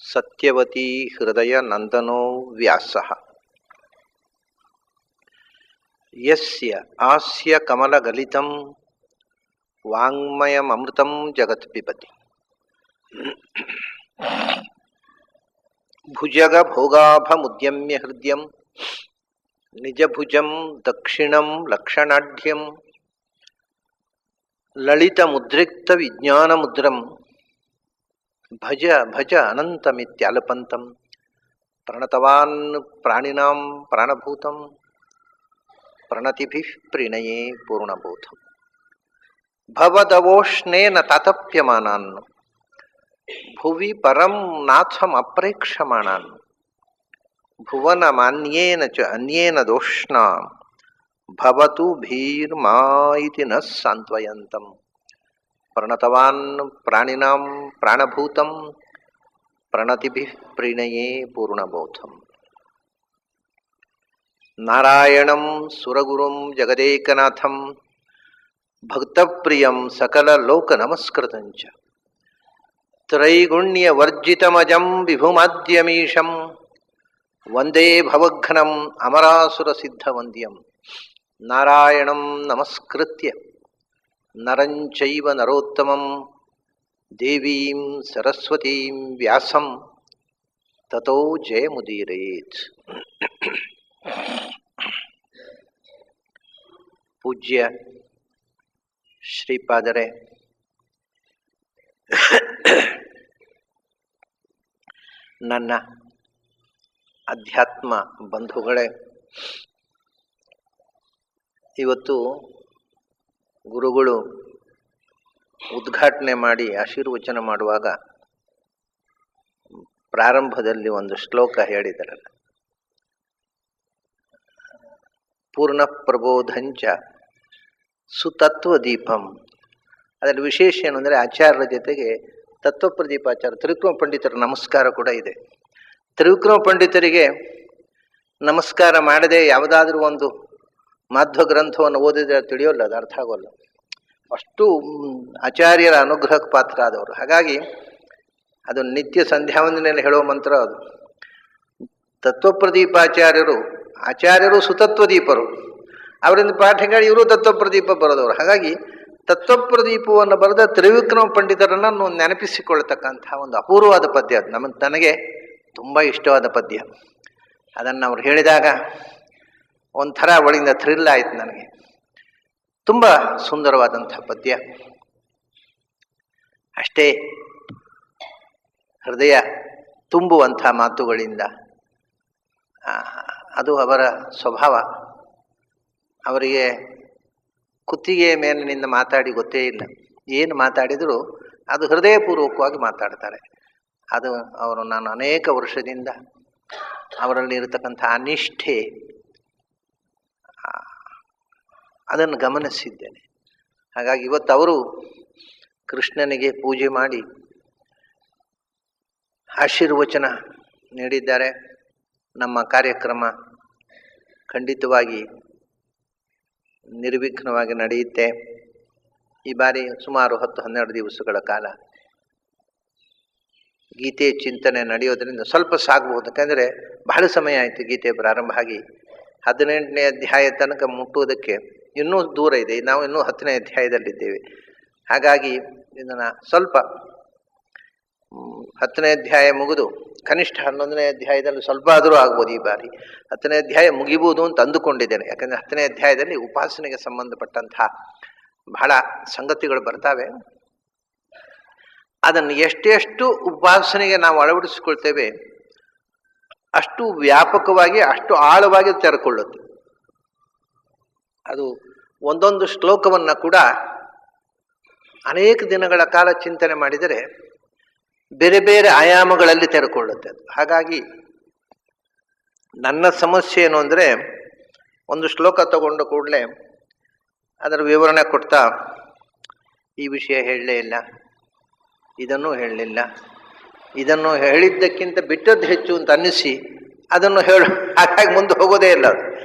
ಸತ್ಯವತೀ ಹೃದಯ ನಂದನೋ ವ್ಯಾಸಃ ಯಸ್ಯ ಆಸ್ಯ ಕಮಲಗಲಿತಂ ವಾಂಗ್ಮಯಮೃತಂ ಜಗತ್ ಪಿಬತಿ ಭುಜಗ ಭೋಗಾಭಮುದ್ಯಮ್ಯ ಹೃದಯಂ ನಿಜಭುಜಂ ದಕ್ಷಿಣಂ ಲಕ್ಷಣಾಢ್ಯಂ ಲಲಿತ ಮುದ್ರಿಕ್ತ ವಿಜ್ಞಾನ ಮುದ್ರಂ ಭಜ ಭಜ ಅನಂತಮಿತ್ಯಾಲಪಂತಂ ಪ್ರಣತವಾನ್ ಪ್ರಾಣಿನಾಂ ಪ್ರಾಣಭೂತಂ ಪ್ರಣತಿಭಿಃ ಪ್ರಣಯೇ ಪೂರ್ಣಬೋಧಂ ಭವದವೋಷ್ಣೇನ ತಾತಪ್ಯಮಾನಾನ್ ಭುವಿ ಪರಂ ನಾಥಮಪ್ರೇಕ್ಷಮಾಣಾನ್ ಭುವನಮಾನ್ಯೇನ ಚ ಅನ್ಯೇನ ದೋಷ್ಣಾ ಭವತು ಭೀರ್ಮಾ ಇತಿ ನ ಸಾಂತ್ವಯಂತಂ ಪ್ರಣತವಾನ್ ಪ್ರಾಣಿನಾಂ ಪ್ರಾಣಭೂತಂ ಪ್ರಣತಿಭಿಃ ಪ್ರಣಯೇ ಪೂರ್ಣಬೋಧಂ ನಾರಾಯಣಂ ಸುರಗುರುಂ ಜಗದೇಕನಾಥಂ ಭಕ್ತಪ್ರಿಯಂ ಸಕಲಲೋಕನಮಸ್ಕೃತಂಚ ತ್ರೈಗುಣ್ಯವರ್ಜಿತಮಜಂ ವಿಭುಮಾದ್ಯಮೀಶಂ ವಂದೇ ಭವಘ್ನಂ ಅಮರಾಸುರಸಿದ್ಧವಂದ್ಯಂ ನಾರಾಯಣಂ ನಮಸ್ಕೃತ್ಯ ನರಂ ಚೈವ ನರೋತ್ತಮಂ ದೇವೀಂ ಸರಸ್ವತೀಂ ವ್ಯಾಸಂ ತತೋ ಜಯಮುದೀರಯೇತ್. ಪೂಜ್ಯ ಶ್ರೀಪಾದರೇ, ನನ್ನ ಅಧ್ಯಾತ್ಮ ಬಂಧುಗಳೇ, ಇವತ್ತು ಗುರುಗಳು ಉದ್ಘಾಟನೆ ಮಾಡಿ ಆಶೀರ್ವಚನ ಮಾಡುವಾಗ ಪ್ರಾರಂಭದಲ್ಲಿ ಒಂದು ಶ್ಲೋಕ ಹೇಳಿದರಲ್ಲ, ಪೂರ್ಣ ಪ್ರಬೋಧಂಚ ಸುತತ್ವದೀಪಂ. ಅದರಲ್ಲಿ ವಿಶೇಷ ಏನು ಅಂದರೆ, ಆಚಾರ್ಯರ ಜೊತೆಗೆ ತತ್ವಪ್ರದೀಪಾಚಾರ್ಯ ತ್ರಿವಿಕ್ರಮ ಪಂಡಿತರ ನಮಸ್ಕಾರ ಕೂಡ ಇದೆ. ತ್ರಿವಿಕ್ರಮ ಪಂಡಿತರಿಗೆ ನಮಸ್ಕಾರ ಮಾಡದೆ ಯಾವುದಾದ್ರೂ ಒಂದು ಮಾಧ್ವ ಗ್ರಂಥವನ್ನು ಓದಿದ್ರೆ ತಿಳಿಯೋಲ್ಲ, ಅದು ಅರ್ಥ ಆಗೋಲ್ಲ. ಅಷ್ಟು ಆಚಾರ್ಯರ ಅನುಗ್ರಹಕ್ಕೆ ಪಾತ್ರ ಆದವರು. ಹಾಗಾಗಿ ಅದು ನಿತ್ಯ ಸಂಧ್ಯಾವಂದನೆಯಲ್ಲಿ ಹೇಳುವ ಮಂತ್ರ ಅದು. ಆಚಾರ್ಯರು ಸುತತ್ವದೀಪರು, ಅವರಿಂದ ಪಾಠಗಳು ಇವರು ತತ್ವಪ್ರದೀಪ ಬರೆದವರು. ಹಾಗಾಗಿ ತತ್ವಪ್ರದೀಪವನ್ನು ಬರೆದ ತ್ರಿವಿಕ್ರಮ ಪಂಡಿತರನ್ನು ನೆನಪಿಸಿಕೊಳ್ತಕ್ಕಂಥ ಒಂದು ಅಪೂರ್ವವಾದ ಪದ್ಯ ಅದು. ನನಗೆ ತುಂಬ ಇಷ್ಟವಾದ ಪದ್ಯ. ಅದನ್ನು ಅವ್ರು ಹೇಳಿದಾಗ ಒಂಥರ ಒಳಗಿಂದ ಥ್ರಿಲ್ ಆಯಿತು ನನಗೆ. ತುಂಬ ಸುಂದರವಾದಂಥ ಪದ್ಯ, ಅಷ್ಟೇ ಹೃದಯ ತುಂಬುವಂಥ ಮಾತುಗಳಿಂದ. ಅದು ಅವರ ಸ್ವಭಾವ. ಅವರಿಗೆ ಕುತ್ತಿಗೆ ಮೇಲಿನಿಂದ ಮಾತಾಡಿ ಗೊತ್ತೇ ಇಲ್ಲ. ಏನು ಮಾತಾಡಿದರೂ ಅದು ಹೃದಯಪೂರ್ವಕವಾಗಿ ಮಾತಾಡ್ತಾರೆ. ಅದು ನಾನು ಅನೇಕ ವರ್ಷದಿಂದ ಅವರಲ್ಲಿ ಇರತಕ್ಕಂಥ ಅನಿಷ್ಠೆ ಅದನ್ನು ಗಮನಿಸಿದ್ದೇನೆ. ಹಾಗಾಗಿ ಇವತ್ತು ಅವರು ಕೃಷ್ಣನಿಗೆ ಪೂಜೆ ಮಾಡಿ ಆಶೀರ್ವಚನ ನೀಡಿದ್ದಾರೆ. ನಮ್ಮ ಕಾರ್ಯಕ್ರಮ ಖಂಡಿತವಾಗಿ ನಿರ್ವಿಘ್ನವಾಗಿ ನಡೆಯುತ್ತೆ. ಈ ಬಾರಿ ಸುಮಾರು 10-12 ದಿವಸಗಳ ಕಾಲ ಗೀತೆ ಚಿಂತನೆ ನಡೆಯೋದರಿಂದ ಸ್ವಲ್ಪ ಸಾಗಬಹುದು. ಯಾಕಂದರೆ ಬಹಳ ಸಮಯ ಆಯಿತು ಗೀತೆ ಪ್ರಾರಂಭ ಆಗಿ. 18ನೇ ಅಧ್ಯಾಯ ತನಕ ಮುಟ್ಟುವುದಕ್ಕೆ ಇನ್ನೂ ದೂರ ಇದೆ. ನಾವು ಇನ್ನೂ 10ನೇ ಅಧ್ಯಾಯದಲ್ಲಿದ್ದೇವೆ. ಹಾಗಾಗಿ ಇದನ್ನು ಸ್ವಲ್ಪ 10ನೇ ಅಧ್ಯಾಯ ಮುಗಿದು ಕನಿಷ್ಠ 11ನೇ ಅಧ್ಯಾಯದಲ್ಲಿ ಸ್ವಲ್ಪ ಆದರೂ ಆಗ್ಬೋದು. ಈ ಬಾರಿ 10ನೇ ಅಧ್ಯಾಯ ಮುಗಿಬೋದು ಅಂತ ಅಂದುಕೊಂಡಿದ್ದೇನೆ. ಯಾಕಂದರೆ 10ನೇ ಅಧ್ಯಾಯದಲ್ಲಿ ಉಪಾಸನೆಗೆ ಸಂಬಂಧಪಟ್ಟಂತಹ ಬಹಳ ಸಂಗತಿಗಳು ಬರ್ತಾವೆ. ಅದನ್ನು ಎಷ್ಟೆಷ್ಟು ಉಪಾಸನೆಗೆ ನಾವು ಅಳವಡಿಸಿಕೊಳ್ತೇವೆ ಅಷ್ಟು ವ್ಯಾಪಕವಾಗಿ, ಅಷ್ಟು ಆಳವಾಗಿ ತೆರೆಕೊಳ್ಳುತ್ತೆ. ಅದು ಒಂದೊಂದು ಶ್ಲೋಕವನ್ನು ಕೂಡ ಅನೇಕ ದಿನಗಳ ಕಾಲ ಚಿಂತನೆ ಮಾಡಿದರೆ ಬೇರೆ ಬೇರೆ ಆಯಾಮಗಳಲ್ಲಿ ತೆರೆಕೊಳ್ಳುತ್ತೆ ಅದು. ಹಾಗಾಗಿ ನನ್ನ ಸಮಸ್ಯೆ ಏನು ಅಂದರೆ, ಒಂದು ಶ್ಲೋಕ ತಗೊಂಡ ಕೂಡಲೇ ಅದರ ವಿವರಣೆ ಕೊಡ್ತಾ ಈ ವಿಷಯ ಹೇಳಲೇ ಇಲ್ಲ, ಇದನ್ನು ಹೇಳಲಿಲ್ಲ, ಇದನ್ನು ಹೇಳಿದ್ದಕ್ಕಿಂತ ಬಿಟ್ಟದ್ದು ಹೆಚ್ಚು ಅಂತ ಅನ್ನಿಸಿ ಅದನ್ನು ಹಾಗಾಗಿ ಮುಂದೆ ಹೋಗೋದೇ ಇಲ್ಲ.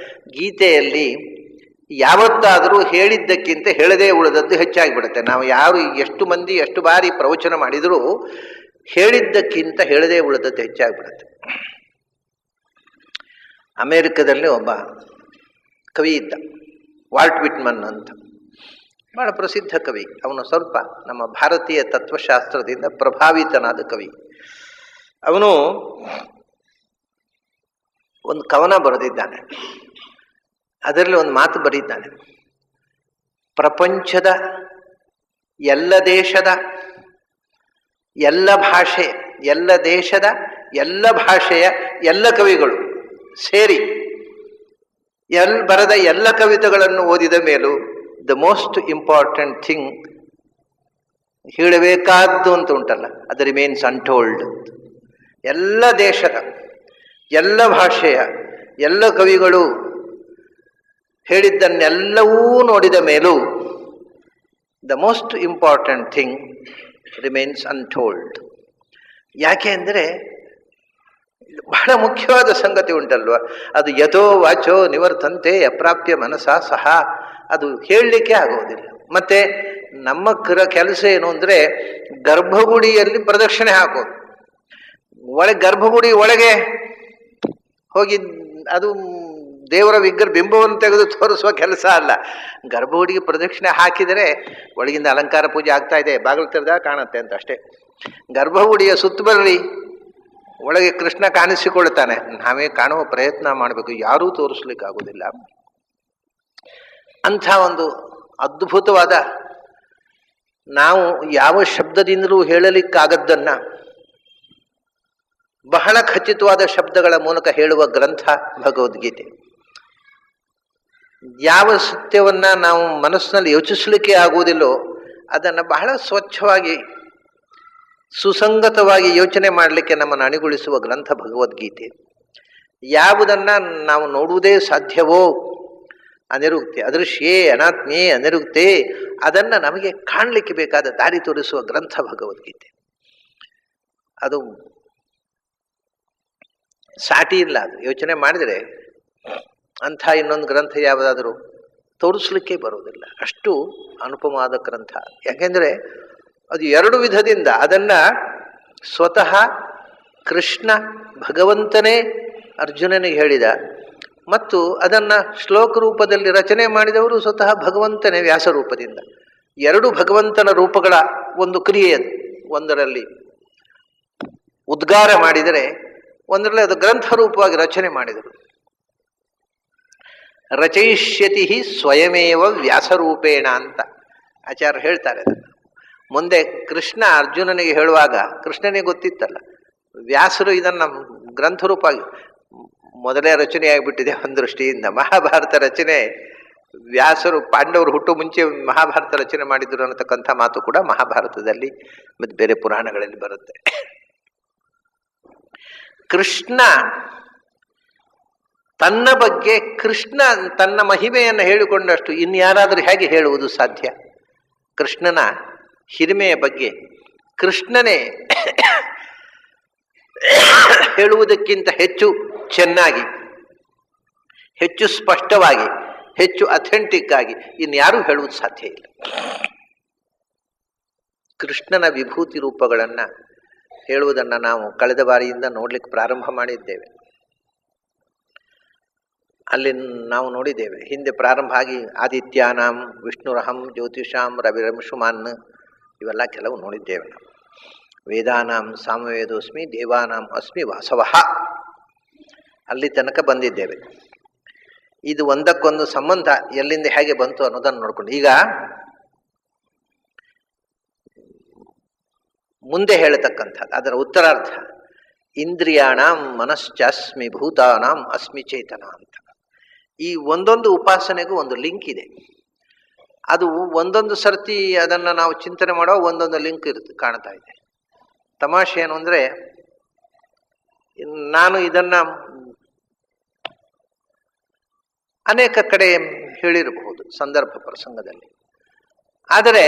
ಗೀತೆಯಲ್ಲಿ ಯಾವತ್ತಾದರೂ ಹೇಳಿದ್ದಕ್ಕಿಂತ ಹೇಳದೇ ಉಳಿದದ್ದು ಹೆಚ್ಚಾಗಿಬಿಡುತ್ತೆ. ನಾವು ಯಾರು ಎಷ್ಟು ಮಂದಿ ಎಷ್ಟು ಬಾರಿ ಪ್ರವಚನ ಮಾಡಿದರೂ ಹೇಳಿದ್ದಕ್ಕಿಂತ ಹೇಳದೇ ಉಳಿದದ್ದು ಹೆಚ್ಚಾಗ್ಬಿಡುತ್ತೆ. ಅಮೇರಿಕದಲ್ಲಿ ಒಬ್ಬ ಕವಿ ಇದ್ದ, ವಾಲ್ಟ್ ವಿಟ್ಮನ್ ಅಂತ, ಬಹಳ ಪ್ರಸಿದ್ಧ ಕವಿ. ಅವನು ಸ್ವಲ್ಪ ನಮ್ಮ ಭಾರತೀಯ ತತ್ವಶಾಸ್ತ್ರದಿಂದ ಪ್ರಭಾವಿತನಾದ ಕವಿ. ಅವನು ಒಂದು ಕವನ ಬರೆದಿದ್ದಾನೆ. ಅದರಲ್ಲಿ ಒಂದು ಮಾತು ಬರೆದಿದ್ದಾನೆ: ಪ್ರಪಂಚದ ಎಲ್ಲ ದೇಶದ ಎಲ್ಲ ಭಾಷೆ, ಎಲ್ಲ ದೇಶದ ಎಲ್ಲ ಭಾಷೆಯ ಎಲ್ಲ ಕವಿಗಳು ಸೇರಿ ಬರೆದ ಎಲ್ಲ ಕವಿತೆಗಳನ್ನು ಓದಿದ ಮೇಲೂ ದ ಮೋಸ್ಟ್ ಇಂಪಾರ್ಟೆಂಟ್ ಥಿಂಗ್ ಹೇಳಬೇಕಾದ್ದು ಅಂತ ಉಂಟಲ್ಲ, ಅದು ರಿಮೇನ್ಸ್ ಅನ್ಟೋಲ್ಡ್. ಎಲ್ಲ ದೇಶದ ಎಲ್ಲ ಭಾಷೆಯ ಎಲ್ಲ ಕವಿಗಳು ಹೇಳಿದ್ದನ್ನೆಲ್ಲವೂ ನೋಡಿದ ಮೇಲೂ the most important thing remains untold. ಯಾಕೆ ಅಂದರೆ ಬಹಳ ಮುಖ್ಯವಾದ ಸಂಗತಿ ಉಂಟಲ್ವ, ಅದು ಯಥೋ ವಾಚೋ ನಿವರ್ತಂತೆ ಅಪ್ರಾಪ್ಯ ಮನಸಾ ಸಹ, ಅದು ಹೇಳಲಿಕ್ಕೆ ಆಗೋದಿಲ್ಲ. ಮತ್ತೆ ನಮ್ಮ ಕೆಲಸ ಏನು ಅಂದರೆ ಗರ್ಭಗುಡಿಯಲ್ಲಿ ಪ್ರದಕ್ಷಿಣೆ ಹಾಕೋದು. ಗರ್ಭಗುಡಿ ಒಳಗೆ ಹೋಗಿ ಅದು ದೇವರ ಬಿಂಬವನ್ನು ತೆಗೆದು ತೋರಿಸುವ ಕೆಲಸ ಅಲ್ಲ. ಗರ್ಭಗುಡಿಗೆ ಪ್ರದಕ್ಷಿಣೆ ಹಾಕಿದರೆ ಒಳಗಿಂದ ಅಲಂಕಾರ ಪೂಜೆ ಆಗ್ತಾ ಇದೆ, ಬಾಗಿಲು ತೆರೆದಾಗ ಕಾಣುತ್ತೆ ಅಂತ ಅಷ್ಟೇ. ಗರ್ಭಗುಡಿಯ ಸುತ್ತಬರಲಿ ಒಳಗೆ ಕೃಷ್ಣ ಕಾಣಿಸಿಕೊಳ್ತಾನೆ, ನಾವೇ ಕಾಣುವ ಪ್ರಯತ್ನ ಮಾಡಬೇಕು, ಯಾರೂ ತೋರಿಸ್ಲಿಕ್ಕೆ ಆಗೋದಿಲ್ಲ. ಅಂಥ ಒಂದು ಅದ್ಭುತವಾದ, ನಾವು ಯಾವ ಶಬ್ದದಿಂದಲೂ ಹೇಳಲಿಕ್ಕಾಗದ್ದನ್ನ ಬಹಳ ಖಚಿತವಾದ ಶಬ್ದಗಳ ಮೂಲಕ ಹೇಳುವ ಗ್ರಂಥ ಭಗವದ್ಗೀತೆ. ಯಾವ ಸತ್ಯವನ್ನ ನಾವು ಮನಸ್ಸಿನಲ್ಲಿ ಯೋಚಿಸಲಿಕ್ಕೆ ಆಗುವುದಿಲ್ಲೋ ಅದನ್ನು ಬಹಳ ಸ್ವಚ್ಛವಾಗಿ ಸುಸಂಗತವಾಗಿ ಯೋಚನೆ ಮಾಡಲಿಕ್ಕೆ ನಮ್ಮನ್ನು ಅಣಿಗೊಳಿಸುವ ಗ್ರಂಥ ಭಗವದ್ಗೀತೆ. ಯಾವುದನ್ನ ನಾವು ನೋಡುವುದೇ ಸಾಧ್ಯವೋ ಅನಿರುಕ್ತಿ ಅದೃಶ್ಯೇ ಅನಾತ್ಮೇ ಅನಿರುಕ್ತೆ, ಅದನ್ನು ನಮಗೆ ಕಾಣಲಿಕ್ಕೆ ಬೇಕಾದ ದಾರಿ ತೋರಿಸುವ ಗ್ರಂಥ ಭಗವದ್ಗೀತೆ. ಅದು ಸಾಟಿ ಇಲ್ಲ. ಅದು ಯೋಚನೆ ಮಾಡಿದರೆ ಅಂಥ ಇನ್ನೊಂದು ಗ್ರಂಥ ಯಾವುದಾದರೂ ತೋರಿಸ್ಲಿಕ್ಕೆ ಬರುವುದಿಲ್ಲ, ಅಷ್ಟು ಅನುಪಮವಾದ ಗ್ರಂಥ. ಯಾಕೆಂದರೆ ಅದು ಎರಡು ವಿಧದಿಂದ ಅದನ್ನು ಸ್ವತಃ ಕೃಷ್ಣ ಭಗವಂತನೇ ಅರ್ಜುನನಿಗೆ ಹೇಳಿದ, ಮತ್ತು ಅದನ್ನು ಶ್ಲೋಕ ರೂಪದಲ್ಲಿ ರಚನೆ ಮಾಡಿದವರು ಸ್ವತಃ ಭಗವಂತನೇ ವ್ಯಾಸ ರೂಪದಿಂದ. ಎರಡು ಭಗವಂತನ ರೂಪಗಳ ಒಂದು ಕ್ರಿಯೆ ಅದು. ಒಂದರಲ್ಲಿ ಉದ್ಗಾರ ಮಾಡಿದರೆ ಒಂದರಲ್ಲಿ ಅದು ಗ್ರಂಥ ರೂಪವಾಗಿ ರಚನೆ ಮಾಡಿದರು. ರಚಯಿಷ್ಯತಿ ಸ್ವಯಮೇವ ವ್ಯಾಸರೂಪೇಣ ಅಂತ ಆಚಾರ್ಯ ಹೇಳ್ತಾರೆ. ಅದನ್ನು ಮುಂದೆ ಕೃಷ್ಣ ಅರ್ಜುನನಿಗೆ ಹೇಳುವಾಗ ಕೃಷ್ಣನಿಗೆ ಗೊತ್ತಿತ್ತಲ್ಲ, ವ್ಯಾಸರು ಇದನ್ನು ಗ್ರಂಥರೂಪವಾಗಿ ಮೊದಲೇ ರಚನೆಯಾಗಿಬಿಟ್ಟಿದೆ. ಒಂದು ದೃಷ್ಟಿಯಿಂದ ಮಹಾಭಾರತ ರಚನೆ ವ್ಯಾಸರು ಪಾಂಡವರು ಹುಟ್ಟು ಮುಂಚೆ ಮಹಾಭಾರತ ರಚನೆ ಮಾಡಿದ್ರು ಅನ್ನತಕ್ಕಂಥ ಮಾತು ಕೂಡ ಮಹಾಭಾರತದಲ್ಲಿ ಮತ್ತು ಬೇರೆ ಪುರಾಣಗಳಲ್ಲಿ ಬರುತ್ತೆ. ಕೃಷ್ಣ ತನ್ನ ಬಗ್ಗೆ, ಕೃಷ್ಣ ತನ್ನ ಮಹಿಮೆಯನ್ನು ಹೇಳಿಕೊಂಡಷ್ಟು ಇನ್ಯಾರಾದರೂ ಹೇಗೆ ಹೇಳುವುದು ಸಾಧ್ಯ? ಕೃಷ್ಣನ ಹಿರಿಮೆಯ ಬಗ್ಗೆ ಕೃಷ್ಣನೇ ಹೇಳುವುದಕ್ಕಿಂತ ಹೆಚ್ಚು ಚೆನ್ನಾಗಿ, ಹೆಚ್ಚು ಸ್ಪಷ್ಟವಾಗಿ, ಹೆಚ್ಚು ಅಥೆಂಟಿಕ್ ಆಗಿ ಇನ್ಯಾರೂ ಹೇಳುವುದು ಸಾಧ್ಯ ಇಲ್ಲ. ಕೃಷ್ಣನ ವಿಭೂತಿ ರೂಪಗಳನ್ನು ಹೇಳುವುದನ್ನು ನಾವು ಕಳೆದ ಬಾರಿಯಿಂದ ನೋಡ್ಲಿಕ್ಕೆ ಪ್ರಾರಂಭ ಮಾಡಿದ್ದೇವೆ. ಅಲ್ಲಿ ನಾವು ನೋಡಿದ್ದೇವೆ, ಹಿಂದೆ ಪ್ರಾರಂಭ ಆಗಿ ಆದಿತ್ಯಾನಾಂ ವಿಷ್ಣುರಹಂ ಜ್ಯೋತಿಷಾಂ ರವಿರಂಶುಮಾನ್ ಇವೆಲ್ಲ ಕೆಲವು ನೋಡಿದ್ದೇವೆ ನಾವು. ವೇದಾನಾಂ ಸಾಮವೇದೋಸ್ಮಿ ದೇವಾನಾಂ ಅಸ್ಮಿ ವಾಸವಃ ಅಲ್ಲಿ ತನಕ ಬಂದಿದ್ದೇವೆ. ಇದು ಒಂದಕ್ಕೊಂದು ಸಂಬಂಧ ಎಲ್ಲಿಂದ ಹೇಗೆ ಬಂತು ಅನ್ನೋದನ್ನು ನೋಡ್ಕೊಂಡು ಈಗ ಮುಂದೆ ಹೇಳತಕ್ಕಂಥದ್ದು ಅದರ ಉತ್ತರಾರ್ಥ. ಇಂದ್ರಿಯಾಣಾಂ ಮನಶ್ಚಾಸ್ಮಿ ಭೂತಾನಾಂ ಅಸ್ಮಿ ಚೇತನ ಅಂತ. ಈ ಒಂದೊಂದು ಉಪಾಸನೆಗೂ ಒಂದು ಲಿಂಕ್ ಇದೆ. ಅದು ಒಂದೊಂದು ಸರ್ತಿ ಅದನ್ನು ನಾವು ಚಿಂತನೆ ಮಾಡೋ ಒಂದೊಂದು ಲಿಂಕ್ ಇರುತ್ತೆ, ಕಾಣ್ತಾ ಇದೆ. ತಮಾಷೆ ಏನು ಅಂದರೆ, ನಾನು ಇದನ್ನು ಅನೇಕ ಕಡೆ ಹೇಳಿರಬಹುದು ಸಂದರ್ಭ ಪ್ರಸಂಗದಲ್ಲಿ. ಆದರೆ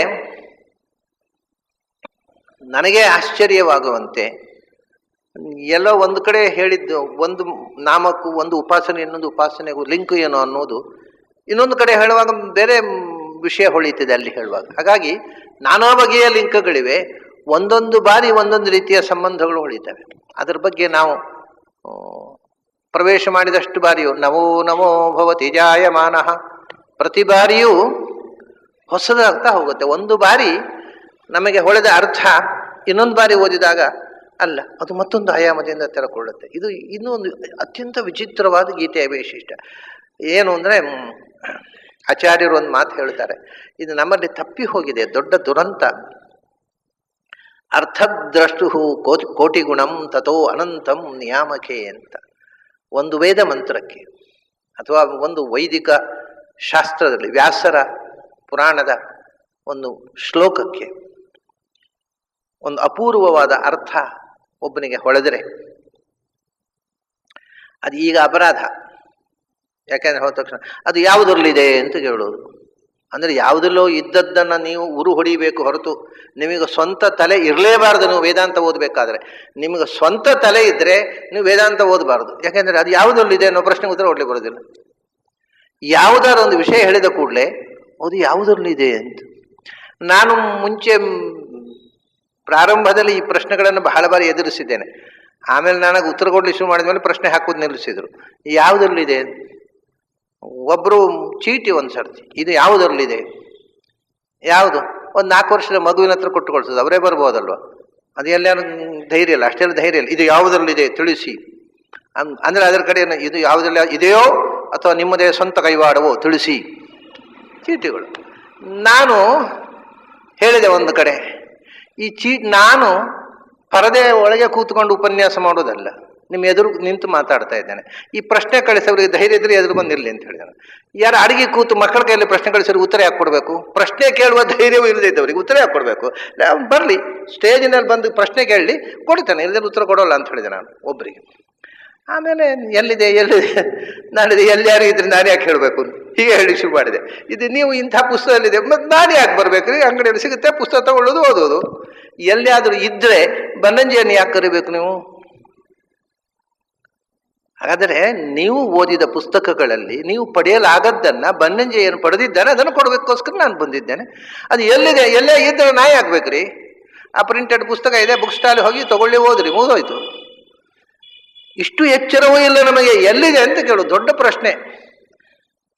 ನನಗೆ ಆಶ್ಚರ್ಯವಾಗುವಂತೆ ಎಲ್ಲೋ ಒಂದು ಕಡೆ ಹೇಳಿದ್ದು, ಒಂದು ನಾಮಕ್ಕೂ ಒಂದು ಉಪಾಸನೆ ಇನ್ನೊಂದು ಉಪಾಸನೆಗೂ ಲಿಂಕ್ ಏನು ಅನ್ನೋದು ಇನ್ನೊಂದು ಕಡೆ ಹೇಳುವಾಗ ಬೇರೆ ವಿಷಯ ಹೊಳಿತಿದೆ ಅಲ್ಲಿ ಹೇಳುವಾಗ. ಹಾಗಾಗಿ ನಾನಾ ಬಗೆಯ ಲಿಂಕ್ಗಳಿವೆ. ಒಂದೊಂದು ಬಾರಿ ಒಂದೊಂದು ರೀತಿಯ ಸಂಬಂಧಗಳು ಉಳಿತವೆ. ಅದರ ಬಗ್ಗೆ ನಾವು ಪ್ರವೇಶ ಮಾಡಿದಷ್ಟು ಬಾರಿಯೂ ನಮೋ ನಮೋ ಭವತಿ ಜಾಯಮಾನಃ ಪ್ರತಿ ಬಾರಿಯೂ ಹೊಸದಾಗ್ತಾ ಹೋಗುತ್ತೆ. ಒಂದು ಬಾರಿ ನಮಗೆ ಹೊಳೆದ ಅರ್ಥ ಇನ್ನೊಂದು ಬಾರಿ ಓದಿದಾಗ ಅಲ್ಲ, ಅದು ಮತ್ತೊಂದು ಆಯಾಮದಿಂದ ತೆರಕೊಳ್ಳುತ್ತೆ. ಇದು ಇನ್ನೂ ಒಂದು ಅತ್ಯಂತ ವಿಚಿತ್ರವಾದ ಗೀತೆಯ ವೈಶಿಷ್ಟ್ಯ. ಏನು ಅಂದರೆ, ಆಚಾರ್ಯರು ಒಂದು ಮಾತು ಹೇಳ್ತಾರೆ, ಇದು ನಮ್ಮಲ್ಲಿ ತಪ್ಪಿ ಹೋಗಿದೆ, ದೊಡ್ಡ ದುರಂತ. ಅರ್ಥದ್ರಷ್ಟು ಕೋಟಿ ಗುಣಂ ತಥೋ ಅನಂತಂ ನಿಯಾಮಕೆ ಅಂತ. ಒಂದು ವೇದ ಮಂತ್ರಕ್ಕೆ ಅಥವಾ ಒಂದು ವೈದಿಕ ಶಾಸ್ತ್ರದಲ್ಲಿ ವ್ಯಾಸರ ಪುರಾಣದ ಒಂದು ಶ್ಲೋಕಕ್ಕೆ ಒಂದು ಅಪೂರ್ವವಾದ ಅರ್ಥ ಒಬ್ಬನಿಗೆ ಹೊಳೆದರೆ ಅದು ಈಗ ಅಪರಾಧ. ಯಾಕೆಂದ್ರೆ ಹೋದ ತಕ್ಷಣ ಅದು ಯಾವುದರಲ್ಲಿದೆ ಅಂತ ಕೇಳೋದು. ಅಂದರೆ ಯಾವುದಲ್ಲೋ ಇದ್ದದ್ದನ್ನು ನೀವು ಉರು ಹೊಡಿಬೇಕು ಹೊರತು ನಿಮಗೆ ಸ್ವಂತ ತಲೆ ಇರಲೇಬಾರದು. ನೀವು ವೇದಾಂತ ಓದಬೇಕಾದ್ರೆ ನಿಮಗೆ ಸ್ವಂತ ತಲೆ ಇದ್ದರೆ ನೀವು ವೇದಾಂತ ಓದಬಾರ್ದು. ಯಾಕೆಂದರೆ ಅದು ಯಾವುದರಲ್ಲಿದೆ ಅನ್ನೋ ಪ್ರಶ್ನೆಗೆ ಉತ್ತರ ಕೊಡಲಿಕ್ಕೆ ಬರೋದಿಲ್ಲ. ಯಾವುದಾದ್ರು ಒಂದು ವಿಷಯ ಹೇಳಿದ ಕೂಡಲೇ ಅದು ಯಾವುದರಲ್ಲಿದೆ ಅಂತ. ನಾನು ಮುಂಚೆ ಪ್ರಾರಂಭದಲ್ಲಿ ಈ ಪ್ರಶ್ನೆಗಳನ್ನು ಬಹಳ ಬಾರಿ ಎದುರಿಸಿದ್ದೇನೆ. ಆಮೇಲೆ ನನಗೆ ಉತ್ತರ ಕೊಡಲಿಕ್ಕೆ ಶುರು ಮಾಡಿದ ಮೇಲೆ ಪ್ರಶ್ನೆ ಹಾಕೋದು ನಿಲ್ಲಿಸಿದರು. ಯಾವುದರಲ್ಲಿದೆ? ಒಬ್ಬರು ಚೀಟಿ ಒಂದು ಸರ್ತಿ, ಇದು ಯಾವುದರಲ್ಲಿದೆ? ಯಾವುದು? ಒಂದು 4 ವರ್ಷದ ಮಗುವಿನ ಹತ್ರ ಕೊಟ್ಟು ಕಳಿಸೋದು, ಅವರೇ ಬರ್ಬೋದಲ್ವ? ಅದು ಎಲ್ಲಾರು ಧೈರ್ಯ ಇಲ್ಲ, ಅಷ್ಟೆಲ್ಲ ಧೈರ್ಯ ಇಲ್ಲ. ಇದು ಯಾವುದರಲ್ಲಿದೆ ತಿಳಿಸಿ ಅಂದರೆ ಅದರ ಕಡೆ ಇದು ಯಾವುದೆಲ್ಲ ಇದೆಯೋ ಅಥವಾ ನಿಮ್ಮದೇ ಸ್ವಂತ ಕೈವಾಡವೋ ತಿಳಿಸಿ. ಚೀಟಿಗಳು. ನಾನು ಹೇಳಿದೆ ಒಂದು ಕಡೆ, ಈ ನಾನು ಪರದೆ ಒಳಗೆ ಕೂತ್ಕೊಂಡು ಉಪನ್ಯಾಸ ಮಾಡೋದಲ್ಲ, ನಿಮ್ಮ ಎದುರು ನಿಂತು ಮಾತಾಡ್ತಾ ಇದ್ದೇನೆ. ಈ ಪ್ರಶ್ನೆ ಕಳಿಸೋರಿಗೆ ಧೈರ್ಯ ಇದ್ರೆ ಎದುರು ಬಂದಿರಲಿ ಅಂತ ಹೇಳಿದಾನೆ. ಯಾರು ಅಡಿಗೆ ಕೂತು ಮಕ್ಕಳ ಕೈಯಲ್ಲಿ ಪ್ರಶ್ನೆ ಕಳಿಸೋರಿಗೆ ಉತ್ತರ ಯಾಕೆ ಕೊಡಬೇಕು? ಪ್ರಶ್ನೆ ಕೇಳುವ ಧೈರ್ಯವೂ ಇಲ್ಲದೆ ಇದ್ದವರಿಗೆ ಉತ್ತರ ಯಾಕೆ ಕೊಡಬೇಕು? ಬರಲಿ, ಸ್ಟೇಜಿನಲ್ಲಿ ಬಂದು ಪ್ರಶ್ನೆ ಕೇಳಲಿ, ಕೊಡ್ತಾನೆ, ಇಲ್ಲದೆ ಉತ್ತರ ಕೊಡೋಲ್ಲ ಅಂತ ಹೇಳಿದೆ ನಾನು ಒಬ್ಬರಿಗೆ. ಆಮೇಲೆ ಎಲ್ಲಿದೆ ನಾನಿದೆ, ಎಲ್ಲಿ ಯಾರು ಇದ್ರೆ ನಾನು ಯಾಕೆ ಹೇಳಬೇಕು ಹೀಗೆ ಹೇಳಿ ಶುರು ಮಾಡಿದೆ. ಇದು ನೀವು ಇಂಥ ಪುಸ್ತಕದಲ್ಲಿದೆ, ಮತ್ತು ನಾನು ಯಾಕೆ ಬರಬೇಕು ರೀ? ಅಂಗಡಿಯಲ್ಲಿ ಸಿಗುತ್ತೆ, ಪುಸ್ತಕ ತಗೊಳ್ಳೋದು ಓದೋದು. ಎಲ್ಲಿಯಾದರೂ ಇದ್ದರೆ ಬನ್ನಂಜಿಯನ್ನು ಯಾಕೆ ಕರಿಬೇಕು ನೀವು? ಹಾಗಾದರೆ ನೀವು ಓದಿದ ಪುಸ್ತಕಗಳಲ್ಲಿ ನೀವು ಪಡೆಯಲಾಗದ್ದನ್ನು ಬನ್ನಂಜಿಯನ್ನು ಪಡೆದಿದ್ದಾನೆ, ಅದನ್ನು ಕೊಡಬೇಕೋಸ್ಕರ ನಾನು ಬಂದಿದ್ದೇನೆ. ಅದು ಎಲ್ಲಿದೆ, ಎಲ್ಲೇ ಇದ್ದರೆ ನಾಯಿ ಆಗ್ಬೇಕ್ರಿ. ಆ ಪ್ರಿಂಟೆಡ್ ಪುಸ್ತಕ ಇದೆ, ಬುಕ್ ಸ್ಟಾಲ್ ಹೋಗಿ ತಗೊಳ್ಳಿ, ಓದ್ರಿ, ಮುಗಿದೋಯ್ತು. ಇಷ್ಟು ಎಚ್ಚರವೂ ಇಲ್ಲ ನಮಗೆ, ಎಲ್ಲಿದೆ ಅಂತ ಕೇಳೋದು ದೊಡ್ಡ ಪ್ರಶ್ನೆ.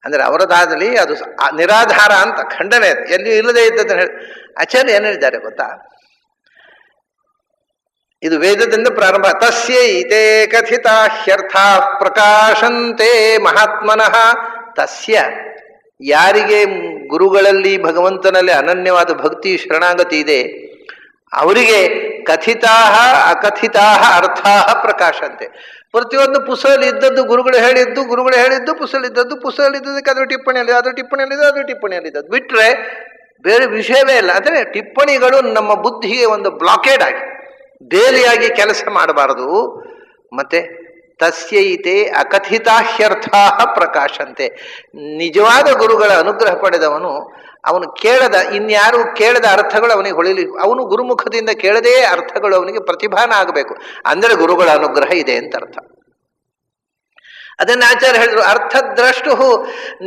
ಅಂದರೆ ಅವರದಾದಲ್ಲಿ ಅದು ನಿರಾಧಾರ ಅಂತ ಖಂಡನೆ, ಎಲ್ಲಿಯೂ ಇಲ್ಲದೆ ಇದ್ದದನ್ನು ಹೇಳಿ. ಆಚಾರ್ಯ ಏನು ಹೇಳಿದ್ದಾರೆ ಗೊತ್ತಾ? ಇದು ವೇದದಿಂದ ಪ್ರಾರಂಭ. ತಸ್ಯೈತೆ ಕಥಿತಾ ಹ್ಯರ್ಥ ಪ್ರಕಾಶಂತೆ ಮಹಾತ್ಮನಃ. ತಸ್ಯ, ಯಾರಿಗೆ ಗುರುಗಳಲ್ಲಿ ಭಗವಂತನಲ್ಲಿ ಅನನ್ಯವಾದ ಭಕ್ತಿ ಶರಣಾಗತಿ ಇದೆ ಅವರಿಗೆ ಕಥಿತಾ ಅಕಥಿತಾ ಅರ್ಥಾ ಪ್ರಕಾಶಂತೆ. ಪ್ರತಿಯೊಂದು ಪುಸ್ತಕದಲ್ಲಿ ಇದ್ದದ್ದು ಗುರುಗಳು ಹೇಳಿದ್ದು ಪುಸ್ತಕದಲ್ಲಿದ್ದದಕ್ಕೆ ಅದರ ಟಿಪ್ಪಣಿಯಲ್ಲಿದ್ದದ್ದು ಬಿಟ್ಟರೆ ಬೇರೆ ವಿಷಯವೇ ಇಲ್ಲ. ಅಂದರೆ ಟಿಪ್ಪಣಿಗಳು ನಮ್ಮ ಬುದ್ಧಿಗೆ ಒಂದು ಬ್ಲಾಕೇಡ್ ಆಗಿ ಬೇಲಿಯಾಗಿ ಕೆಲಸ ಮಾಡಬಾರದು. ಮತ್ತೆ ತಸ್ಯೈತೆ ಅಕಥಿತಾಹ್ಯರ್ಥಾ ಪ್ರಕಾಶಂತೆ. ನಿಜವಾದ ಗುರುಗಳ ಅನುಗ್ರಹ ಪಡೆದವನು ಅವನು ಇನ್ಯಾರು ಕೇಳದ ಅರ್ಥಗಳು ಅವನಿಗೆ ಹೊಳಿಲಿ. ಅವನು ಗುರುಮುಖದಿಂದ ಕೇಳದೇ ಅರ್ಥಗಳು ಅವನಿಗೆ ಪ್ರತಿಭಾನ ಆಗಬೇಕು. ಅಂದರೆ ಗುರುಗಳ ಅನುಗ್ರಹ ಇದೆ ಅಂತ ಅರ್ಥ. ಅದನ್ನು ಆಚಾರ್ಯ ಹೇಳಿದ್ರು, ಅರ್ಥದ್ರಷ್ಟು.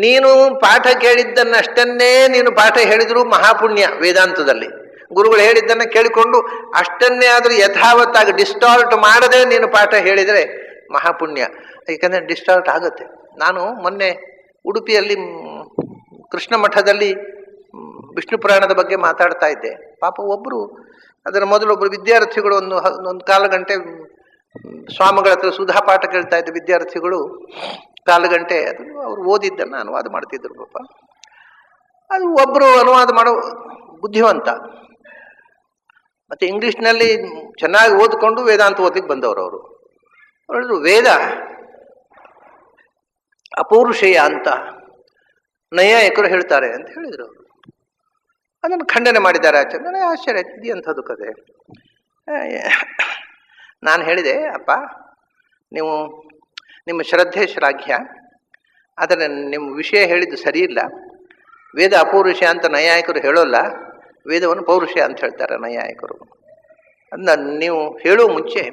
ನೀನು ಪಾಠ ಕೇಳಿದ್ದನ್ನಷ್ಟನ್ನೇ ನೀನು ಪಾಠ ಹೇಳಿದ್ರು ಮಹಾಪುಣ್ಯ. ವೇದಾಂತದಲ್ಲಿ ಗುರುಗಳು ಹೇಳಿದ್ದನ್ನು ಕೇಳಿಕೊಂಡು ಅಷ್ಟನ್ನೇ ಆದರೂ ಯಥಾವತ್ತಾಗಿ ಡಿಸ್ಟಾರ್ಟ್ ಮಾಡದೆ ನೀನು ಪಾಠ ಹೇಳಿದರೆ ಮಹಾಪುಣ್ಯ. ಏಕೆಂದರೆ ಡಿಸ್ಟಾರ್ಟ್ ಆಗುತ್ತೆ. ನಾನು ಮೊನ್ನೆ ಉಡುಪಿಯಲ್ಲಿ ಕೃಷ್ಣ ಮಠದಲ್ಲಿ ವಿಷ್ಣು ಪುರಾಣದ ಬಗ್ಗೆ ಮಾತಾಡ್ತಾ ಇದ್ದೆ. ಪಾಪ ಒಬ್ಬರು ಅದರ ಮೊದಲೊಬ್ಬರು ವಿದ್ಯಾರ್ಥಿಗಳು ಒಂದು ಕಾಲು ಗಂಟೆ ಸ್ವಾಮಿಗಳ ಹತ್ರ ಸುಧಾ ಪಾಠ ಕೇಳ್ತಾ ಇದ್ದ ವಿದ್ಯಾರ್ಥಿಗಳು ಕಾಲು ಗಂಟೆ ಅದನ್ನು ಅವರು ಓದಿದ್ದನ್ನು ಅನುವಾದ ಮಾಡ್ತಿದ್ರು. ಪಾಪ ಅದು ಒಬ್ಬರು ಅನುವಾದ ಮಾಡೋ ಬುದ್ಧಿವಂತ, ಮತ್ತು ಇಂಗ್ಲೀಷ್ನಲ್ಲಿ ಚೆನ್ನಾಗಿ ಓದ್ಕೊಂಡು ವೇದಾಂತ ಓದಲಿಕ್ಕೆ ಬಂದವರು. ಅವರು ಹೇಳಿದ್ರು, ವೇದ ಅಪೌರುಷೇಯ ಅಂತ ನೈಯಾಯಿಕರು ಹೇಳ್ತಾರೆ ಅಂತ ಹೇಳಿದರು. ಅವರು ಅದನ್ನು ಖಂಡನೆ ಮಾಡಿದ್ದಾರೆ ಆಚಾರ್ಯ. ನನಗೆ ಆಶ್ಚರ್ಯ, ಇದೆಯಂಥದ್ದು ಕತೆ. ನಾನು ಹೇಳಿದೆ, ಅಪ್ಪ ನೀವು ನಿಮ್ಮ ಶ್ರದ್ಧೆ ಶ್ಲಾಘ್ಯ, ಆದರೆ ನಿಮ್ಮ ವಿಷಯ ಹೇಳಿದ್ದು ಸರಿಯಿಲ್ಲ. ವೇದ ಅಪೌರುಷ ಅಂತ ನೈಯಾಯಿಕರು ಹೇಳೋಲ್ಲ, ವೇದವನ್ನು ಪೌರುಷ ಅಂತ ಹೇಳ್ತಾರೆ ನೈಯಾಯಿಕರು. ಅದನ್ನ ನೀವು ಹೇಳೋ ಮುಂಚೆ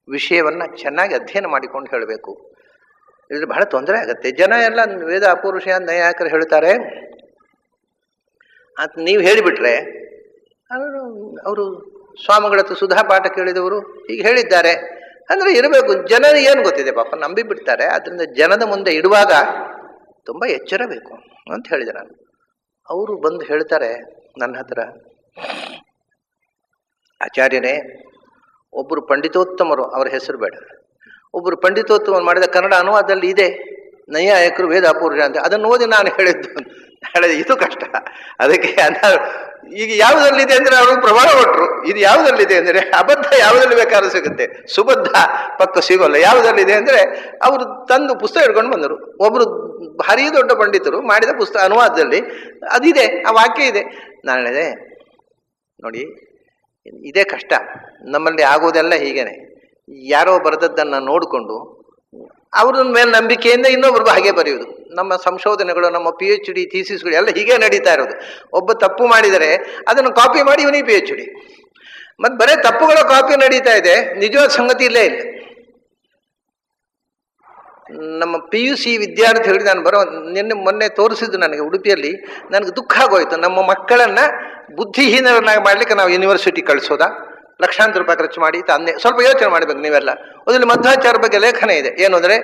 ವಿಷಯವನ್ನು ಚೆನ್ನಾಗಿ ಅಧ್ಯಯನ ಮಾಡಿಕೊಂಡು ಹೇಳಬೇಕು. ಇದ್ರ ಬಹಳ ತೊಂದರೆ ಆಗುತ್ತೆ. ಜನ ಎಲ್ಲ ವೇದ ಅಪೌರುಷ ಅಂತ ನೈಯಾಯಿಕರು ಹೇಳ್ತಾರೆ ಅಂತ ನೀವು ಹೇಳಿಬಿಟ್ರೆ ಅವರು ಸ್ವಾಮಿಗಳ ಹತ್ರ ಸುಧಾ ಪಾಠ ಕೇಳಿದವರು ಹೀಗೆ ಹೇಳಿದ್ದಾರೆ ಅಂದರೆ ಇರಬೇಕು. ಜನರಿಗೆ ಏನು ಗೊತ್ತಿದೆ ಪಾಪ, ನಂಬಿ ಬಿಡ್ತಾರೆ. ಅದರಿಂದ ಜನದ ಮುಂದೆ ಇಡುವಾಗ ತುಂಬ ಎಚ್ಚರ ಬೇಕು ಅಂತ ಹೇಳಿದೆ ನಾನು. ಅವರು ಬಂದು ಹೇಳ್ತಾರೆ ನನ್ನ ಹತ್ರ, ಆಚಾರ್ಯನೇ, ಒಬ್ಬರು ಪಂಡಿತೋತ್ತಮರು, ಅವರ ಹೆಸರು ಬೇಡ, ಒಬ್ಬರು ಪಂಡಿತೋತ್ತಮ ಮಾಡಿದ ಕನ್ನಡ ಅನುವಾದದಲ್ಲಿ ಇದೆ, ನೈಯಾಯಿಕರು ವೇದಾಪೂರ್ಣ ಅಂತ. ಅದನ್ನು ಓದಿ ನಾನು ಹೇಳಿದ್ದು ಇದು ಕಷ್ಟ. ಅದಕ್ಕೆ ಈಗ ಯಾವುದರಲ್ಲಿದೆ ಅಂದರೆ ಅವರು ಪ್ರಮಾಣ ಕೊಟ್ಟರು, ಇದು ಯಾವುದರಲ್ಲಿದೆ ಅಂದರೆ ಅಬದ್ಧ ಯಾವುದರಲ್ಲಿ ಬೇಕಾದ್ರೂ ಸಿಗುತ್ತೆ, ಸುಬದ್ಧ ಪಕ್ಕ ಸಿಗೋಲ್ಲ. ಯಾವುದರಲ್ಲಿದೆ ಅಂದರೆ ಅವರು ತಂದು ಪುಸ್ತಕ ಹಿಡ್ಕೊಂಡು ಬಂದರು. ಒಬ್ಬರು ಭಾರೀ ದೊಡ್ಡ ಪಂಡಿತರು ಮಾಡಿದ ಪುಸ್ತಕ ಅನುವಾದದಲ್ಲಿ ಅದಿದೆ, ಆ ವಾಕ್ಯ ಇದೆ. ನಾನು ಹೇಳಿದೆ, ನೋಡಿ ಇದೇ ಕಷ್ಟ, ನಮ್ಮಲ್ಲಿ ಆಗೋದೆಲ್ಲ ಹೀಗೇನೆ. ಯಾರೋ ಬರೆದದ್ದನ್ನು ನೋಡಿಕೊಂಡು ಅವ್ರ ಮೇಲೆ ನಂಬಿಕೆಯಿಂದ ಇನ್ನೊಬ್ರಿಗೂ ಹಾಗೆ ಬರೆಯುವುದು. ನಮ್ಮ ಸಂಶೋಧನೆಗಳು, ನಮ್ಮ PhD ಥೀಸಿಸ್ಗಳು ಎಲ್ಲ ಹೀಗೆ ನಡೀತಾ ಇರೋದು. ಒಬ್ಬ ತಪ್ಪು ಮಾಡಿದರೆ ಅದನ್ನು ಕಾಪಿ ಮಾಡಿ ಇವನಿಗೆ PhD. ಮತ್ತು ಬರೀ ತಪ್ಪುಗಳ ಕಾಪಿ ನಡೀತಾ ಇದೆ, ನಿಜವಾದ ಸಂಗತಿ ಇಲ್ಲೇ ಇಲ್ಲ. ನಮ್ಮ PUC ವಿದ್ಯಾರ್ಥಿ ಹೇಳಿ, ನಾನು ಮೊನ್ನೆ ತೋರಿಸಿದ್ದು ನನಗೆ ಉಡುಪಿಯಲ್ಲಿ, ನನಗೆ ದುಃಖ ಆಗೋಯ್ತು. ನಮ್ಮ ಮಕ್ಕಳನ್ನು ಬುದ್ಧಿಹೀನರನ್ನಾಗಿ ಮಾಡಲಿಕ್ಕೆ ನಾವು ಯೂನಿವರ್ಸಿಟಿ ಕಳಿಸೋದಾ, ಲಕ್ಷಾಂತರ ರೂಪಾಯಿ ಖರ್ಚು ಮಾಡಿ ತಂದೆ. ಸ್ವಲ್ಪ ಯೋಚನೆ ಮಾಡಬೇಕು ನೀವೆಲ್ಲ. ಅದರಲ್ಲಿ ಮಧ್ವಾಚಾರ್ಯ ಬಗ್ಗೆ ಲೇಖನ ಇದೆ. ಏನು ಅಂದರೆ,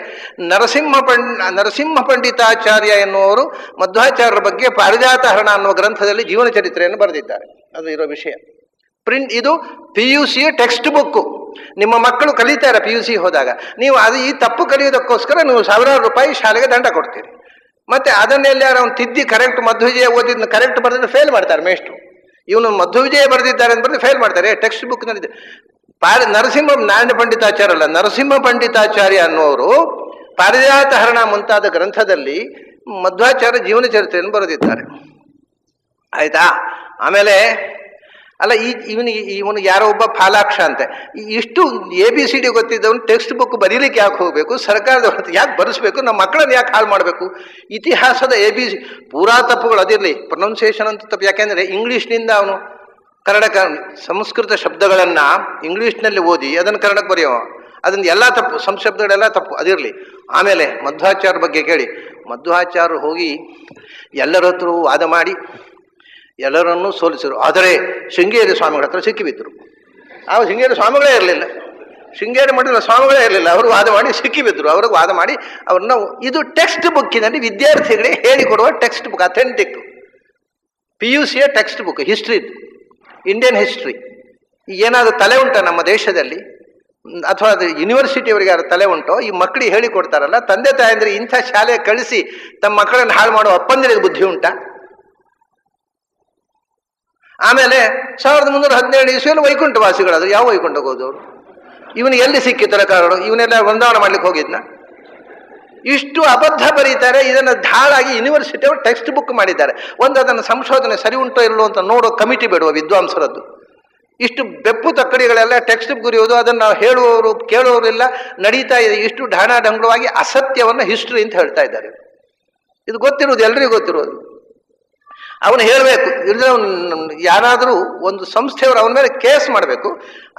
ನರಸಿಂಹ ಪಂಡಿತಾಚಾರ್ಯ ಎನ್ನುವರು ಮಧ್ವಾಚಾರ್ಯರ ಬಗ್ಗೆ ಪಾರಿಜಾತ ಹರಣ ಅನ್ನುವ ಗ್ರಂಥದಲ್ಲಿ ಜೀವನ ಚರಿತ್ರೆಯನ್ನು ಬರೆದಿದ್ದಾರೆ. ಅದು ಇರೋ ವಿಷಯ ಪ್ರಿಂಟ್. ಇದು PUC ಟೆಕ್ಸ್ಟ್ ಬುಕ್ಕು. ನಿಮ್ಮ ಮಕ್ಕಳು ಕಲಿತಾರೆ PUC ಹೋದಾಗ, ನೀವು ಅದು ಈ ತಪ್ಪು ಕಲಿಯೋದಕ್ಕೋಸ್ಕರ ನೀವು ಸಾವಿರಾರು ರೂಪಾಯಿ ಶಾಲೆಗೆ ದಂಡ ಕೊಡ್ತೀರಿ. ಮತ್ತೆ ಅದನ್ನೆಲ್ಲ ಅವ್ನು ತಿದ್ದಿ ಕರೆಕ್ಟ್ ಮಧ್ವವಿಜಯ ಓದಿದ್ನ ಕರೆಕ್ಟ್ ಬರೆದ್ರೆ ಫೇಲ್ ಮಾಡ್ತಾರೆ ಮೇಷ್ಟ್ರು. ಇವನು ಮಧ್ವವಿಜಯ ಬರೆದಿದ್ದಾರೆ ಅಂತ ಬರೆದು ಫೇಲ್ ಮಾಡ್ತಾರೆ. ಟೆಕ್ಸ್ಟ್ ಬುಕ್ನಲ್ಲಿ ನಾರಾಯಣ ಪಂಡಿತಾಚಾರ್ಯ ಅಲ್ಲ, ನರಸಿಂಹ ಪಂಡಿತಾಚಾರ್ಯ ಅನ್ನುವರು ಪಾರಿಜಾತ ಹರಣ ಮುಂತಾದ ಗ್ರಂಥದಲ್ಲಿ ಮಧ್ವಾಚಾರ್ಯ ಜೀವನ ಚರಿತ್ರೆಯನ್ನು ಬರೆದಿದ್ದಾರೆ. ಆಯ್ತಾ? ಆಮೇಲೆ ಅಲ್ಲ, ಇವನು ಯಾರೋ ಒಬ್ಬ ಫಾಲಾಕ್ಷ ಅಂತೆ. ಇಷ್ಟು ABCD ಗೊತ್ತಿದ್ದವನು ಟೆಕ್ಸ್ಟ್ ಬುಕ್ ಬರೀಲಿಕ್ಕೆ ಯಾಕೆ ಹೋಗಬೇಕು? ಸರ್ಕಾರದ ಯಾಕೆ ಬರೆಸ್ಬೇಕು? ನಮ್ಮ ಮಕ್ಕಳನ್ನ ಯಾಕೆ ಹಾಳು ಮಾಡಬೇಕು? ಇತಿಹಾಸದ ABC ಪೂರಾ ತಪ್ಪುಗಳು ಅದಿರಲಿ, ಪ್ರೊನೌನ್ಸಿಯೇಷನ್ ಅಂತ ತಪ್ಪು. ಯಾಕೆಂದರೆ ಇಂಗ್ಲೀಷ್ನಿಂದ ಅವನು ಸಂಸ್ಕೃತ ಶಬ್ದಗಳನ್ನು ಇಂಗ್ಲೀಷ್ನಲ್ಲಿ ಓದಿ ಅದನ್ನು ಕನ್ನಡಕ್ಕೆ ಬರೆಯೋ, ಅದನ್ನು ಎಲ್ಲ ತಪ್ಪು, ಸಂಶಬ್ದಗಳೆಲ್ಲ ತಪ್ಪು, ಅದಿರಲಿ. ಆಮೇಲೆ ಮಧ್ವಾಚಾರ್ಯ ಬಗ್ಗೆ ಕೇಳಿ, ಮಧ್ವಾಚಾರ್ಯರು ಹೋಗಿ ಎಲ್ಲರ ಹತ್ರ ವಾದ ಮಾಡಿ ಎಲ್ಲರನ್ನೂ ಸೋಲಿಸಿದರು. ಆದರೆ ಶೃಂಗೇರಿ ಸ್ವಾಮಿಗಳ ಹತ್ರ ಸಿಕ್ಕಿಬಿದ್ದರು. ಆವಾಗ ಶೃಂಗೇರಿ ಸ್ವಾಮಿಗಳೇ ಇರಲಿಲ್ಲ, ಶೃಂಗೇರಿ ಮಠದ ಸ್ವಾಮಿಗಳೇ ಇರಲಿಲ್ಲ. ಅವರು ವಾದ ಮಾಡಿ ಸಿಕ್ಕಿಬಿದ್ದರು. ಅವ್ರಿಗೆ ವಾದ ಮಾಡಿ ಅವ್ರನ್ನ, ಇದು ಟೆಕ್ಸ್ಟ್ ಬುಕ್ಕಿನಲ್ಲಿ ವಿದ್ಯಾರ್ಥಿಗಳಿಗೆ ಹೇಳಿಕೊಡುವ text book, authentic PUC text book, history, Indian history. ಏನಾದರೂ ತಲೆ ಉಂಟಾ ನಮ್ಮ ದೇಶದಲ್ಲಿ? ಅಥವಾ ಅದು ಯೂನಿವರ್ಸಿಟಿಯವರಿಗೆ ಯಾರು ತಲೆ ಉಂಟೋ? ಈ ಮಕ್ಕಳಿಗೆ ಹೇಳಿಕೊಡ್ತಾರಲ್ಲ, ತಂದೆ ತಾಯಿ ಅಂದರೆ ಇಂಥ ಶಾಲೆ ಕಳಿಸಿ ತಮ್ಮ ಮಕ್ಕಳನ್ನು ಹಾಳು ಮಾಡುವ ಅಪ್ಪಂದಿರಿಗೆ ಬುದ್ಧಿ ಉಂಟಾ? ಆಮೇಲೆ 1317 ಇಸ್ವಿಯಲ್ಲಿ ವೈಕುಂಠವಾಸಿಗಳಾದ್ರು. ಯಾವ ವೈಕುಂಠಕ್ಕೆ ಹೋದವರು? ಇವನು ಎಲ್ಲಿ ಸಿಕ್ಕಿದ್ದರ ಕಾರಣ? ಇವನ್ನೆಲ್ಲ ವೃಂದಾವನ ಮಾಡ್ಲಿಕ್ಕೆ ಹೋಗಿದ್ನ? ಇಷ್ಟು ಅಬದ್ಧ ಬರೀತಾರೆ. ಇದನ್ನು ಧಾಳಾಗಿ ಯೂನಿವರ್ಸಿಟಿಯವರು ಟೆಕ್ಸ್ಟ್ ಬುಕ್ ಮಾಡಿದ್ದಾರೆ. ಅದನ್ನು ಸಂಶೋಧನೆ ಸರಿ ಉಂಟೋ ಇಲ್ಲೋ ಅಂತ ನೋಡೋ ಕಮಿಟಿ ಬೇಡುವ ವಿದ್ವಾಂಸರದ್ದು. ಇಷ್ಟು ಬೆಪ್ಪು ತಕ್ಕಡಿಗಳೆಲ್ಲ ಟೆಕ್ಸ್ಟ್ ಬುಕ್ ಬರೆಯೋದು, ಅದನ್ನು ನಾವು ಹೇಳುವವರು ಕೇಳುವವರಿಲ್ಲ, ನಡೀತಾ ಇದೆ. ಇಷ್ಟು ಢಾಣಾಢಂಗವಾಗಿ ಅಸತ್ಯವನ್ನು ಹಿಸ್ಟ್ರಿ ಅಂತ ಹೇಳ್ತಾ ಇದ್ದಾರೆ. ಇದು ಗೊತ್ತಿರೋದು, ಎಲ್ರಿಗೂ ಗೊತ್ತಿರೋದು. ಅವನು ಹೇಳಬೇಕು. ಇಲ್ಲದೆ ಅವನು ಯಾರಾದರೂ ಒಂದು ಸಂಸ್ಥೆಯವರು ಅವನ ಮೇಲೆ ಕೇಸ್ ಮಾಡಬೇಕು.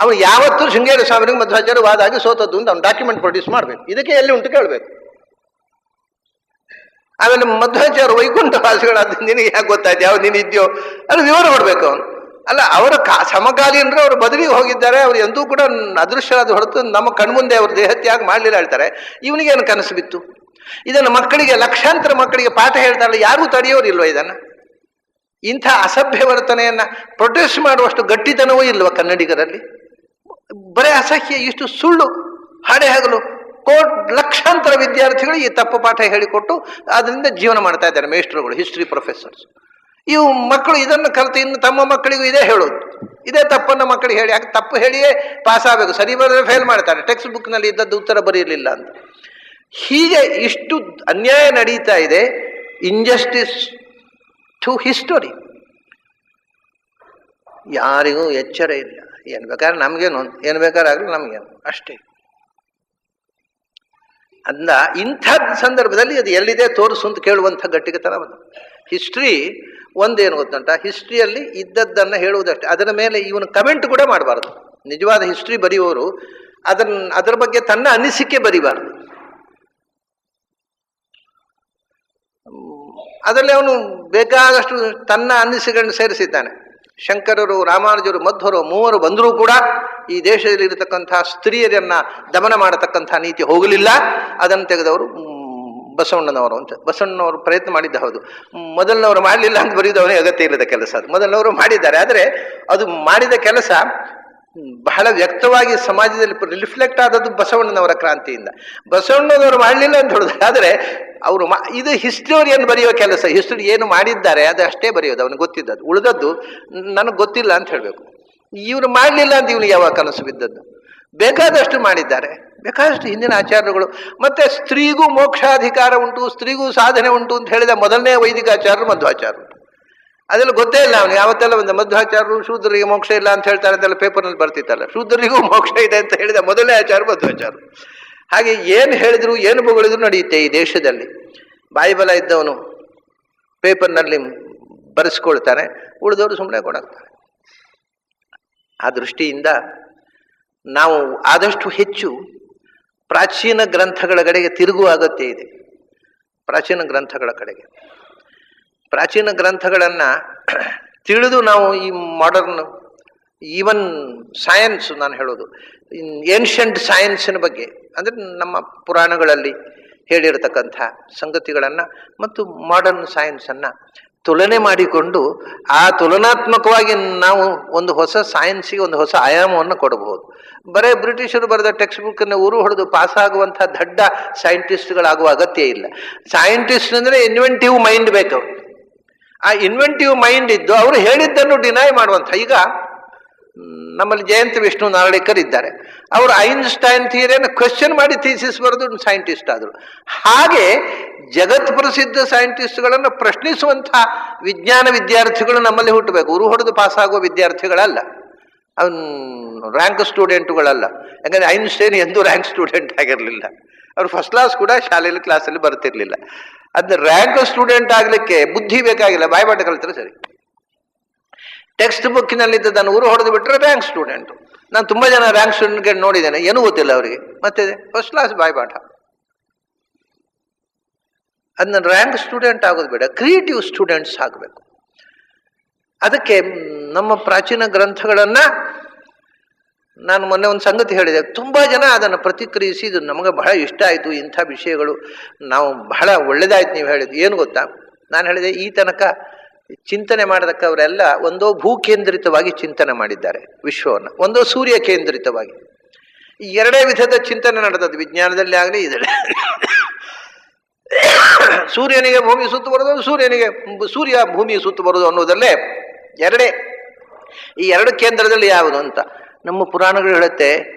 ಅವನು ಯಾವತ್ತೂ ಶೃಂಗೇರಿ ಸ್ವಾಮಿಗೆ ಮಧ್ವಾಚಾರ್ಯ ವಾದ ಆಗಿ ಸೋತದ್ದು ಅಂತ ಅವ್ನು ಡಾಕ್ಯುಮೆಂಟ್ ಪ್ರೊಡ್ಯೂಸ್ ಮಾಡಬೇಕು. ಇದಕ್ಕೆ ಎಲ್ಲಿ ಉಂಟು ಕೇಳಬೇಕು. ಆಮೇಲೆ ಮಧ್ವಾಚಾರ್ಯ ವೈಕುಂಠವಾಸಿಗಳಾದ ನಿನಗೆ ಯಾಕೆ ಗೊತ್ತಾಯ್ತು? ಯಾವ ನೀನು ಇದೆಯೋ ಅದು ವಿವರ ಕೊಡಬೇಕು ಅವನು. ಅಲ್ಲ, ಅವರ ಸಮಕಾಲೀನರು ಅವರು ಬದಲಿಗೆ ಹೋಗಿದ್ದಾರೆ. ಅವರು ಎಂದೂ ಕೂಡ ಅದೃಶ್ಯರಾದ ಹೊರತು ನಮ್ಮ ಕಣ್ಮುಂದೆ ಅವರು ದೇಹತ್ಯಾಗ ಮಾಡಲಿಲ್ಲ ಹೇಳ್ತಾರೆ. ಇವನಿಗೇನು ಕನಸು ಬಿತ್ತು? ಇದನ್ನು ಮಕ್ಕಳಿಗೆ, ಲಕ್ಷಾಂತರ ಮಕ್ಕಳಿಗೆ ಪಾಠ ಹೇಳ್ತಾರಲ್ಲ, ಯಾರೂ ತಡೆಯೋರಿಲ್ವ ಇದನ್ನು? ಇಂಥ ಅಸಭ್ಯ ವರ್ತನೆಯನ್ನು ಪ್ರೊಟೆಸ್ಟ್ ಮಾಡುವಷ್ಟು ಗಟ್ಟಿತನವೂ ಇಲ್ವ ಕನ್ನಡಿಗರಲ್ಲಿ? ಬರೇ ಅಸಹ್ಯ, ಇಷ್ಟು ಸುಳ್ಳು ಹಾಡೆ ಹಗಲು ಲಕ್ಷಾಂತರ ವಿದ್ಯಾರ್ಥಿಗಳು ಈ ತಪ್ಪು ಪಾಠ ಹೇಳಿಕೊಟ್ಟು ಅದರಿಂದ ಜೀವನ ಮಾಡ್ತಾ ಇದ್ದಾರೆ ಮೇಷ್ಟ್ರುಗಳು, ಹಿಸ್ಟ್ರಿ ಪ್ರೊಫೆಸರ್ಸ್. ಇವು ಮಕ್ಕಳು ಇದನ್ನು ಕಲಿತು ಇನ್ನು ತಮ್ಮ ಮಕ್ಕಳಿಗೂ ಇದೇ ಹೇಳೋದು, ಇದೇ ತಪ್ಪನ್ನು ಮಕ್ಕಳಿಗೆ ಹೇಳಿ, ಯಾಕೆ ತಪ್ಪು ಹೇಳಿಯೇ ಪಾಸ್ ಆಗಬೇಕು, ಸರಿ ಬರೆದ್ರೆ ಫೇಲ್ ಮಾಡ್ತಾರೆ, ಟೆಕ್ಸ್ಟ್ ಬುಕ್ನಲ್ಲಿ ಇದ್ದದ್ದು ಉತ್ತರ ಬರೀಲಿಲ್ಲ ಅಂತ. ಹೀಗೆ ಇಷ್ಟು ಅನ್ಯಾಯ ನಡೀತಾ ಇದೆ. Injustice to history. ಯಾರಿಗೂ ಎಚ್ಚರ ಇಲ್ಲ. ಏನು ಬೇಕಾದ್ರೆ ನಮಗೇನು, ಏನು ಬೇಕಾದ್ರೆ ಆಗಲಿ ನಮಗೇನು, ಅಷ್ಟೇ. ಅಂದ ಇಂಥ ಸಂದರ್ಭದಲ್ಲಿ ಅದು ಎಲ್ಲಿದೆ ತೋರಿಸು ಅಂತ ಕೇಳುವಂಥ ಗಟ್ಟಿಗೆತನ ಬಂದು. ಹಿಸ್ಟ್ರಿ ಒಂದೇನು ಗೊತ್ತುಂಟ, ಹಿಸ್ಟ್ರಿಯಲ್ಲಿ ಇದ್ದದ್ದನ್ನು ಹೇಳುವುದಷ್ಟೇ. ಅದರ ಮೇಲೆ ಇವನು ಕಮೆಂಟ್ ಕೂಡ ಮಾಡಬಾರ್ದು. ನಿಜವಾದ ಹಿಸ್ಟ್ರಿ ಬರೆಯುವವರು ಅದರ ಬಗ್ಗೆ ತನ್ನ ಅನಿಸಿಕೆ ಬರಿಬಾರ್ದು. ಅದರಲ್ಲಿ ಅವನು ಬೇಕಾದಷ್ಟು ತನ್ನ ಅನಿಸಿಕೆಗಳನ್ನು ಸೇರಿಸಿದ್ದಾನೆ. ಶಂಕರರು, ರಾಮಾನುಜರು, ಮಧ್ವರು ಮೂವರು ಬಂದರೂ ಕೂಡ ಈ ದೇಶದಲ್ಲಿ ಇರತಕ್ಕಂತಹ ಸ್ತ್ರೀಯರನ್ನ ದಮನ ಮಾಡತಕ್ಕಂತಹ ನೀತಿ ಹೋಗಲಿಲ್ಲ. ಅದನ್ನು ತೆಗೆದವರು ಬಸವಣ್ಣನವರು ಅಂತ. ಬಸವಣ್ಣನವರು ಪ್ರಯತ್ನ ಮಾಡಿದ್ದ ಹೌದು, ಮೊದಲನವರು ಮಾಡಲಿಲ್ಲ ಅಂತ ಬರೆಯುವುದು ಅವನಿಗೆ ಅಗತ್ಯ ಇಲ್ಲದ ಕೆಲಸ. ಅದು ಮೊದಲನವರು ಮಾಡಿದ್ದಾರೆ, ಆದರೆ ಅದು ಮಾಡಿದ ಕೆಲಸ ಬಹಳ ವ್ಯಕ್ತವಾಗಿ ಸಮಾಜದಲ್ಲಿ ರಿಫ್ಲೆಕ್ಟ್ ಆದದ್ದು ಬಸವಣ್ಣನವರ ಕ್ರಾಂತಿಯಿಂದ. ಬಸವಣ್ಣನವರು ಮಾಡಲಿಲ್ಲ ಅಂತ ಹೇಳಿದ್ರೆ, ಆದರೆ ಅವರು ಇದು ಹಿಸ್ಟೋರಿಯನ್ ಬರೆಯುವ ಕೆಲಸ. ಹಿಸ್ಟರಿ ಏನು ಮಾಡಿದ್ದಾರೆ ಅದು ಅಷ್ಟೇ ಬರೆಯೋದು, ಅವನಿಗೆ ಗೊತ್ತಿದ್ದದ್ದು. ಉಳಿದದ್ದು ನನಗೆ ಗೊತ್ತಿಲ್ಲ ಅಂತ ಹೇಳಬೇಕು. ಇವರು ಮಾಡಲಿಲ್ಲ ಅಂತ ಇವನಿಗೆ ಯಾವಾಗ ಕನಸು ಬಿದ್ದದ್ದು? ಬೇಕಾದಷ್ಟು ಮಾಡಿದ್ದಾರೆ, ಬೇಕಾದಷ್ಟು ಹಿಂದಿನ ಆಚಾರ್ಯಗಳು. ಮತ್ತೆ ಸ್ತ್ರೀಗೂ ಮೋಕ್ಷಾಧಿಕಾರ ಉಂಟು, ಸ್ತ್ರೀಗೂ ಸಾಧನೆ ಉಂಟು ಅಂತ ಹೇಳಿದ ಮೊದಲನೇ ವೈದಿಕ ಆಚಾರ್ಯರು ಮಧ್ವಾಚಾರ್ಯರು. ಅದೆಲ್ಲ ಗೊತ್ತೇ ಇಲ್ಲ ಅವನಿಗೆ. ಯಾವತ್ತೆಲ್ಲ ಒಂದು ಮಧ್ವಾಚಾರ್ಯರು ಶೂದ್ರರಿಗೆ ಮೋಕ್ಷ ಇಲ್ಲ ಅಂತ ಹೇಳ್ತಾರೆ ಅಂತೆಲ್ಲ ಪೇಪರ್ನಲ್ಲಿ ಬರ್ತಿತ್ತಲ್ಲ. ಶೂದ್ರರಿಗೂ ಮೋಕ್ಷ ಇದೆ ಅಂತ ಹೇಳಿದ ಮೊದಲನೇ ಆಚಾರ್ಯ ಮಧ್ವಾಚಾರ್ಯರು. ಹಾಗೆ ಏನು ಹೇಳಿದ್ರು ಏನು ಬಗಳಿದ್ರು ನಡೆಯುತ್ತೆ ಈ ದೇಶದಲ್ಲಿ. ಬಾಯಿ ಬಲ ಇದ್ದವನು ಪೇಪರ್ನಲ್ಲಿ ಬರೆಸ್ಕೊಳ್ತಾನೆ, ಉಳಿದವರು ಸುಮ್ಮನೆ ಕೊಡಾಕ್ತಾರೆ. ಆ ದೃಷ್ಟಿಯಿಂದ ನಾವು ಆದಷ್ಟು ಹೆಚ್ಚು ಪ್ರಾಚೀನ ಗ್ರಂಥಗಳ ಕಡೆಗೆ ತಿರುಗುವ ಅಗತ್ಯ ಇದೆ. ಪ್ರಾಚೀನ ಗ್ರಂಥಗಳ ಕಡೆಗೆ, ಪ್ರಾಚೀನ ಗ್ರಂಥಗಳನ್ನು ತಿಳಿದು ನಾವು ಈ ಮಾಡರ್ನ್ ಈವನ್ ಸೈನ್ಸ್, ನಾನು ಹೇಳೋದು ಏನ್ಷಂಟ್ ಸೈನ್ಸಿನ ಬಗ್ಗೆ, ಅಂದರೆ ನಮ್ಮ ಪುರಾಣಗಳಲ್ಲಿ ಹೇಳಿರತಕ್ಕಂಥ ಸಂಗತಿಗಳನ್ನು ಮತ್ತು ಮಾಡರ್ನ್ ಸೈನ್ಸನ್ನು ತುಲನೆ ಮಾಡಿಕೊಂಡು ಆ ತುಲನಾತ್ಮಕವಾಗಿ ನಾವು ಒಂದು ಹೊಸ ಸೈನ್ಸಿಗೆ ಒಂದು ಹೊಸ ಆಯಾಮವನ್ನು ಕೊಡಬಹುದು. ಬರೀ ಬ್ರಿಟಿಷರು ಬರೆದ ಟೆಕ್ಸ್ಟ್ ಬುಕ್ಕನ್ನು ಉರು ಹೊಡೆದು ಪಾಸಾಗುವಂಥ ದಡ್ಡ ಸೈಂಟಿಸ್ಟ್ಗಳಾಗುವ ಅಗತ್ಯ ಇಲ್ಲ. ಸೈಂಟಿಸ್ಟ್ ಅಂದರೆ ಇನ್ವೆಂಟಿವ್ ಮೈಂಡ್ ಬೇಕು. ಆ ಇನ್ವೆಂಟಿವ್ ಮೈಂಡ್ ಇದ್ದು ಅವರು ಹೇಳಿದ್ದನ್ನು ಡಿನೈ ಮಾಡುವಂಥ. ಈಗ ನಮ್ಮಲ್ಲಿ ಜಯಂತ ವಿಷ್ಣು ನಾರ್ಳಿಕರ್ ಇದ್ದಾರೆ, ಅವರು ಐನ್ಸ್ಟೈನ್ ಥಿಯರಿಯನ್ನು ಕ್ವೆಶ್ಚನ್ ಮಾಡಿ ಥೀಸಿಸ್ ಬರೆದು ಸೈಂಟಿಸ್ಟ್ ಆದರು. ಹಾಗೆ ಜಗತ್ ಪ್ರಸಿದ್ಧ ಸೈಂಟಿಸ್ಟ್ಗಳನ್ನು ಪ್ರಶ್ನಿಸುವಂಥ ವಿಜ್ಞಾನ ವಿದ್ಯಾರ್ಥಿಗಳು ನಮ್ಮಲ್ಲಿ ಹುಟ್ಟಬೇಕು. ಉರು ಹೊಡೆದು ಪಾಸಾಗುವ ವಿದ್ಯಾರ್ಥಿಗಳಲ್ಲ, ಅವನು ರ್ಯಾಂಕ್ ಸ್ಟೂಡೆಂಟುಗಳಲ್ಲ. ಯಾಕಂದರೆ ಐನ್ಸ್ಟೈನ್ ಎಂದೂ ರ್ಯಾಂಕ್ ಸ್ಟೂಡೆಂಟ್ ಆಗಿರಲಿಲ್ಲ. ಅವರು ಫಸ್ಟ್ ಕ್ಲಾಸ್ ಕೂಡ ಶಾಲೆಯಲ್ಲಿ ಕ್ಲಾಸಲ್ಲಿ ಬರ್ತಿರ್ಲಿಲ್ಲ. ಅದನ್ನ ರ್ಯಾಂಕ್ ಸ್ಟೂಡೆಂಟ್ ಆಗಲಿಕ್ಕೆ ಬುದ್ಧಿ ಬೇಕಾಗಿಲ್ಲ, ಬಾಯ್ಪಾಠ ಕಲಿತರೆ ಸರಿ. ಟೆಕ್ಸ್ಟ್ ಬುಕ್ಕಿನಲ್ಲಿದ್ದದನ್ನು ಊರು ಹೊಡೆದು ಬಿಟ್ಟರೆ ರ್ಯಾಂಕ್ ಸ್ಟೂಡೆಂಟು. ನಾನು ತುಂಬ ಜನ ರ್ಯಾಂಕ್ ಸ್ಟೂಡೆಂಟ್ಗೆ ನೋಡಿದ್ದೇನೆ, ಏನೂ ಗೊತ್ತಿಲ್ಲ ಅವರಿಗೆ. ಮತ್ತೆ ಫಸ್ಟ್ ಕ್ಲಾಸ್ ಬಾಯ್ಪಾಠ. ಅದನ್ನ ರ್ಯಾಂಕ್ ಸ್ಟೂಡೆಂಟ್ ಆಗೋದು ಬೇಡ, ಕ್ರಿಯೇಟಿವ್ ಸ್ಟೂಡೆಂಟ್ಸ್ ಆಗಬೇಕು. ಅದಕ್ಕೆ ನಮ್ಮ ಪ್ರಾಚೀನ ಗ್ರಂಥಗಳನ್ನು ನಾನು ಮೊನ್ನೆ ಒಂದು ಸಂಗತಿ ಹೇಳಿದೆ, ತುಂಬ ಜನ ಅದನ್ನು ಪ್ರತಿಕ್ರಿಯಿಸಿ ಇದು ನಮಗೆ ಬಹಳ ಇಷ್ಟ ಆಯಿತು, ಇಂಥ ವಿಷಯಗಳು ನಾವು ಬಹಳ ಒಳ್ಳೆಯದಾಯ್ತು ನೀವು ಹೇಳಿದ್ದು. ಏನು ಗೊತ್ತಾ, ನಾನು ಹೇಳಿದೆ ಈ ತನಕ ಚಿಂತನೆ ಮಾಡತಕ್ಕವರೆಲ್ಲ ಒಂದೋ ಭೂಕೇಂದ್ರಿತವಾಗಿ ಚಿಂತನೆ ಮಾಡಿದ್ದಾರೆ ವಿಶ್ವವನ್ನು, ಒಂದೋ ಸೂರ್ಯ ಕೇಂದ್ರಿತವಾಗಿ. ಈ ಎರಡೇ ವಿಧದ ಚಿಂತನೆ ನಡೆದದ್ದು ವಿಜ್ಞಾನದಲ್ಲಿ ಆಗಲಿ ಇದರಲ್ಲಿ. ಸೂರ್ಯನಿಗೆ ಭೂಮಿ ಸುತ್ತು ಬರೋದು, ಸೂರ್ಯ ಭೂಮಿ ಸುತ್ತು ಬರೋದು ಅನ್ನೋದಲ್ಲೇ ಎರಡೇ. ಈ ಎರಡು ಕೇಂದ್ರದಲ್ಲಿ ಯಾವುದು ಅಂತ ನಮ್ಮ ಪುರಾಣಗಳು ಹೇಳುತ್ತೆ.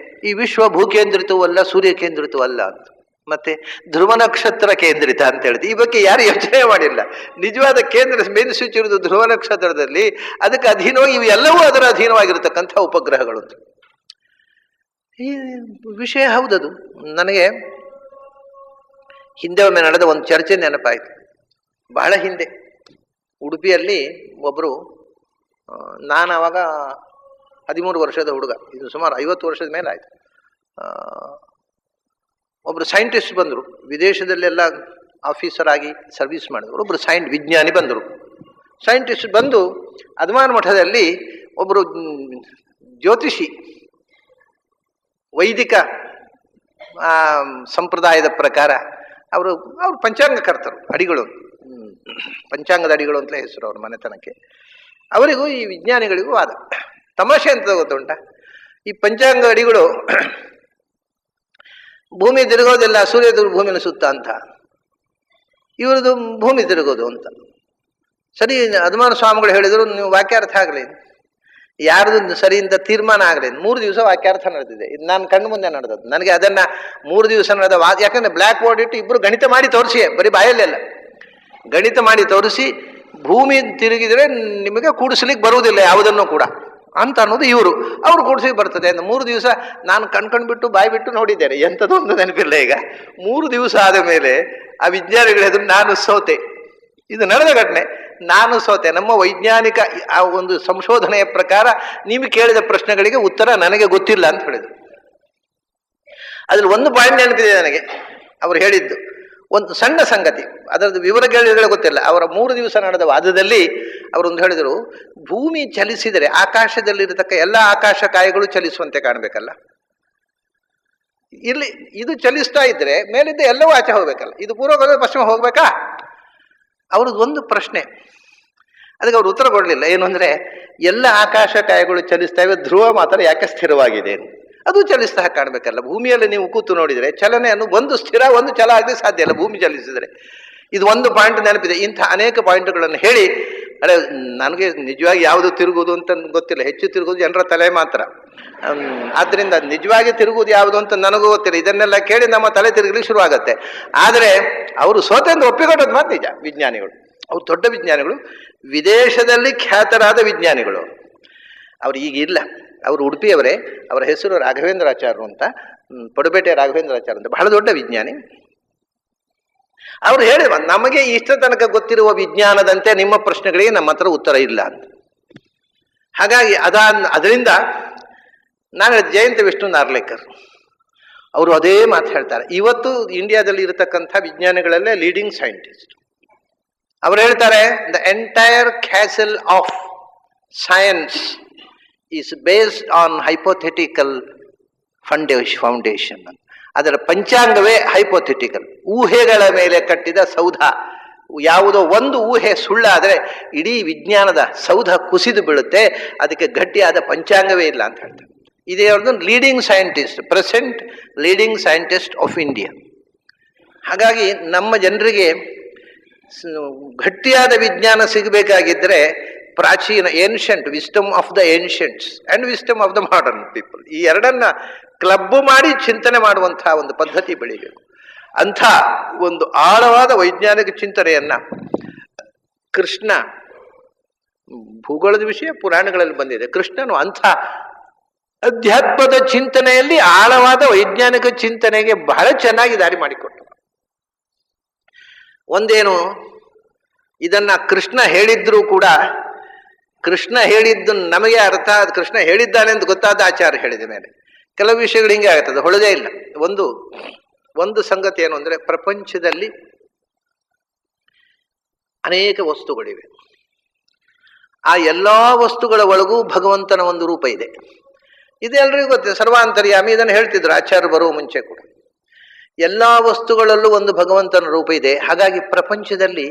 ಈ ವಿಶ್ವ ಭೂಕೇಂದ್ರಿತವೂ ಅಲ್ಲ, ಸೂರ್ಯ ಕೇಂದ್ರಿತವೂ ಅಲ್ಲ ಅಂತ. ಮತ್ತೆ ಧ್ರುವ ನಕ್ಷತ್ರ ಕೇಂದ್ರಿತ ಅಂತ ಹೇಳ್ತೀವಿ. ಈ ಬಗ್ಗೆ ಯಾರು ಯೋಚನೆ ಮಾಡಿಲ್ಲ. ನಿಜವಾದ ಕೇಂದ್ರ ಮೇನ್ ಸ್ವಿಚ್ ಇರುವುದು ಧ್ರುವ ನಕ್ಷತ್ರದಲ್ಲಿ, ಅದಕ್ಕೆ ಅಧೀನವಾಗಿ ಇವೆಲ್ಲವೂ ಅದರ ಅಧೀನವಾಗಿರತಕ್ಕಂಥ ಉಪಗ್ರಹಗಳು. ಈ ವಿಷಯ ಹೌದದು. ನನಗೆ ಹಿಂದೆ ಒಮ್ಮೆ ನಡೆದ ಒಂದು ಚರ್ಚೆ ನೆನಪಾಯಿತು. ಬಹಳ ಹಿಂದೆ ಉಡುಪಿಯಲ್ಲಿ ಒಬ್ಬರು, ನಾನು ಆವಾಗ 13 ವರ್ಷದ ಹುಡುಗ, ಇದು ಸುಮಾರು 50 ವರ್ಷದ ಮೇಲೆ ಆಯಿತು. ಒಬ್ಬರು ಸೈಂಟಿಸ್ಟ್ ಬಂದರು, ವಿದೇಶದಲ್ಲೆಲ್ಲ ಆಫೀಸರ್ ಆಗಿ ಸರ್ವಿಸ್ ಮಾಡಿದ್ರು. ಒಬ್ಬರು ವಿಜ್ಞಾನಿ ಬಂದರು. ಸೈಂಟಿಸ್ಟ್ ಬಂದು ಅದ್ಮಾನ ಮಠದಲ್ಲಿ ಒಬ್ಬರು ಜ್ಯೋತಿಷಿ, ವೈದಿಕ ಸಂಪ್ರದಾಯದ ಪ್ರಕಾರ ಅವರು ಪಂಚಾಂಗಕರ್ತರು, ಅಡಿಗಳು, ಪಂಚಾಂಗದ ಅಡಿಗಳು ಅಂತಲೇ ಹೆಸರು ಅವ್ರ ಮನೆತನಕ್ಕೆ. ಅವರಿಗೂ ಈ ವಿಜ್ಞಾನಿಗಳಿಗೂ ವಾದ. ತಮಾಷೆ ಅಂತ ಗೊತ್ತುಂಟ, ಈ ಪಂಚಾಂಗ ಅಡಿಗಳು ಭೂಮಿ ತಿರುಗೋದಿಲ್ಲ, ಸೂರ್ಯ ಭೂಮಿನ ಸುತ್ತ ಅಂತ, ಇವರದು ಭೂಮಿ ತಿರುಗೋದು ಅಂತ. ಸರಿ, ಅದ್ಮಾನ ಸ್ವಾಮಿಗಳು ಹೇಳಿದರು, ನೀವು ವಾಕ್ಯಾರ್ಥ ಆಗಲಿ, ಯಾರ್ದು ಸರಿ ಅಂತ ತೀರ್ಮಾನ ಆಗಲಿ. 3 ದಿವಸ ವಾಕ್ಯಾರ್ಥ ನಡೆದಿದೆ. ಇದು ನಾನು ಕಣ್ಣು ಮುಂದೆ ನಡೆದದ್ದು. ನನಗೆ ಅದನ್ನು 3 ದಿವಸ ನಡೆದ ಯಾಕಂದರೆ ಬ್ಲ್ಯಾಕ್ ಬೋರ್ಡ್ ಇಟ್ಟು ಇಬ್ಬರು ಗಣಿತ ಮಾಡಿ ತೋರಿಸಿ, ಬರೀ ಬಾಯಲ್ಲೆಲ್ಲ ಗಣಿತ ಮಾಡಿ ತೋರಿಸಿ, ಭೂಮಿ ತಿರುಗಿದರೆ ನಿಮಗೆ ಕೂಡಿಸ್ಲಿಕ್ಕೆ ಬರುವುದಿಲ್ಲ ಯಾವುದನ್ನು ಕೂಡ ಅಂತ ಅನ್ನೋದು ಇವರು. ಅವರು ಕೂಡಿಸಿ ಬರ್ತದೆ ಅಂತ 3 ದಿವಸ ನಾನು ಕಣ್ಕೊಂಡ್ಬಿಟ್ಟು ಬಾಯಿ ಬಿಟ್ಟು ನೋಡಿದ್ದೇನೆ. ಎಂಥದೊಂದು ನೆನಪಿಲ್ಲ. ಈಗ 3 ದಿವಸ ಆದ ಮೇಲೆ ಆ ವಿಜ್ಞಾನಿಗಳು ನಾನು ಸೋತೆ. ಇದು ನಡೆದ ಘಟನೆ. ನಾನು ಸೋತೆ. ನಮ್ಮ ವೈಜ್ಞಾನಿಕ ಆ ಒಂದು ಸಂಶೋಧನೆಯ ಪ್ರಕಾರ ನೀವು ಕೇಳಿದ ಪ್ರಶ್ನೆಗಳಿಗೆ ಉತ್ತರ ನನಗೆ ಗೊತ್ತಿಲ್ಲ ಅಂತ ಹೇಳಿದ್ರು. ಅದ್ರಲ್ಲಿ ಒಂದು ಪಾಯಿಂಟ್ ನೆನಪಿದೆ ನನಗೆ. ಅವರು ಹೇಳಿದ್ದು ಒಂದು ಸಣ್ಣ ಸಂಗತಿ, ಅದರದ್ದು ವಿವರಗಳು ಗೊತ್ತಿಲ್ಲ. ಅವರ 3 ದಿವಸ ನಡೆದ ವಾದದಲ್ಲಿ ಅವರೊಂದು ಹೇಳಿದರು, ಭೂಮಿ ಚಲಿಸಿದರೆ ಆಕಾಶದಲ್ಲಿರತಕ್ಕ ಎಲ್ಲ ಆಕಾಶ ಕಾಯಗಳು ಚಲಿಸುವಂತೆ ಕಾಣಬೇಕಲ್ಲ. ಇಲ್ಲಿ ಇದು ಚಲಿಸ್ತಾ ಇದ್ರೆ ಮೇಲಿದ್ದ ಎಲ್ಲವೂ ಆಚೆ ಹೋಗ್ಬೇಕಲ್ಲ, ಇದು ಪೂರ್ವ ಹೋದ್ರೆ ಪಶ್ಚಿಮ ಹೋಗ್ಬೇಕಾ? ಅವ್ರದ್ದು ಒಂದು ಪ್ರಶ್ನೆ, ಅದಕ್ಕೆ ಅವ್ರು ಉತ್ತರ ಕೊಡಲಿಲ್ಲ. ಏನು ಅಂದರೆ, ಎಲ್ಲ ಆಕಾಶ ಕಾಯಗಳು ಚಲಿಸ್ತಾ ಇವೆ, ಧ್ರುವ ಮಾತ್ರ ಯಾಕೆ ಸ್ಥಿರವಾಗಿದೆ? ಅದು ಚಲಿಸ್ತಾ ಕಾಣಬೇಕಲ್ಲ. ಭೂಮಿಯಲ್ಲಿ ನೀವು ಕೂತು ನೋಡಿದರೆ ಚಲನೆಯನ್ನು ಒಂದು ಸ್ಥಿರ ಒಂದು ಚಲ ಆಗದೆ ಸಾಧ್ಯ ಇಲ್ಲ ಭೂಮಿ ಚಲಿಸಿದರೆ. ಇದು ಒಂದು ಪಾಯಿಂಟ್ ನೆನಪಿದೆ. ಇಂಥ ಅನೇಕ ಪಾಯಿಂಟ್ಗಳನ್ನು ಹೇಳಿ, ಅರೆ ನನಗೆ ನಿಜವಾಗಿ ಯಾವುದು ತಿರುಗುವುದು ಅಂತ ಗೊತ್ತಿಲ್ಲ, ಹೆಚ್ಚು ತಿರುಗುವುದು ಜನರ ತಲೆ ಮಾತ್ರ. ಆದ್ದರಿಂದ ನಿಜವಾಗಿ ತಿರುಗುವುದು ಯಾವುದು ಅಂತ ನನಗೂ ಗೊತ್ತಿಲ್ಲ. ಇದನ್ನೆಲ್ಲ ಕೇಳಿ ನಮ್ಮ ತಲೆ ತಿರುಗಲಿಕ್ಕೆ ಶುರುವಾಗತ್ತೆ. ಆದರೆ ಅವರು ಸೋತೆಂದು ಒಪ್ಪಿಕೊಂಡದ್ದು ಮಾತ್ರ ನಿಜ. ವಿಜ್ಞಾನಿಗಳು, ಅವರು ದೊಡ್ಡ ವಿಜ್ಞಾನಿಗಳು, ವಿದೇಶದಲ್ಲಿ ಖ್ಯಾತರಾದ ವಿಜ್ಞಾನಿಗಳು. ಅವರು ಈಗ ಇಲ್ಲ, ಅವರು ಉಡುಪಿಯವರೇ. ಅವರ ಹೆಸರು ರಾಘವೇಂದ್ರಾಚಾರ್ಯರು ಅಂತ, ಪಡುಪೇಟೆ ರಾಘವೇಂದ್ರಾಚಾರ್ಯ ಅಂತ, ಬಹಳ ದೊಡ್ಡ ವಿಜ್ಞಾನಿ. ಅವರು ಹೇಳಿದ, ನಮಗೆ ಇಷ್ಟ ತನಕ ಗೊತ್ತಿರುವ ವಿಜ್ಞಾನದಂತೆ ನಿಮ್ಮ ಪ್ರಶ್ನೆಗಳಿಗೆ ನಮ್ಮ ಹತ್ರ ಉತ್ತರ ಇಲ್ಲ ಅಂತ. ಹಾಗಾಗಿ ಅದರಿಂದ ನಾನು ಜಯಂತ ವಿಷ್ಣು ನಾರ್ಲೇಕರ್ ಅವರು ಅದೇ ಮಾತು ಹೇಳ್ತಾರೆ. ಇವತ್ತು ಇಂಡಿಯಾದಲ್ಲಿ ಇರತಕ್ಕಂಥ ವಿಜ್ಞಾನಿಗಳಲ್ಲೇ ಲೀಡಿಂಗ್ ಸೈಂಟಿಸ್ಟ್. ಅವರು ಹೇಳ್ತಾರೆ, the entire castle of science is based on hypothetical foundation. ಅದರ ಪಂಚಾಂಗವೇ ಹೈಪೋಥೆಟಿಕಲ್, ಊಹೆಗಳ ಮೇಲೆ ಕಟ್ಟಿದ ಸೌಧ. ಯಾವುದೋ ಒಂದು ಊಹೆ ಸುಳ್ಳಾದರೆ ಇಡೀ ವಿಜ್ಞಾನದ ಸೌಧ ಕುಸಿದು ಬೀಳುತ್ತೆ. ಅದಕ್ಕೆ ಗಟ್ಟಿಯಾದ ಪಂಚಾಂಗವೇ ಇಲ್ಲ ಅಂತ ಹೇಳ್ತಾರೆ. ಇದೇ ಅವ್ರದ್ದು leading scientist, present leading scientist of India. ಹಾಗಾಗಿ ನಮ್ಮ ಜನರಿಗೆ ಗಟ್ಟಿಯಾದ ವಿಜ್ಞಾನ ಸಿಗಬೇಕಾಗಿದ್ದರೆ ಪ್ರಾಚೀನ ancient wisdom of the ancients and wisdom of the modern people, ಈ ಎರಡನ್ನ ಕ್ಲಬ್ ಮಾಡಿ ಚಿಂತನೆ ಮಾಡುವಂತಹ ಒಂದು ಪದ್ಧತಿ ಬೆಳಿಬೇಕು. ಅಂಥ ಒಂದು ಆಳವಾದ ವೈಜ್ಞಾನಿಕ ಚಿಂತನೆಯನ್ನ ಕೃಷ್ಣ, ಭೂಗೋಳದ ವಿಷಯ ಪುರಾಣಗಳಲ್ಲಿ ಬಂದಿದೆ, ಕೃಷ್ಣನು ಅಂಥ ಅಧ್ಯಾತ್ಮದ ಚಿಂತನೆಯಲ್ಲಿ ಆಳವಾದ ವೈಜ್ಞಾನಿಕ ಚಿಂತನೆಗೆ ಬಹಳ ಚೆನ್ನಾಗಿ ದಾರಿ ಮಾಡಿಕೊಟ್ಟ. ಒಂದೇನು, ಇದನ್ನ ಕೃಷ್ಣ ಹೇಳಿದ್ರೂ ಕೂಡ, ಕೃಷ್ಣ ಹೇಳಿದ್ದು ನಮಗೆ ಅರ್ಥ, ಕೃಷ್ಣ ಹೇಳಿದ್ದಾನೆ ಅಂತ ಗೊತ್ತಾದ ಆಚಾರ್ಯ ಹೇಳಿದ ಮೇಲೆ ಕೆಲವು ವಿಷಯಗಳು ಹಿಂಗೆ ಆಗ್ತದೆ, ಹೊಳದೇ ಇಲ್ಲ. ಒಂದು ಸಂಗತಿ ಏನು ಅಂದರೆ, ಪ್ರಪಂಚದಲ್ಲಿ ಅನೇಕ ವಸ್ತುಗಳಿವೆ. ಆ ಎಲ್ಲ ವಸ್ತುಗಳ ಒಳಗೂ ಭಗವಂತನ ಒಂದು ರೂಪ ಇದೆ. ಇದು ಎಲ್ರಿಗೂ ಗೊತ್ತಿದೆ, ಸರ್ವಾಂತರ್ಯಾಮಿ. ಇದನ್ನು ಹೇಳ್ತಿದ್ರು ಆಚಾರ್ಯ ಬರುವ ಮುಂಚೆ ಕೂಡ. ಎಲ್ಲ ವಸ್ತುಗಳಲ್ಲೂ ಒಂದು ಭಗವಂತನ ರೂಪ ಇದೆ. ಹಾಗಾಗಿ ಪ್ರಪಂಚದಲ್ಲಿ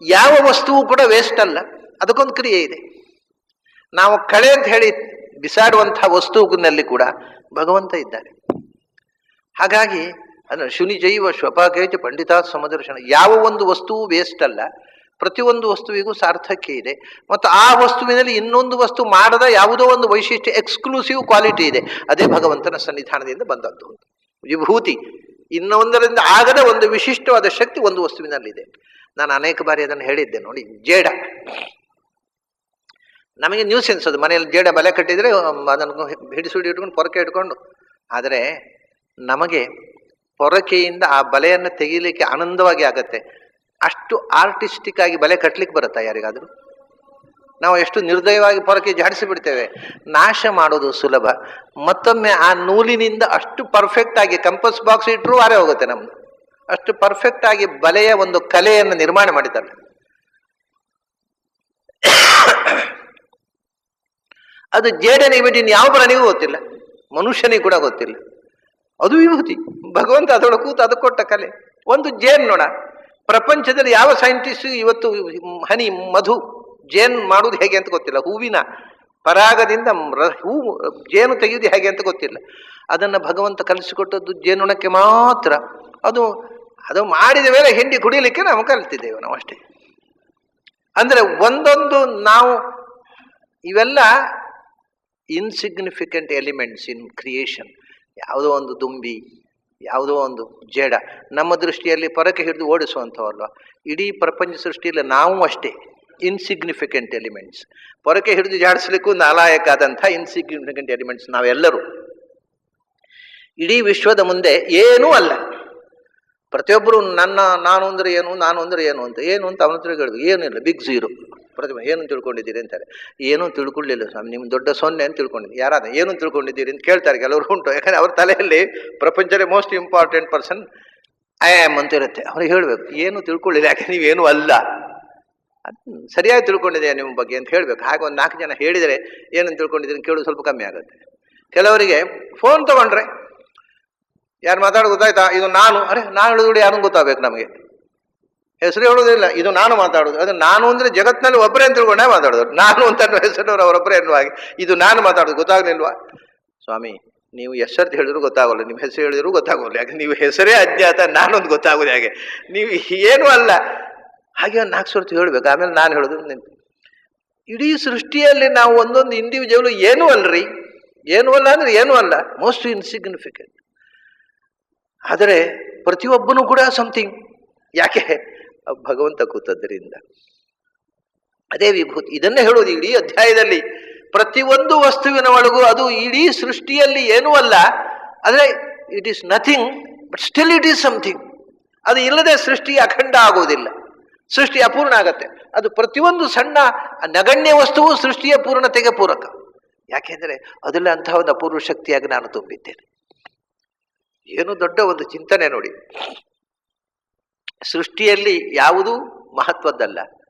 ಯಾವ ವಸ್ತುವು ಕೂಡ ವೇಸ್ಟ್ ಅಲ್ಲ, ಅದಕ್ಕೊಂದು ಕ್ರಿಯೆ ಇದೆ. ನಾವು ಕಳೆ ಅಂತ ಹೇಳಿ ಬಿಸಾಡುವಂತಹ ವಸ್ತುವಿನಲ್ಲಿ ಕೂಡ ಭಗವಂತ ಇದ್ದಾನೆ. ಹಾಗಾಗಿ ಅದನ್ನು ಶುನಿ ಜೈವ ಶ್ವಪಾಕೇಚ ಪಂಡಿತಾ ಸಮದರ್ಶನ, ಯಾವ ಒಂದು ವಸ್ತುವು ವೇಸ್ಟ್ ಅಲ್ಲ, ಪ್ರತಿಯೊಂದು ವಸ್ತುವಿಗೂ ಸಾರ್ಥಕ್ಯ ಇದೆ. ಮತ್ತು ಆ ವಸ್ತುವಿನಲ್ಲಿ ಇನ್ನೊಂದು ವಸ್ತು ಮಾಡದ ಯಾವುದೋ ಒಂದು ವೈಶಿಷ್ಟ್ಯ, ಎಕ್ಸ್ಕ್ಲೂಸಿವ್ ಕ್ವಾಲಿಟಿ ಇದೆ. ಅದೇ ಭಗವಂತನ ಸನ್ನಿಧಾನದಿಂದ ಬಂದದ್ದು ವಿಭೂತಿ. ಇನ್ನೊಂದರಿಂದ ಆಗದ ಒಂದು ವಿಶಿಷ್ಟವಾದ ಶಕ್ತಿ ಒಂದು ವಸ್ತುವಿನಲ್ಲಿದೆ. ನಾನು ಅನೇಕ ಬಾರಿ ಅದನ್ನು ಹೇಳಿದ್ದೆ ನೋಡಿ. ಜೇಡ ನಮಗೆ ನ್ಯೂಸೆನ್ಸ್, ಅದು ಮನೆಯಲ್ಲಿ ಜೇಡ ಬಲೆ ಕಟ್ಟಿದರೆ ಅದನ್ನು ಹಿಡಿಸುಡಿ ಇಟ್ಕೊಂಡು ಪೊರಕೆ ಇಟ್ಕೊಂಡು. ಆದರೆ ನಮಗೆ ಪೊರಕೆಯಿಂದ ಆ ಬಲೆಯನ್ನು ತೆಗೀಲಿಕ್ಕೆ ಆನಂದವಾಗಿ ಆಗತ್ತೆ. ಅಷ್ಟು ಆರ್ಟಿಸ್ಟಿಕ್ ಆಗಿ ಬಲೆ ಕಟ್ಟಲಿಕ್ಕೆ ಬರುತ್ತಾ ಯಾರಿಗಾದರೂ? ನಾವು ಎಷ್ಟು ನಿರ್ದಯವಾಗಿ ಪೊರಕೆ ಜಾಡಿಸಿ ಬಿಡ್ತೇವೆ. ನಾಶ ಮಾಡೋದು ಸುಲಭ. ಮತ್ತೊಮ್ಮೆ ಆ ನೂಲಿನಿಂದ ಅಷ್ಟು ಪರ್ಫೆಕ್ಟ್ ಆಗಿ ಕಂಪಸ್ ಬಾಕ್ಸ್ ಇಟ್ಟರೂ ಆರೇ ಹೋಗುತ್ತೆ ನಮ್ದು. ಅಷ್ಟು ಪರ್ಫೆಕ್ಟ್ ಆಗಿ ಬಲೆಯ ಒಂದು ಕಲೆಯನ್ನು ನಿರ್ಮಾಣ ಮಾಡಿದ್ದಾರೆ. ಅದು ಜೇಡನಿಗೆ ಬಿಟ್ಟು ಇನ್ನು ಯಾವ ಪ್ರಾಣಿಗೂ ಗೊತ್ತಿಲ್ಲ, ಮನುಷ್ಯನಿಗೆ ಕೂಡ ಗೊತ್ತಿಲ್ಲ. ಅದು ವಿಭೂತಿ. ಭಗವಂತ ಅದರೊಳಗೆ ಕೂತು ಅದು ಕೊಟ್ಟ ಕಲೆ. ಒಂದು ಜೇನ್ ನೋಡ, ಪ್ರಪಂಚದಲ್ಲಿ ಯಾವ ಸೈಂಟಿಸ್ಟ್ ಇವತ್ತು ಹನಿ ಮಧು ಜೇನ್ ಮಾಡುವುದು ಹೇಗೆ ಅಂತ ಗೊತ್ತಿಲ್ಲ. ಹೂವಿನ ಪರಾಗದಿಂದ ಜೇನು ತೆಗೆಯುವುದು ಹೇಗೆ ಅಂತ ಗೊತ್ತಿಲ್ಲ. ಅದನ್ನು ಭಗವಂತ ಕಲಿಸಿಕೊಟ್ಟದ್ದು ಜೇನುಣಕ್ಕೆ ಮಾತ್ರ. ಅದು ಮಾಡಿದ ಮೇಲೆ ಹಿಂಡಿ ಕುಡಿಯಲಿಕ್ಕೆ ನಾವು ಕಲಿತಿದ್ದೇವೆ ನಾವು ಅಷ್ಟೇ. ಅಂದರೆ ಒಂದೊಂದು ನಾವು ಇವೆಲ್ಲ ಇನ್ಸಿಗ್ನಿಫಿಕೆಂಟ್ ಎಲಿಮೆಂಟ್ಸ್ ಇನ್ ಕ್ರಿಯೇಷನ್. ಯಾವುದೋ ಒಂದು ದುಂಬಿ, ಯಾವುದೋ ಒಂದು ಜೇಡ ನಮ್ಮ ದೃಷ್ಟಿಯಲ್ಲಿ ಪೊರಕೆ ಹಿಡಿದು ಓಡಿಸುವಂಥವಲ್ವ. ಇಡೀ ಪ್ರಪಂಚ ಸೃಷ್ಟಿಯಲ್ಲಿ ನಾವು ಅಷ್ಟೇ ಇನ್ಸಿಗ್ನಿಫಿಕೆಂಟ್ ಎಲಿಮೆಂಟ್ಸ್. ಪೊರಕೆ ಹಿಡಿದು ಜಾಡಿಸ್ಲಿಕ್ಕೂ ನಾಲಾಯಕಾದಂಥ ಇನ್ಸಿಗ್ನಿಫಿಕೆಂಟ್ ಎಲಿಮೆಂಟ್ಸ್ ನಾವೆಲ್ಲರೂ. ಇಡೀ ವಿಶ್ವದ ಮುಂದೆ ಏನೂ ಅಲ್ಲ. ಪ್ರತಿಯೊಬ್ಬರು ನಾನು ಅಂದರೆ ಏನು, ನಾನು ಅಂದರೆ ಏನು ಅಂತ ಅವನ ಹತ್ರ ಹೇಳಿದ್ರು. ಏನಿಲ್ಲ, ಬಿಗ್ ಝೀರೋ. ಪ್ರತಿಭೆ ಏನು ತಿಳ್ಕೊಂಡಿದ್ದೀರಿ ಅಂತಾರೆ. ಏನೂ ತಿಳ್ಕೊಳ್ಳಿಲ್ಲ ಸ್ವಾಮಿ, ನಿಮ್ಮ ದೊಡ್ಡ ಸೊನ್ನೆ ಅಂತ ತಿಳ್ಕೊಂಡಿದ್ದೀನಿ. ಯಾರಾದ ಏನು ತಿಳ್ಕೊಂಡಿದ್ದೀರಿ ಅಂತ ಕೇಳ್ತಾರೆ ಕೆಲವರು ಉಂಟು. ಯಾಕಂದರೆ ಅವ್ರ ತಲೆಯಲ್ಲಿ ಪ್ರಪಂಚದ most important person I am ಅಂತ ಇರುತ್ತೆ. ಅವ್ರಿಗೆ ಹೇಳಬೇಕು ಏನು ತಿಳ್ಕೊಳ್ಳಿಲ್ಲ, ಯಾಕೆ ನೀವೇನು ಅಲ್ಲ. ಸರಿಯಾಗಿ ತಿಳ್ಕೊಂಡಿದೆಯಾ ನಿಮ್ಮ ಬಗ್ಗೆ ಅಂತ ಹೇಳಬೇಕು. ಹಾಗೆ ಒಂದು 4 ಜನ ಹೇಳಿದರೆ ಏನಂತ ತಿಳ್ಕೊಂಡಿದ್ದೀನಿ ಕೇಳೋದು ಸ್ವಲ್ಪ ಕಮ್ಮಿ ಆಗುತ್ತೆ. ಕೆಲವರಿಗೆ ಫೋನ್ ತಗೊಂಡ್ರೆ ಯಾರು ಮಾತಾಡೋದು ಗೊತ್ತಾಯ್ತಾ, ಇದು ನಾನು, ಅರೆ ನಾನು ಹೇಳಿದ್ರು ಯಾರು ಗೊತ್ತಾಗಬೇಕು ನಮಗೆ, ಹೆಸರು ಹೇಳೋದಿಲ್ಲ, ಇದು ನಾನು ಮಾತಾಡೋದು. ಅದು ನಾನು ಅಂದರೆ ಜಗತ್ತಿನಲ್ಲಿ ಒಬ್ಬರೇ ಅಂತ ತಿಳ್ಕೊಂಡೇ ಮಾತಾಡೋದು. ನಾನು ಅಂತ ಹೆಸರು ಅವರೊಬ್ಬರೇ ಎನ್ನುವ ಹಾಗೆ ಇದು ನಾನು ಮಾತಾಡೋದು ಗೊತ್ತಾಗಲಿಲ್ವಾ? ಸ್ವಾಮಿ, ನೀವು ಹೆಸರು ಹೇಳಿದ್ರು ಗೊತ್ತಾಗೋಲ್ಲ, ನಿಮ್ಮ ಹೆಸರು ಹೇಳಿದ್ರು ಗೊತ್ತಾಗೋಲ್ಲ. ಯಾಕೆ ನೀವು ಹೆಸರೇ ಅಜ್ಞಾತ, ನಾನೊಂದು ಗೊತ್ತಾಗೋದು ಹೇಗೆ? ನೀವು ಏನೂ ಅಲ್ಲ. ಹಾಗೆ ಒಂದು 4 ಸರ್ತಿ ಹೇಳಬೇಕು. ಆಮೇಲೆ ನಾನು ಹೇಳೋದು ನಿಂತು ಇಡೀ ಸೃಷ್ಟಿಯಲ್ಲಿ ನಾವು ಒಂದೊಂದು ಇಂಡಿವಿಜುವಲ್ ಏನೂ ಅಲ್ರಿ, ಏನೂ ಅಲ್ಲ ಅಂದರೆ ಏನೂ ಅಲ್ಲ, ಮೋಸ್ಟ್ ಇನ್ಸಿಗ್ನಿಫಿಕೆಂಟ್. ಆದರೆ ಪ್ರತಿಯೊಬ್ಬನೂ ಕೂಡ ಸಮಥಿಂಗ್. ಯಾಕೆ? ಭಗವಂತ ಕೂತದ್ದರಿಂದ. ಅದೇ ವಿಭೂತಿ. ಇದನ್ನೇ ಹೇಳೋದು ಇಡೀ ಅಧ್ಯಾಯದಲ್ಲಿ. ಪ್ರತಿಯೊಂದು ವಸ್ತುವಿನ ಒಳಗೂ ಅದು ಇಡೀ ಸೃಷ್ಟಿಯಲ್ಲಿ ಏನೂ ಅಲ್ಲ, ಆದರೆ it is nothing, but still it is something. ಅದು ಇಲ್ಲದೆ ಸೃಷ್ಟಿ ಅಖಂಡ ಆಗುವುದಿಲ್ಲ, ಸೃಷ್ಟಿ ಅಪೂರ್ಣ ಆಗತ್ತೆ. ಅದು ಪ್ರತಿಯೊಂದು ಸಣ್ಣ ನಗಣ್ಯ ವಸ್ತುವು ಸೃಷ್ಟಿಯ ಪೂರ್ಣತೆಗೆ ಪೂರಕ. ಯಾಕೆಂದರೆ ಅದೆಲ್ಲ ಅಂತಹ ಒಂದು ಅಪೂರ್ವ ಶಕ್ತಿಯಾಗಿ ನಾನು ತುಂಬಿದ್ದೇನೆ. ಏನು ದೊಡ್ಡ ಒಂದು ಚಿಂತನೆ ನೋಡಿ. ಸೃಷ್ಟಿಯಲ್ಲಿ ಯಾವುದೂ ಮಹತ್ವದ್ದಲ್ಲ,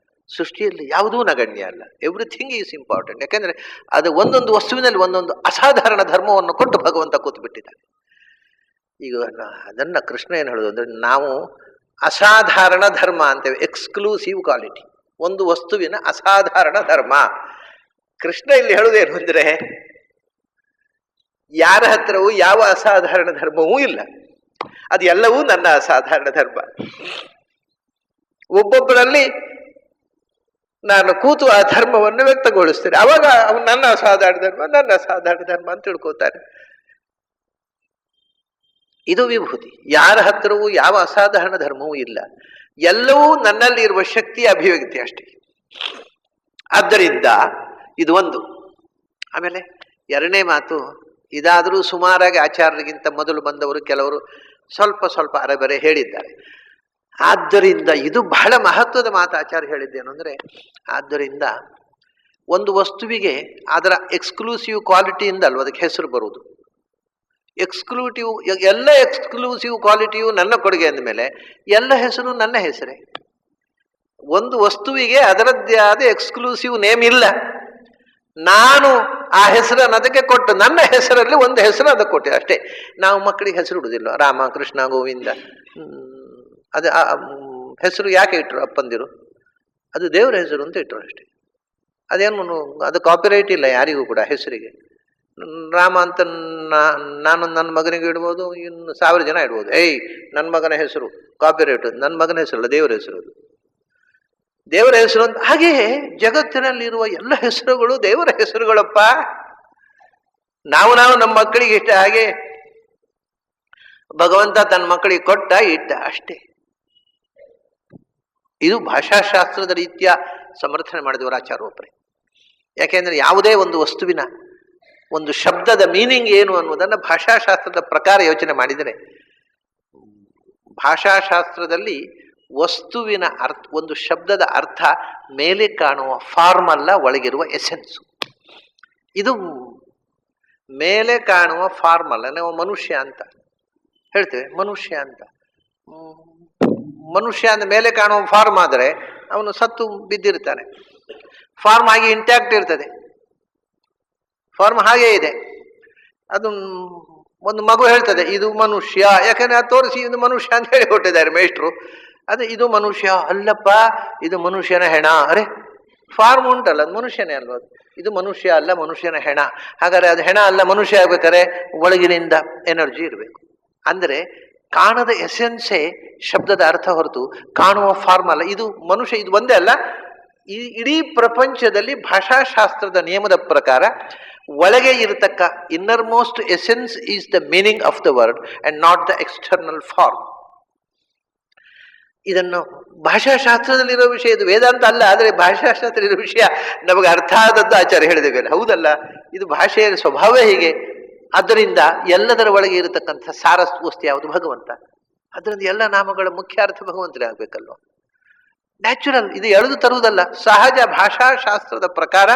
ಸೃಷ್ಟಿಯಲ್ಲಿ ಯಾವುದೂ ನಗಣ್ಯ ಅಲ್ಲ. Everything is important. ಯಾಕೆಂದರೆ ಅದು ಒಂದೊಂದು ವಸ್ತುವಿನಲ್ಲಿ ಒಂದೊಂದು ಅಸಾಧಾರಣ ಧರ್ಮವನ್ನು ಕೊಟ್ಟು ಭಗವಂತ ಕೂತು ಬಿಟ್ಟಿದ್ದಾನೆ. ಈಗ ಅದನ್ನು ಕೃಷ್ಣ ಏನು ಹೇಳೋದು ಅಂದರೆ, ನಾವು ಅಸಾಧಾರಣ ಧರ್ಮ ಅಂತೇವೆ, ಎಕ್ಸ್ಕ್ಲೂಸಿವ್ ಕ್ವಾಲಿಟಿ, ಒಂದು ವಸ್ತುವಿನ ಅಸಾಧಾರಣ ಧರ್ಮ. ಕೃಷ್ಣ ಇಲ್ಲಿ ಹೇಳುವುದೇನು ಅಂದರೆ, ಯಾರ ಹತ್ರವೂ ಯಾವ ಅಸಾಧಾರಣ ಧರ್ಮವೂ ಇಲ್ಲ, ಅದು ಎಲ್ಲವೂ ನನ್ನ ಅಸಾಧಾರಣ ಧರ್ಮ. ಒಬ್ಬೊಬ್ಬರಲ್ಲಿ ನಾನು ಕೂತು ಆ ಧರ್ಮವನ್ನು ವ್ಯಕ್ತಗೊಳಿಸ್ತೇನೆ. ಅವಾಗ ಅವನು ನನ್ನ ಅಸಾಧಾರಣ ಧರ್ಮ, ನನ್ನ ಅಸಾಧಾರಣ ಧರ್ಮ ಅಂತ ತಿಳ್ಕೊತಾನೆ. ಇದು ವಿಭೂತಿ. ಯಾರ ಹತ್ರವೂ ಯಾವ ಅಸಾಧಾರಣ ಧರ್ಮವೂ ಇಲ್ಲ, ಎಲ್ಲವೂ ನನ್ನಲ್ಲಿ ಇರುವ ಶಕ್ತಿಯ ಅಭಿವ್ಯಕ್ತಿ ಅಷ್ಟೇ. ಆದ್ದರಿಂದ ಇದು ಒಂದು. ಆಮೇಲೆ 2ನೇ ಮಾತು, ಇದಾದರೂ ಸುಮಾರಾಗಿ ಆಚಾರ್ಯರಿಗಿಂತ ಮೊದಲು ಬಂದವರು ಕೆಲವರು ಸ್ವಲ್ಪ ಸ್ವಲ್ಪ ಅರೆಬರೆ ಹೇಳಿದ್ದಾರೆ. ಆದ್ದರಿಂದ ಇದು ಬಹಳ ಮಹತ್ವದ ಮಾತು ಆಚಾರ್ಯ ಹೇಳಿದ್ದೇನು ಅಂದರೆ, ಆದ್ದರಿಂದ ಒಂದು ವಸ್ತುವಿಗೆ ಅದರ ಎಕ್ಸ್ಕ್ಲೂಸಿವ್ ಕ್ವಾಲಿಟಿಯಿಂದ ಅಲ್ವ ಅದಕ್ಕೆ ಹೆಸರು ಬರುವುದು. ಎಕ್ಸ್ಕ್ಲೂಟಿವ್ ಎಲ್ಲ ಎಕ್ಸ್ಕ್ಲೂಸಿವ್ ಕ್ವಾಲಿಟಿಯು ನನ್ನ ಕೊಡುಗೆ ಅಂದಮೇಲೆ ಎಲ್ಲ ಹೆಸರು ನನ್ನ ಹೆಸರೇ. ಒಂದು ವಸ್ತುವಿಗೆ ಅದರದ್ದೇ ಆದ ಎಕ್ಸ್ಕ್ಲೂಸಿವ್ ನೇಮ್ ಇಲ್ಲ. ನಾನು ಆ ಹೆಸರನ್ನು ಅದಕ್ಕೆ ಕೊಟ್ಟು ನನ್ನ ಹೆಸರಲ್ಲಿ ಒಂದು ಹೆಸರು ಅದಕ್ಕೆ ಕೊಟ್ಟೆ ಅಷ್ಟೇ. ನಾವು ಮಕ್ಕಳಿಗೆ ಹೆಸರು ಇಡುವುದಿಲ್ಲ, ರಾಮ, ಕೃಷ್ಣ, ಗೋವಿಂದ. ಅದು ಹೆಸರು ಯಾಕೆ ಇಟ್ಟರು ಅಪ್ಪಂದಿರು? ಅದು ದೇವರ ಹೆಸರು ಅಂತ ಇಟ್ಟರು ಅಷ್ಟೇ. ಅದೇನು ಅದು ಕಾಪಿರೈಟ್ ಇಲ್ಲ ಯಾರಿಗೂ ಕೂಡ ಹೆಸರಿಗೆ. ರಾಮ ಅಂತ ನಾನು ನನ್ನ ಮಗನಿಗೆ ಇಡ್ಬೋದು, ಇನ್ನು 1000 ಜನ ಇಡ್ಬೋದು. ನನ್ನ ಮಗನ ಹೆಸರು ಕಾಪಿರೈಟ್, ನನ್ನ ಮಗನ ಹೆಸರಲ್ಲ, ದೇವರ ಹೆಸರು, ಅದು ದೇವರ ಹೆಸರು ಅಂತ. ಹಾಗೆಯೇ ಜಗತ್ತಿನಲ್ಲಿರುವ ಎಲ್ಲ ಹೆಸರುಗಳು ದೇವರ ಹೆಸರುಗಳಪ್ಪ. ನಾವು ನಮ್ಮ ಮಕ್ಕಳಿಗೆ ಇಷ್ಟ ಹಾಗೆ ಭಗವಂತ ತನ್ನ ಮಕ್ಕಳಿಗೆ ಕೊಟ್ಟ ಇಟ್ಟ ಅಷ್ಟೇ. ಇದು ಭಾಷಾಶಾಸ್ತ್ರದ ರೀತಿಯ ಸಮರ್ಥನೆ ಮಾಡಿದವರು ಆಚಾರ್ಯೊಬ್ಬರೇ. ಯಾಕೆಂದರೆ ಯಾವುದೇ ಒಂದು ವಸ್ತುವಿನ ಒಂದು ಶಬ್ದದ ಮೀನಿಂಗ್ ಏನು ಅನ್ನೋದನ್ನು ಭಾಷಾಶಾಸ್ತ್ರದ ಪ್ರಕಾರ ಯೋಚನೆ ಮಾಡಿದರೆ, ಭಾಷಾಶಾಸ್ತ್ರದಲ್ಲಿ ವಸ್ತುವಿನ ಅರ್ಥ, ಒಂದು ಶಬ್ದದ ಅರ್ಥ ಮೇಲೆ ಕಾಣುವ ಫಾರ್ಮ್ ಅಲ್ಲ, ಒಳಗಿರುವ ಎಸೆನ್ಸು. ಇದು ಮೇಲೆ ಕಾಣುವ ಫಾರ್ಮ್ ಅಲ್ಲ. ನಾವು ಮನುಷ್ಯ ಅಂತ ಹೇಳ್ತೇವೆ, ಮನುಷ್ಯ ಅಂತ. ಮನುಷ್ಯ ಅಂದ ಮೇಲೆ ಕಾಣುವ ಫಾರ್ಮ್ ಆದರೆ ಅವನು ಸತ್ತು ಬಿದ್ದಿರ್ತಾನೆ. ಫಾರ್ಮ್ ಹಾಗೆ ಇಂಟ್ಯಾಕ್ಟ್ ಇರ್ತದೆ, ಫಾರ್ಮ್ ಹಾಗೇ ಇದೆ. ಅದು ಒಂದು ಮಗು ಹೇಳ್ತದೆ ಇದು ಮನುಷ್ಯ, ಯಾಕಂದ್ರೆ ಅದು ತೋರಿಸಿ ಇದು ಮನುಷ್ಯ ಅಂತ ಹೇಳಿ ಕೊಟ್ಟಿದ್ದಾರೆ ಮೇಷ್ಟ್ರು. ಅದು ಇದು ಮನುಷ್ಯ ಅಲ್ಲಪ್ಪ, ಇದು ಮನುಷ್ಯನ ಹೆಣ. ಅರೆ ಫಾರ್ಮ್ ಉಂಟಲ್ಲ, ಅದು ಮನುಷ್ಯನೇ ಅಲ್ವ, ಇದು ಮನುಷ್ಯ ಅಲ್ಲ, ಮನುಷ್ಯನ ಹೆಣ. ಹಾಗಾದ್ರೆ ಅದು ಹೆಣ ಅಲ್ಲ, ಮನುಷ್ಯ ಆಗ್ಬೇಕಾದ್ರೆ ಒಳಗಿನಿಂದ ಎನರ್ಜಿ ಇರಬೇಕು. ಅಂದರೆ ಕಾಣದ ಎಸೆನ್ಸೇ ಶಬ್ದದ ಅರ್ಥ ಹೊರತು ಕಾಣುವ ಫಾರ್ಮ್ ಅಲ್ಲ. ಇದು ಮನುಷ್ಯ, ಇದು ಒಂದೇ ಅಲ್ಲ, ಈ ಇಡೀ ಪ್ರಪಂಚದಲ್ಲಿ ಭಾಷಾಶಾಸ್ತ್ರದ ನಿಯಮದ ಪ್ರಕಾರ ಒಳಗೆ ಇರತಕ್ಕ innermost essence is the meaning of the word and not the external form. ಇದನ್ನು ಭಾಷಾಶಾಸ್ತ್ರದಲ್ಲಿರೋ ವಿಷಯ, ಇದು ವೇದಾಂತ ಅಲ್ಲ, ಆದರೆ ಭಾಷಾಶಾಸ್ತ್ರದಲ್ಲಿರೋ ವಿಷಯ ನಮಗೆ ಅರ್ಥ ಆದದ್ದು ಆಚಾರ್ಯ ಹೇಳಿದ್ದೇವೆ. ಹೌದಲ್ಲ, ಇದು ಭಾಷೆಯ ಸ್ವಭಾವ ಹೀಗೆ. ಆದ್ದರಿಂದ ಎಲ್ಲದರ ಒಳಗೆ ಇರತಕ್ಕಂಥ ಸಾರ ವಸ್ತು ಯಾವುದು? ಭಗವಂತ. ಅದರಿಂದ ಎಲ್ಲ ನಾಮಗಳ ಮುಖ್ಯ ಅರ್ಥ ಭಗವಂತನೇ ಆಗಬೇಕಲ್ವ. ನ್ಯಾಚುರಲ್, ಇದು ಎಳೆದು ತರುವುದಲ್ಲ, ಸಹಜ. ಭಾಷಾಶಾಸ್ತ್ರದ ಪ್ರಕಾರ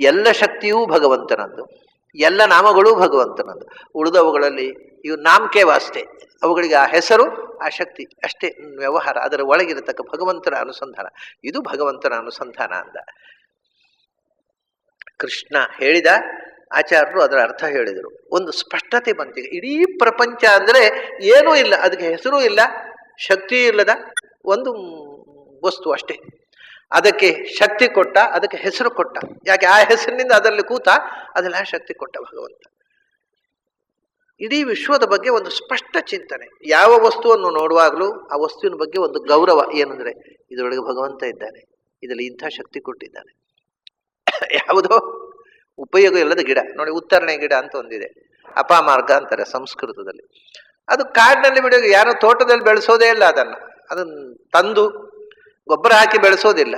ಎಲ್ಲ ಶಕ್ತಿಯೂ ಭಗವಂತನದ್ದು, ಎಲ್ಲ ನಾಮಗಳೂ ಭಗವಂತನದ್ದು. ಉಳಿದವುಗಳಲ್ಲಿ ಇವು ನಾಮಕೆ ವಾಸ್ತೆ, ಅವುಗಳಿಗೆ ಆ ಹೆಸರು ಆ ಶಕ್ತಿ ಅಷ್ಟೇ ವ್ಯವಹಾರ. ಅದರ ಒಳಗಿರತಕ್ಕ ಭಗವಂತನ ಅನುಸಂಧಾನ, ಇದು ಭಗವಂತನ ಅನುಸಂಧಾನ ಅಂದ ಕೃಷ್ಣ ಹೇಳಿದ. ಆಚಾರ್ಯರು ಅದರ ಅರ್ಥ ಹೇಳಿದರು. ಒಂದು ಸ್ಪಷ್ಟತೆ ಬಂತಿದೆ. ಇಡೀ ಪ್ರಪಂಚ ಅಂದರೆ ಏನೂ ಇಲ್ಲ, ಅದಕ್ಕೆ ಹೆಸರೂ ಇಲ್ಲ, ಶಕ್ತಿ ಇಲ್ಲದ ಒಂದು ವಸ್ತು ಅಷ್ಟೇ. ಅದಕ್ಕೆ ಶಕ್ತಿ ಕೊಟ್ಟ, ಅದಕ್ಕೆ ಹೆಸರು ಕೊಟ್ಟ. ಯಾಕೆ? ಆ ಹೆಸರಿನಿಂದ ಅದರಲ್ಲಿ ಕೂತ, ಅದೆಲ್ಲ ಶಕ್ತಿ ಕೊಟ್ಟ ಭಗವಂತ. ಇಡೀ ವಿಶ್ವದ ಬಗ್ಗೆ ಒಂದು ಸ್ಪಷ್ಟ ಚಿಂತನೆ. ಯಾವ ವಸ್ತುವನ್ನು ನೋಡುವಾಗಲೂ ಆ ವಸ್ತುವಿನ ಬಗ್ಗೆ ಒಂದು ಗೌರವ. ಏನಂದ್ರೆ ಇದರೊಳಗೆ ಭಗವಂತ ಇದ್ದಾನೆ, ಇದರಲ್ಲಿ ಇಂಥ ಶಕ್ತಿ ಕೊಟ್ಟಿದ್ದಾನೆ. ಯಾವುದೋ ಉಪಯೋಗ ಇಲ್ಲದ ಗಿಡ ನೋಡಿ, ಉತ್ತರಣೆ ಗಿಡ ಅಂತ ಒಂದಿದೆ, ಅಪಮಾರ್ಗ ಅಂತಾರೆ ಸಂಸ್ಕೃತದಲ್ಲಿ. ಅದು ಕಾಡಿನಲ್ಲಿ ಬಿಡೋ, ಯಾರೋ ತೋಟದಲ್ಲಿ ಬೆಳೆಸೋದೇ ಇಲ್ಲ ಅದನ್ನು ತಂದು ಗೊಬ್ಬರ ಹಾಕಿ ಬೆಳೆಸೋದಿಲ್ಲ.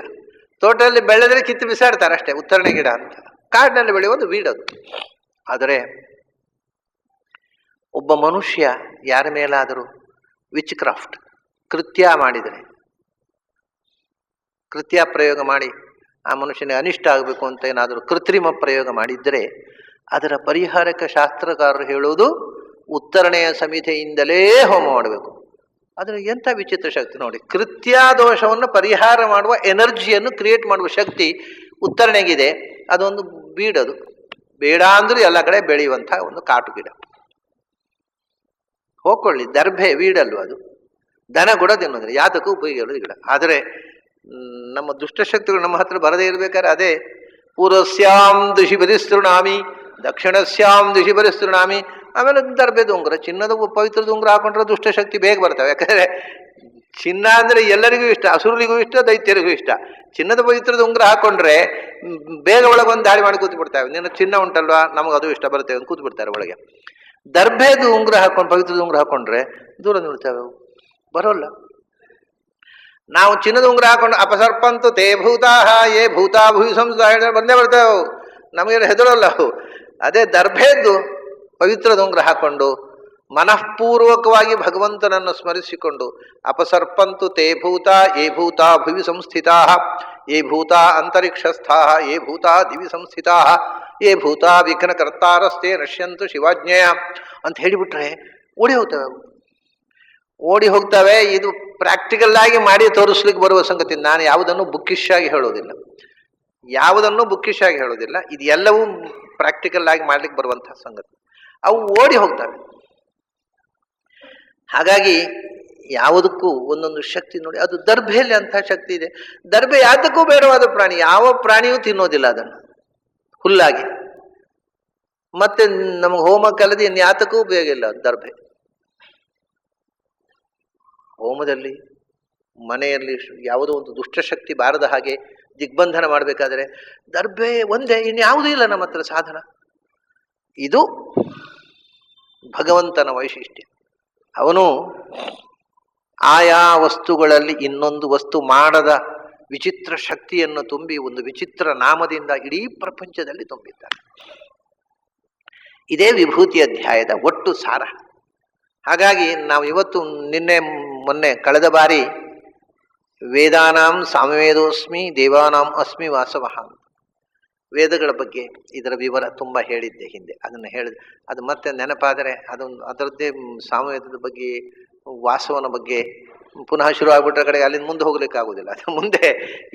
ತೋಟದಲ್ಲಿ ಬೆಳೆದ್ರೆ ಕಿತ್ತು ಬಿಸಾಡ್ತಾರೆ ಅಷ್ಟೇ, ಉತ್ತರಣೆ ಗಿಡ ಅಂತ. ಕಾಡಿನಲ್ಲಿ ಬೆಳೆಯುವ ಒಂದು ವೀಡದು. ಆದರೆ ಒಬ್ಬ ಮನುಷ್ಯ ಯಾರ ಮೇಲಾದರೂ ವಿಚ್ ಕ್ರಾಫ್ಟ್ ಕೃತ್ಯ ಮಾಡಿದರೆ, ಕೃತ್ಯ ಪ್ರಯೋಗ ಮಾಡಿ ಆ ಮನುಷ್ಯನಿಗೆ ಅನಿಷ್ಟ ಆಗಬೇಕು ಅಂತ ಏನಾದರೂ ಕೃತ್ರಿಮ ಪ್ರಯೋಗ ಮಾಡಿದ್ದರೆ, ಅದರ ಪರಿಹಾರಕ ಶಾಸ್ತ್ರಕಾರರು ಹೇಳುವುದು ಉತ್ತರಣೆಯ ಸಮಿತಿಯಿಂದಲೇ ಹೋಮ ಮಾಡಬೇಕು. ಅದರ ಎಂಥ ವಿಚಿತ್ರ ಶಕ್ತಿ ನೋಡಿ. ಕೃತ್ಯಾದೋಷವನ್ನು ಪರಿಹಾರ ಮಾಡುವ ಎನರ್ಜಿಯನ್ನು ಕ್ರಿಯೇಟ್ ಮಾಡುವ ಶಕ್ತಿ ಉತ್ತರಣೆಗಿದೆ. ಅದೊಂದು ಬೀಡದು, ಬೇಡ ಅಂದ್ರೂ ಎಲ್ಲ ಕಡೆ ಬೆಳೆಯುವಂಥ ಒಂದು ಕಾಟು ಗಿಡ. ಹೋಗ್ಕೊಳ್ಳಿ, ದರ್ಭೆ ವೀಡಲ್ವ ಅದು, ದನ ಕೂಡ ತಿನ್ನೋದ್ರೆ ಯಾತಕ್ಕೂ ಉಪಯೋಗ ಗಿಡ. ಆದರೆ ನಮ್ಮ ದುಷ್ಟಶಕ್ತಿಗಳು ನಮ್ಮ ಹತ್ರ ಬರದೇ ಇರ್ಬೇಕಾದ್ರೆ ಅದೇ ಪೂರ್ವಸ್ಯಾಂ ದಿಶಿ ಪರಿಸ್ತೃಣಾಮಿ ದಕ್ಷಿಣಸ್ಯಾಂ ದಿಶಿ ಪರಿಸ್ತೃಣಾಮಿ. ಆಮೇಲೆ ದರ್ಬೆ ಉಂಗುರ, ಚಿನ್ನದ ಪವಿತ್ರದ ಉಂಗುರ ಹಾಕೊಂಡ್ರೆ ದುಷ್ಟಶಕ್ತಿ ಬೇಗ ಬರ್ತವೆ. ಯಾಕಂದರೆ ಚಿನ್ನ ಅಂದರೆ ಎಲ್ಲರಿಗೂ ಇಷ್ಟ, ಅಸುರರಿಗೂ ಇಷ್ಟ, ದೈತ್ಯರಿಗೂ ಇಷ್ಟ. ಚಿನ್ನದ ಪವಿತ್ರದ ಉಂಗುರ ಹಾಕೊಂಡ್ರೆ ಬೇಗ ಒಳಗೊಂದು ದಾಳಿ ಮಾಡಿ ಕೂತು ಬಿಡ್ತಾವೆ. ನಿನ್ನ ಚಿನ್ನ ಉಂಟಲ್ವಾ, ನಮಗೆ ಅದು ಇಷ್ಟ ಬರ್ತೇವೆ ಅಂತ ಕೂತು ಬಿಡ್ತಾರೆ ಒಳಗೆ. ದರ್ಭೆದು ಉಂಗುರ ಹಾಕೊಂಡು, ಪವಿತ್ರದ ಉಂಗುರ ಹಾಕೊಂಡ್ರೆ ದೂರ ನಿಲ್ತೇವೆ, ಅವು ಬರೋಲ್ಲ. ನಾವು ಚಿನ್ನದ ಉಂಗುರ ಹಾಕೊಂಡು ಅಪಸರ್ಪಂತು ತೇ ಭೂತಾಹ ಯೇ ಭೂತಾ ಭೂಮಿ ಸಂಸ್ಥೆ ಬಂದೇ ಬರ್ತೇವೆ ಅವು, ನಮಗೆ ಹೆದರಲ್ಲ ಅವು. ಅದೇ ದರ್ಭೆದ್ದು ಪವಿತ್ರದ ಉಂಗುರ ಹಾಕೊಂಡು ಮನಃಪೂರ್ವಕವಾಗಿ ಭಗವಂತನನ್ನು ಸ್ಮರಿಸಿಕೊಂಡು ಅಪಸರ್ಪಂತು ತೇ ಭೂತಾ ಯೇ ಭೂತಾ ಭುವಿ ಸಂಸ್ಥಿತಾ ಯೇ ಭೂತಾ ಅಂತರಿಕ್ಷಸ್ಥಾ ಯೇ ಭೂತಾ ದಿವಿ ಸಂಸ್ಥಿತಾ ಯೇ ಭೂತಾ ವಿಘ್ನ ಕರ್ತಾರಸ್ತೆ ನಶ್ಯಂತು ಶಿವಾಜ್ಞೆಯ ಅಂತ ಹೇಳಿಬಿಟ್ರೆ ಓಡಿ ಹೋಗ್ತವೆ ಅವು, ಓಡಿ ಹೋಗ್ತವೆ. ಇದು ಪ್ರಾಕ್ಟಿಕಲ್ ಆಗಿ ಮಾಡಿ ತೋರಿಸ್ಲಿಕ್ಕೆ ಬರುವ ಸಂಗತಿ. ನಾನು ಯಾವುದನ್ನು ಬುಕ್ಕಿಶ್ ಆಗಿ ಹೇಳೋದಿಲ್ಲ, ಯಾವುದನ್ನು ಬುಕ್ಕಿಶ್ ಆಗಿ ಹೇಳೋದಿಲ್ಲ. ಇದು ಎಲ್ಲವೂ ಪ್ರಾಕ್ಟಿಕಲ್ ಆಗಿ ಮಾಡ್ಲಿಕ್ಕೆ ಬರುವಂತಹ ಸಂಗತಿ. ಅವು ಓಡಿ ಹೋಗ್ತವೆ. ಹಾಗಾಗಿ ಯಾವುದಕ್ಕೂ ಒಂದೊಂದು ಶಕ್ತಿ ನೋಡಿ. ಅದು ದರ್ಭೆಯಲ್ಲಿ ಅಂಥ ಶಕ್ತಿ ಇದೆ. ದರ್ಭೆ ಯಾತಕ್ಕೂ ಬೇಡವಾದ ಪ್ರಾಣಿ, ಯಾವ ಪ್ರಾಣಿಯೂ ತಿನ್ನೋದಿಲ್ಲ ಅದನ್ನು ಹುಲ್ಲಾಗಿ. ಮತ್ತೆ ನಮಗೆ ಹೋಮಕ್ಕಲ್ಲದೆ ಇನ್ಯಾತಕ್ಕೂ ಉಪಯೋಗ ಇಲ್ಲ ದರ್ಭೆ. ಹೋಮದಲ್ಲಿ ಮನೆಯಲ್ಲಿ ಯಾವುದೋ ಒಂದು ದುಷ್ಟಶಕ್ತಿ ಬಾರದ ಹಾಗೆ ದಿಗ್ಬಂಧನ ಮಾಡಬೇಕಾದ್ರೆ ದರ್ಭೆ ಒಂದೇ, ಇನ್ಯಾವುದೂ ಇಲ್ಲ ನಮ್ಮ ಹತ್ರ ಸಾಧನ. ಇದು ಭಗವಂತನ ವೈಶಿಷ್ಟ್ಯ. ಅವನು ಆಯಾ ವಸ್ತುಗಳಲ್ಲಿ ಇನ್ನೊಂದು ವಸ್ತು ಮಾಡದ ವಿಚಿತ್ರ ಶಕ್ತಿಯನ್ನು ತುಂಬಿ ಒಂದು ವಿಚಿತ್ರ ನಾಮದಿಂದ ಇಡೀ ಪ್ರಪಂಚದಲ್ಲಿ ತುಂಬಿದ್ದಾನೆ. ಇದೇ ವಿಭೂತಿ ಅಧ್ಯಾಯದ ಒಟ್ಟು ಸಾರ. ಹಾಗಾಗಿ ನಾವು ಇವತ್ತು ಮೊನ್ನೆ ಕಳೆದ ಬಾರಿ ವೇದಾನಾಂ ಸಾಮವೇದೋಸ್ಮಿ ದೇವಾನಾಂ ಅಸ್ಮಿ ವಾಸವಃ, ವೇದಗಳ ಬಗ್ಗೆ ಇದರ ವಿವರ ತುಂಬ ಹೇಳಿದ್ದೆ ಹಿಂದೆ. ಅದನ್ನು ಹೇಳಿದೆ, ಅದು ಮತ್ತೆ ನೆನಪಾದರೆ ಅದರದ್ದೇ ಸಾಮವೇದದ ಬಗ್ಗೆ, ವಾಸವನ ಬಗ್ಗೆ ಪುನಃ ಶುರು ಆಗ್ಬಿಟ್ರೆ ಕಡೆಗೆ ಅಲ್ಲಿಂದ ಮುಂದೆ ಹೋಗ್ಲಿಕ್ಕೆ ಆಗೋದಿಲ್ಲ. ಅದು ಮುಂದೆ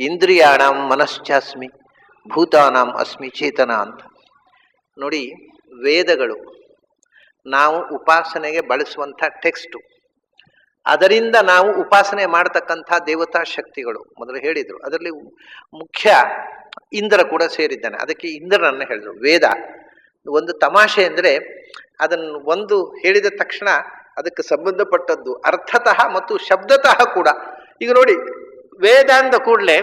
ಇಂದ್ರಿಯಾಣಂ ಮನಶ್ಚಾಸ್ಮಿ ಭೂತಾನಾಂ ಅಸ್ಮಿ ಚೇತನ ಅಂತ ನೋಡಿ. ವೇದಗಳು ನಾವು ಉಪಾಸನೆಗೆ ಬಳಸುವಂಥ ಟೆಕ್ಸ್ಟು, ಅದರಿಂದ ನಾವು ಉಪಾಸನೆ ಮಾಡತಕ್ಕಂಥ ದೇವತಾ ಶಕ್ತಿಗಳು ಮೊದಲು ಹೇಳಿದರು. ಅದರಲ್ಲಿ ಮುಖ್ಯ ಇಂದ್ರ ಕೂಡ ಸೇರಿದ್ದಾನೆ. ಅದಕ್ಕೆ ಇಂದ್ರನನ್ನು ಹೇಳಿದರು. ವೇದ ಒಂದು ತಮಾಷೆ ಅಂದರೆ ಅದನ್ನು ಒಂದು ಹೇಳಿದ ತಕ್ಷಣ ಅದಕ್ಕೆ ಸಂಬಂಧಪಟ್ಟದ್ದು ಅರ್ಥತಃ ಮತ್ತು ಶಬ್ದತಃ ಕೂಡ. ಈಗ ನೋಡಿ, ವೇದ ಅಂದ ಕೂಡಲೇ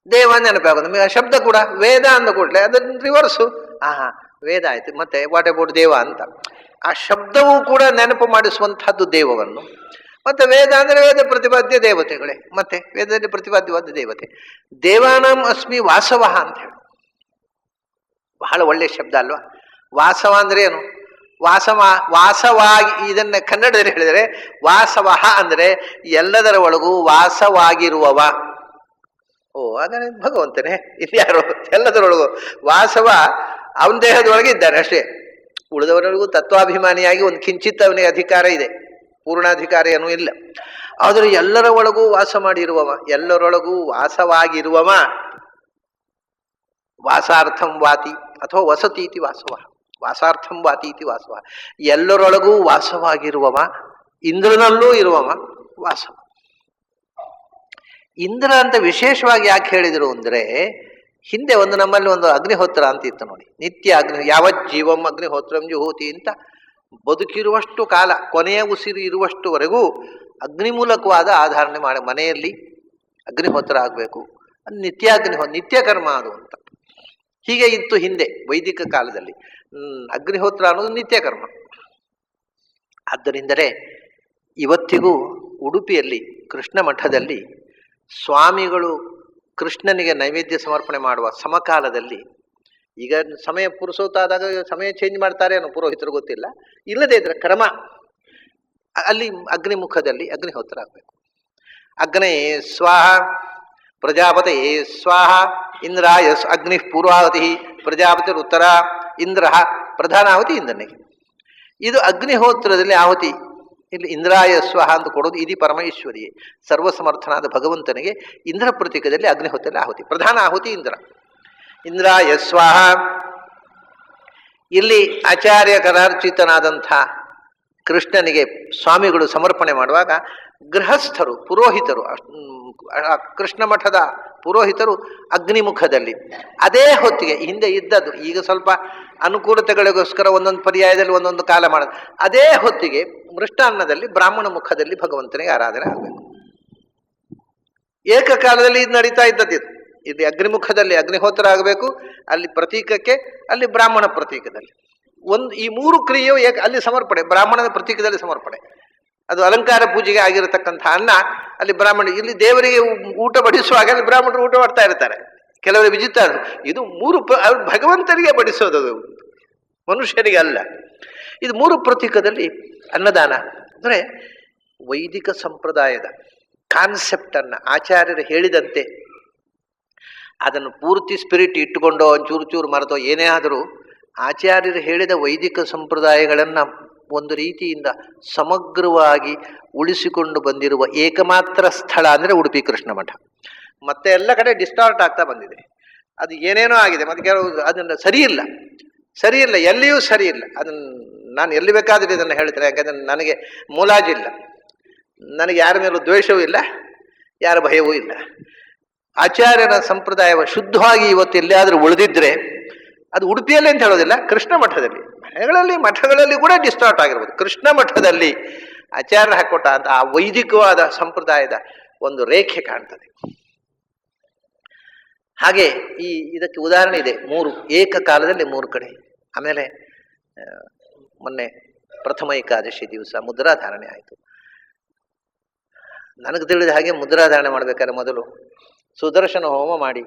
ದೇವ ನೆನಪಾಗೋದು. ನಮಗೆ ಆ ಶಬ್ದ ಕೂಡ ವೇದ ಅಂದ ಕೂಡಲೇ ಅದನ್ನು ರಿವರ್ಸು, ವೇದ ಆಯಿತು. ಮತ್ತೆ ವಾಟ್ ಅಬೌಟ್ ದೇವ ಅಂತ ಆ ಶಬ್ದವೂ ಕೂಡ ನೆನಪು ಮಾಡಿಸುವಂತಹದ್ದು ದೇವವನ್ನು. ಮತ್ತೆ ವೇದ ಅಂದರೆ ವೇದ ಪ್ರತಿಪಾದ್ಯ ದೇವತೆಗಳೇ, ಮತ್ತೆ ವೇದದಲ್ಲಿ ಪ್ರತಿಪಾದ್ಯವಾದ ದೇವತೆ. ದೇವಾನಾಂ ಅಸ್ಮಿ ವಾಸವಃ ಅಂತ ಹೇಳಿ ಬಹಳ ಒಳ್ಳೆಯ ಶಬ್ದ ಅಲ್ವಾ. ವಾಸವ ಅಂದ್ರೆ ಏನು? ವಾಸವಾಗಿ, ಇದನ್ನ ಕನ್ನಡದಲ್ಲಿ ಹೇಳಿದರೆ ವಾಸವಃ ಅಂದರೆ ಎಲ್ಲದರ ಒಳಗೂ ವಾಸವಾಗಿರುವವ. ಹಾಗಾದ್ರೆ ಭಗವಂತನೇ, ಇನ್ಯಾರು? ಎಲ್ಲದರೊಳಗೂ ವಾಸವ ಅವನ ದೇಹದೊಳಗೆ ಇದ್ದಾನೆ ಅಷ್ಟೇ. ಉಳಿದವರಿಗೂ ತತ್ವಾಭಿಮಾನಿಯಾಗಿ ಒಂದು ಕಿಂಚಿತ್ ಅವನಿಗೆ ಅಧಿಕಾರ ಇದೆ, ಪೂರ್ಣಾಧಿಕಾರಿಯೂ ಇಲ್ಲ. ಆದರೆ ಎಲ್ಲರ ಒಳಗೂ ವಾಸ ಮಾಡಿರುವವ, ಎಲ್ಲರೊಳಗೂ ವಾಸವಾಗಿರುವವ. ವಾಸಾರ್ಥಂ ವಾತಿ ಅಥವಾ ವಸತೀತಿ ವಾಸವ, ವಾಸಾರ್ಥಂ ವಾತೀತಿ ವಾಸವ. ಎಲ್ಲರೊಳಗೂ ವಾಸವಾಗಿರುವವ, ಇಂದ್ರನಲ್ಲೂ ಇರುವವ ವಾಸವ. ಇಂದ್ರ ಅಂತ ವಿಶೇಷವಾಗಿ ಯಾಕೆ ಹೇಳಿದರು ಅಂದರೆ, ಹಿಂದೆ ನಮ್ಮಲ್ಲಿ ಒಂದು ಅಗ್ನಿಹೋತ್ರ ಅಂತ ಇತ್ತು ನೋಡಿ. ನಿತ್ಯ ಅಗ್ನಿ ಯಾವತ್ ಜೀವಂ ಅಗ್ನಿಹೋತ್ರಂ ಜುಹೋತಿ ಅಂತ, ಬದುಕಿರುವಷ್ಟು ಕಾಲ, ಕೊನೆಯ ಉಸಿರು ಇರುವಷ್ಟುವರೆಗೂ ಅಗ್ನಿ ಮೂಲಕವಾದ ಆಧಾರಣೆ ಮಾಡಿ ಮನೆಯಲ್ಲಿ ಅಗ್ನಿಹೋತ್ರ ಆಗಬೇಕು. ಅದು ನಿತ್ಯ ಕರ್ಮ ಅದು ಅಂತ. ಹೀಗೆ ಇತ್ತು ಹಿಂದೆ ವೈದಿಕ ಕಾಲದಲ್ಲಿ. ಅಗ್ನಿಹೋತ್ರ ಅನ್ನೋದು ನಿತ್ಯ ಕರ್ಮ. ಆದ್ದರಿಂದಲೇ ಇವತ್ತಿಗೂ ಉಡುಪಿಯಲ್ಲಿ ಕೃಷ್ಣ ಮಠದಲ್ಲಿ ಸ್ವಾಮಿಗಳು ಕೃಷ್ಣನಿಗೆ ನೈವೇದ್ಯ ಸಮರ್ಪಣೆ ಮಾಡುವ ಸಮಕಾಲದಲ್ಲಿ, ಈಗ ಸಮಯ ಪುರುಸೋತಾದಾಗ ಸಮಯ ಚೇಂಜ್ ಮಾಡ್ತಾರೆ ಅನ್ನೋ ಪುರೋಹಿತರು ಗೊತ್ತಿಲ್ಲ, ಇಲ್ಲದೇ ಇದ್ರೆ ಕ್ರಮ ಅಲ್ಲಿ ಅಗ್ನಿಮುಖದಲ್ಲಿ ಅಗ್ನಿಹೋತ್ರ ಆಗಬೇಕು. ಅಗ್ನೇ ಸ್ವಾಹ ಪ್ರಜಾಪತಿ ಸ್ವಾಹ ಇಂದ್ರಾಯ ಅಗ್ನಿ ಪೂರ್ವಾವತಿ ಪ್ರಜಾಪತಿ ಉತ್ತರ ಇಂದ್ರ ಪ್ರಧಾನಾವತಿ ಇಂದ್ರನಿಗೆ. ಇದು ಅಗ್ನಿಹೋತ್ರದಲ್ಲಿ ಆಹುತಿ. ಇಲ್ಲಿ ಇಂದ್ರಾಯ ಸ್ವಾಹ ಅಂತ ಕೊಡೋದು ಇದು ಪರಮೇಶ್ವರಿಯೇ, ಸರ್ವಸಮರ್ಥನಾದ ಭಗವಂತನಿಗೆ ಇಂದ್ರ ಪ್ರತೀಕದಲ್ಲಿ ಅಗ್ನಿಹೋತ್ರದಲ್ಲಿ ಆಹುತಿ. ಪ್ರಧಾನ ಆಹುತಿ ಇಂದ್ರ. ಇಂದ್ರಾಯ ಸ್ವಾಹ. ಇಲ್ಲಿ ಆಚಾರ್ಯ ಕರಾರ್ಚಿತನಾದಂಥ ಕೃಷ್ಣನಿಗೆ ಸ್ವಾಮಿಗಳು ಸಮರ್ಪಣೆ ಮಾಡುವಾಗ ಗೃಹಸ್ಥರು ಪುರೋಹಿತರು, ಕೃಷ್ಣ ಮಠದ ಪುರೋಹಿತರು ಅಗ್ನಿಮುಖದಲ್ಲಿ ಅದೇ ಹೊತ್ತಿಗೆ, ಹಿಂದೆ ಇದ್ದದ್ದು, ಈಗ ಸ್ವಲ್ಪ ಅನುಕೂಲತೆಗಳಿಗೋಸ್ಕರ ಒಂದೊಂದು ಪರ್ಯಾಯದಲ್ಲಿ ಒಂದೊಂದು ಕಾಲ ಮಾಡೋದು, ಅದೇ ಹೊತ್ತಿಗೆ ಮೃಷ್ಟಾನ್ನದಲ್ಲಿ ಬ್ರಾಹ್ಮಣ ಮುಖದಲ್ಲಿ ಭಗವಂತನಿಗೆ ಆರಾಧನೆ ಆಗಬೇಕು. ಏಕಕಾಲದಲ್ಲಿ ಇದು ನಡೀತಾ ಇದ್ದದ್ದು. ಇಲ್ಲಿ ಅಗ್ನಿಮುಖದಲ್ಲಿ ಅಗ್ನಿಹೋತ್ರ ಆಗಬೇಕು, ಅಲ್ಲಿ ಪ್ರತೀಕಕ್ಕೆ, ಅಲ್ಲಿ ಬ್ರಾಹ್ಮಣ ಪ್ರತೀಕದಲ್ಲಿ ಈ ಮೂರು ಕ್ರಿಯೆಯು ಅಲ್ಲಿ ಸಮರ್ಪಣೆ, ಬ್ರಾಹ್ಮಣನ ಪ್ರತೀಕದಲ್ಲಿ ಸಮರ್ಪಣೆ. ಅದು ಅಲಂಕಾರ ಪೂಜೆಗೆ ಆಗಿರತಕ್ಕಂಥ ಅನ್ನ ಅಲ್ಲಿ ಬ್ರಾಹ್ಮಣ, ಇಲ್ಲಿ ದೇವರಿಗೆ ಊಟ ಬಡಿಸುವಾಗ ಅಲ್ಲಿ ಬ್ರಾಹ್ಮಣರು ಊಟ ಮಾಡ್ತಾ ಇರ್ತಾರೆ. ಕೆಲವರು ವಿಜಿತ, ಇದು ಮೂರು ಭಗವಂತನಿಗೆ ಬಡಿಸೋದು, ಮನುಷ್ಯರಿಗೆ ಅಲ್ಲ. ಇದು ಮೂರು ಪ್ರತೀಕದಲ್ಲಿ ಅನ್ನದಾನ. ಅಂದರೆ ವೈದಿಕ ಸಂಪ್ರದಾಯದ ಕಾನ್ಸೆಪ್ಟನ್ನು ಆಚಾರ್ಯರು ಹೇಳಿದಂತೆ ಅದನ್ನು ಪೂರ್ತಿ ಸ್ಪಿರಿಟ್ ಇಟ್ಟುಕೊಂಡೋ ಚೂರು ಚೂರು ಮರೆತೋ ಏನೇ ಆದರೂ ಆಚಾರ್ಯರು ಹೇಳಿದ ವೈದಿಕ ಸಂಪ್ರದಾಯಗಳನ್ನು ಒಂದು ರೀತಿಯಿಂದ ಸಮಗ್ರವಾಗಿ ಉಳಿಸಿಕೊಂಡು ಬಂದಿರುವ ಏಕಮಾತ್ರ ಸ್ಥಳ ಅಂದರೆ ಉಡುಪಿ ಕೃಷ್ಣ ಮಠ. ಮತ್ತೆ ಎಲ್ಲ ಕಡೆ ಡಿಸ್ಟಾರ್ಟ್ ಆಗ್ತಾ ಬಂದಿದೆ. ಅದು ಏನೇನೋ ಆಗಿದೆ, ಮತ್ತೆ ಕೆಲವು ಅದನ್ನು ಸರಿಯಿಲ್ಲ, ಎಲ್ಲಿಯೂ ಸರಿಯಿಲ್ಲ. ಅದನ್ನು ನಾನು ಎಲ್ಲಿ ಬೇಕಾದರೆ ಇದನ್ನು ಹೇಳ್ತೇನೆ, ಯಾಕಂದರೆ ನನಗೆ ಮುಲಾಜಿಲ್ಲ, ನನಗೆ ಯಾರ ಮೇಲೂ ದ್ವೇಷವೂ ಇಲ್ಲ, ಯಾರ ಭಯವೂ ಇಲ್ಲ. ಆಚಾರ್ಯರ ಸಂಪ್ರದಾಯವ ಶುದ್ಧವಾಗಿ ಇವತ್ತು ಎಲ್ಲಿಯಾದರೂ ಉಳಿದಿದ್ರೆ ಅದು ಉಡುಪಿಯಲ್ಲಿ ಅಂತ ಹೇಳೋದಿಲ್ಲ, ಕೃಷ್ಣ ಮಠದಲ್ಲಿ, ಮಠಗಳಲ್ಲಿ ಕೂಡ ಡಿಸ್ಟಾರ್ಟ್ ಆಗಿರ್ಬೋದು. ಕೃಷ್ಣ ಮಠದಲ್ಲಿ ಆಚಾರ್ಯರು ಹಾಕೊಟ್ಟ ಅಂತ ಆ ವೈದಿಕವಾದ ಸಂಪ್ರದಾಯದ ಒಂದು ರೇಖೆ ಕಾಣ್ತದೆ. ಹಾಗೆ ಇದಕ್ಕೆ ಉದಾಹರಣೆ ಇದೆ. ಏಕಕಾಲದಲ್ಲಿ 3 ಕಡೆ. ಆಮೇಲೆ ಮೊನ್ನೆ ಪ್ರಥಮ ಏಕಾದಶಿ ದಿವಸ ಮುದ್ರಾಧಾರಣೆ ಆಯಿತು. ನನಗೆ ತಿಳಿದ ಹಾಗೆ ಮುದ್ರಾಧಾರಣೆ ಮಾಡಬೇಕಾದ್ರೆ ಮೊದಲು ಸುದರ್ಶನ ಹೋಮ ಮಾಡಿ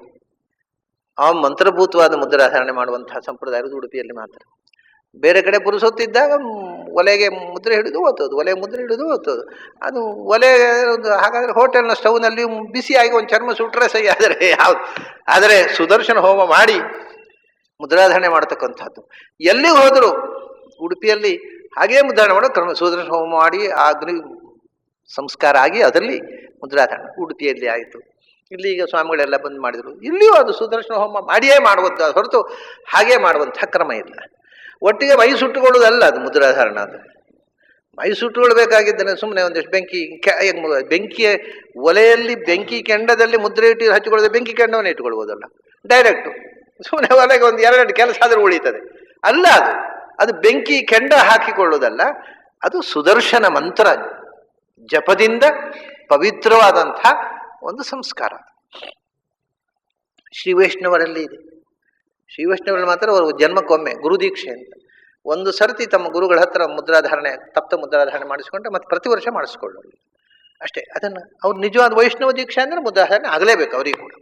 ಆ ಮಂತ್ರಭೂತವಾದ ಮುದ್ರಾಧಾರಣೆ ಮಾಡುವಂತಹ ಸಂಪ್ರದಾಯ ಉಡುಪಿಯಲ್ಲಿ ಮಾತ್ರ. ಬೇರೆ ಕಡೆ ಪುರುಸೊತ್ತಿದ್ದಾಗ ಒಲೆಗೆ ಮುದ್ರೆ ಹಿಡಿದು ಓದ್ತೋದು, ಒಲೆ ಮುದ್ರೆ ಹಿಡಿದು ಓದ್ತೋದು. ಅದು ಒಲೆ ಹಾಗಾದರೆ ಹೋಟೆಲ್ನ ಸ್ಟವ್ನಲ್ಲಿ ಬಿಸಿಯಾಗಿ ಒಂದು ಚರ್ಮ ಸುಟ್ಟರೆ ಸಹಿ. ಆದರೆ ಸುದರ್ಶನ ಹೋಮ ಮಾಡಿ ಮುದ್ರಾಧಾರಣೆ ಮಾಡತಕ್ಕಂಥದ್ದು ಎಲ್ಲಿಗೆ ಹೋದರೂ ಉಡುಪಿಯಲ್ಲಿ ಹಾಗೇ ಮುದ್ರಾಧಾರಣೆ ಮಾಡೋ ಕ್ರಮ. ಸುದರ್ಶನ ಹೋಮ ಮಾಡಿ ಆ ಅಗ್ನಿ ಸಂಸ್ಕಾರ ಆಗಿ ಅದರಲ್ಲಿ ಮುದ್ರಾಧಾರಣೆ ಉಡುಪಿಯಲ್ಲಿ ಆಯಿತು. ಇಲ್ಲಿ ಈಗ ಸ್ವಾಮಿಗಳೆಲ್ಲ ಬಂದು ಮಾಡಿದರು. ಇಲ್ಲಿಯೂ ಅದು ಸುದರ್ಶನ ಹೋಮ ಮಾಡಿಯೇ ಮಾಡುವಂಥ ಹೊರತು ಹಾಗೇ ಮಾಡುವಂಥ ಕ್ರಮ ಇಲ್ಲ. ಒಟ್ಟಿಗೆ ಮೈ ಸುಟ್ಟುಕೊಳ್ಳೋದಲ್ಲ ಅದು ಮುದ್ರಾಧಾರಣ. ಅದು ಮೈ ಸುಟ್ಟುಕೊಳ್ಬೇಕಾಗಿದ್ದೇನೆ ಸುಮ್ಮನೆ ಒಂದಿಷ್ಟು ಬೆಂಕಿಯ ಒಲೆಯಲ್ಲಿ ಬೆಂಕಿ ಕೆಂಡದಲ್ಲಿ ಮುದ್ರೆ ಇಟ್ಟು ಹಚ್ಚಿಕೊಳ್ಳೋದು, ಬೆಂಕಿ ಕೆಂಡವನ್ನು ಇಟ್ಕೊಳ್ಬೋದಲ್ಲ ಡೈರೆಕ್ಟು. ಸುಮ್ಮನೆ ಒಲೆಗೆ ಒಂದು 2 ಕೆಲಸ ಆದರೂ ಉಳೀತದೆ ಅಲ್ಲ. ಅದು ಬೆಂಕಿ ಕೆಂಡ ಹಾಕಿಕೊಳ್ಳೋದಲ್ಲ, ಅದು ಸುದರ್ಶನ ಮಂತ್ರ ಜಪದಿಂದ ಪವಿತ್ರವಾದಂಥ ಒಂದು ಸಂಸ್ಕಾರ. ಶ್ರೀ ವೈಷ್ಣವರಲ್ಲಿ ಇದೆ. ಶ್ರೀ ವೈಷ್ಣವರಲ್ಲಿ ಮಾತ್ರ ಅವರು ಜನ್ಮಕ್ಕೊಮ್ಮೆ ಗುರುದೀಕ್ಷೆ ಅಂತ ಒಂದು ಸರ್ತಿ ತಮ್ಮ ಗುರುಗಳ ಹತ್ರ ಮುದ್ರಾಧಾರಣೆ, ತಪ್ತ ಮುದ್ರಾಧಾರಣೆ ಮಾಡಿಸ್ಕೊಂಡ್ರೆ ಮತ್ತೆ ಪ್ರತಿ ವರ್ಷ ಮಾಡಿಸ್ಕೊಳ್ಳೋರು ಅಷ್ಟೇ. ಅದನ್ನು ಅವ್ರು ನಿಜವಾದ ವೈಷ್ಣವ ದೀಕ್ಷೆ ಅಂದರೆ ಮುದ್ರಾಧಾರಣೆ ಆಗಲೇಬೇಕು ಅವರಿಗೆ ಕೂಡ,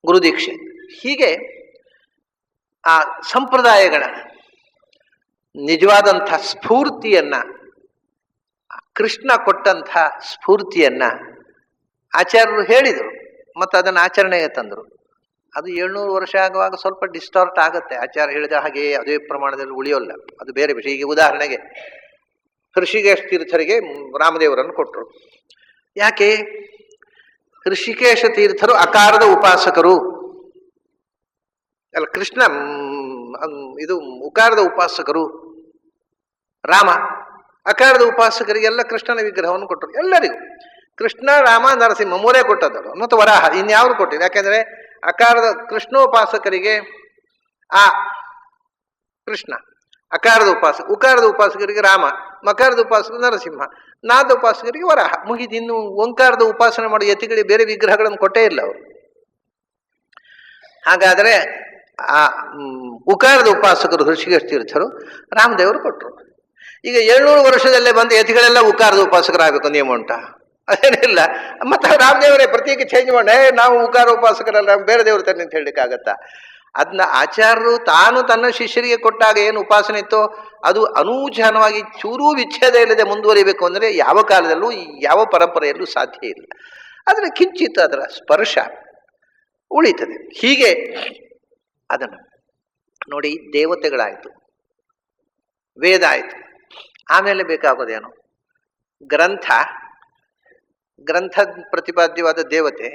ಗುರುದೀಕ್ಷೆ. ಹೀಗೆ ಆ ಸಂಪ್ರದಾಯಗಳ ನಿಜವಾದಂಥ ಸ್ಫೂರ್ತಿಯನ್ನು, ಕೃಷ್ಣ ಕೊಟ್ಟಂಥ ಸ್ಫೂರ್ತಿಯನ್ನು ಆಚಾರ್ಯರು ಹೇಳಿದರು ಮತ್ತು ಅದನ್ನು ಆಚರಣೆಗೆ ತಂದರು. ಅದು 700 ವರ್ಷ ಆಗುವಾಗ ಸ್ವಲ್ಪ ಡಿಸ್ಟಾರ್ಟ್ ಆಗುತ್ತೆ. ಆಚಾರ್ಯ ಹೇಳಿದ ಹಾಗೆ ಅದೇ ಪ್ರಮಾಣದಲ್ಲಿ ಉಳಿಯೋಲ್ಲ, ಅದು ಬೇರೆ ವಿಷಯ. ಈಗ ಉದಾಹರಣೆಗೆ ಋಷಿಕೇಶ ತೀರ್ಥರಿಗೆ ರಾಮದೇವರನ್ನು ಕೊಟ್ಟರು. ಯಾಕೆ? ಋಷಿಕೇಶ ತೀರ್ಥರು ಅಕಾರದ ಉಪಾಸಕರು ಅಲ್ಲ, ಕೃಷ್ಣ ಇದು ಉಕಾರದ ಉಪಾಸಕರು, ರಾಮ ಅಕಾರದ ಉಪಾಸಕರಿಗೆಲ್ಲ ಕೃಷ್ಣನ ವಿಗ್ರಹವನ್ನು ಕೊಟ್ಟರು. ಎಲ್ಲರಿಗೂ ಕೃಷ್ಣ, ರಾಮ, ನರಸಿಂಹ ಮೂರೇ ಕೊಟ್ಟದ್ದು ಮತ್ತು ವರಾಹ, ಇನ್ಯಾವರು ಕೊಟ್ಟಿಲ್ಲ. ಯಾಕೆಂದ್ರೆ ಅಕಾರದ ಕೃಷ್ಣೋಪಾಸಕರಿಗೆ ಆ ಕೃಷ್ಣ, ಅಕಾರದ ಉಕಾರದ ಉಪಾಸಕರಿಗೆ ರಾಮ, ಮಕಾರದ ಉಪಾಸಕ ನರಸಿಂಹ, ನಾದ ಉಪಾಸಕರಿಗೆ ವರಾಹ. ಮುಗಿದು ಇನ್ನು ಓಂಕಾರದ ಉಪಾಸನೆ ಮಾಡೋ ಯತಿಗಳಿಗೆ ಬೇರೆ ವಿಗ್ರಹಗಳನ್ನು ಕೊಟ್ಟೇ ಇಲ್ಲ ಅವರು. ಹಾಗಾದರೆ ಆ ಉಕಾರದ ಉಪಾಸಕರು ಋಷಿಕೇಶ ತೀರ್ಥರು ರಾಮದೇವರು ಕೊಟ್ಟರು. ಈಗ 700 ವರ್ಷದಲ್ಲೇ ಬಂದ ಯತಿಗಳೆಲ್ಲ ಉಕಾರದ ಉಪಾಸಕರಾಗಬೇಕು ನಿಯಮ ಉಂಟಾ? ಅದೇನಿಲ್ಲ. ಮತ್ತೆ ರಾಮದೇವರೇ ಪ್ರತ್ಯೇಕ ಚೇಂಜ್ ಮಾಡಿ ನಾವು ಉಕಾರ ಉಪಾಸಕರಲ್ಲ, ಬೇರೆ ದೇವರು ತನ್ನಿ ಅಂತ ಹೇಳಲಿಕ್ಕಾಗತ್ತಾ? ಅದನ್ನ ಆಚಾರ್ಯರು ತಾನು ತನ್ನ ಶಿಷ್ಯರಿಗೆ ಕೊಟ್ಟಾಗ ಏನು ಉಪಾಸನೆ ಇತ್ತೋ ಅದು ಅನೂಜನವಾಗಿ ಚೂರೂ ವಿಚ್ಛೇದ ಇಲ್ಲದೆ ಮುಂದುವರಿಬೇಕು ಅಂದರೆ ಯಾವ ಕಾಲದಲ್ಲೂ ಯಾವ ಪರಂಪರೆಯಲ್ಲೂ ಸಾಧ್ಯ ಇಲ್ಲ. ಆದರೆ ಕಿಂಚಿತ್ ಅದರ ಸ್ಪರ್ಶ ಉಳಿತದೆ. ಹೀಗೆ ಅದನ್ನು ನೋಡಿ, ದೇವತೆಗಳಾಯಿತು, ವೇದ ಆಯಿತು, ಆಮೇಲೆ ಬೇಕಾಗೋದೇನು? ಗ್ರಂಥ ಪ್ರತಿಪಾದ್ಯವಾದ ದೇವತೆ,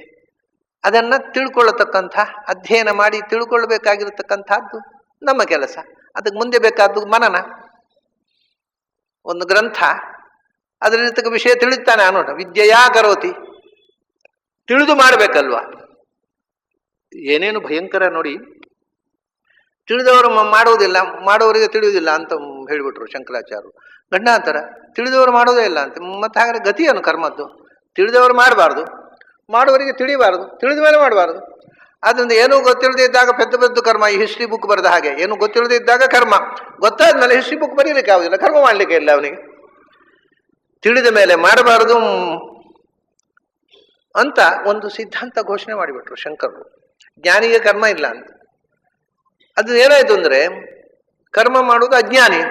ಅದನ್ನ ತಿಳ್ಕೊಳ್ಳತಕ್ಕಂಥ, ಅಧ್ಯಯನ ಮಾಡಿ ತಿಳ್ಕೊಳ್ಬೇಕಾಗಿರತಕ್ಕಂಥದ್ದು ನಮ್ಮ ಕೆಲಸ. ಅದಕ್ಕೆ ಮುಂದೆ ಬೇಕಾದ್ದು ಮನನ. ಒಂದು ಗ್ರಂಥ ಅದರಲ್ಲಿರ್ತಕ್ಕ ವಿಷಯ ತಿಳಿತಾನೆ ಅನ್ನೋಣ, ವಿದ್ಯೆಯಾ ಕರೋತಿ, ತಿಳಿದು ಮಾಡಬೇಕಲ್ವಾ? ಏನೇನು ಭಯಂಕರ ನೋಡಿ, ತಿಳಿದವರು ಮಾಡುವುದಿಲ್ಲ, ಮಾಡೋವರಿಗೆ ತಿಳಿಯುವುದಿಲ್ಲ ಅಂತ ಹೇಳಿಬಿಟ್ರು ಶಂಕರಾಚಾರ್ಯರು. ಗಂಡಾಂತರ, ತಿಳಿದವರು ಮಾಡೋದೇ ಇಲ್ಲ ಅಂತ. ಮತ್ತೆ ಹಾಗಾದ್ರೆ ಗತಿಯನ್ನು ಕರ್ಮದ್ದು? ತಿಳಿದವರು ಮಾಡಬಾರ್ದು, ಮಾಡುವವರಿಗೆ ತಿಳಿಬಾರ್ದು, ತಿಳಿದ ಮೇಲೆ ಮಾಡಬಾರ್ದು. ಅದರಿಂದ ಏನೂ ಗೊತ್ತಿಲ್ಲದೆ ಇದ್ದಾಗ ಪೆದ್ದು ಕರ್ಮ. ಈ ಹಿಸ್ಟ್ರಿ ಬುಕ್ ಬರೆದ ಹಾಗೆ, ಏನು ಗೊತ್ತಿಲ್ಲದೆ ಇದ್ದಾಗ ಕರ್ಮ, ಗೊತ್ತಾದ್ಮೇಲೆ ಹಿಸ್ಟ್ರಿ ಬುಕ್ ಬರೀಲಿಕ್ಕೆ ಆಗುದಿಲ್ಲ, ಕರ್ಮ ಮಾಡಲಿಕ್ಕೆ ಇಲ್ಲ ಅವನಿಗೆ. ತಿಳಿದ ಮೇಲೆ ಮಾಡಬಾರದು ಅಂತ ಒಂದು ಸಿದ್ಧಾಂತ ಘೋಷಣೆ ಮಾಡಿಬಿಟ್ರು ಶಂಕರರು. ಜ್ಞಾನಿಗೆ ಕರ್ಮ ಇಲ್ಲ ಅಂತ. ಅದು ಏನಾಯ್ತು ಅಂದ್ರೆ, ಕರ್ಮ ಮಾಡುವುದು ಅಜ್ಞಾನಿ.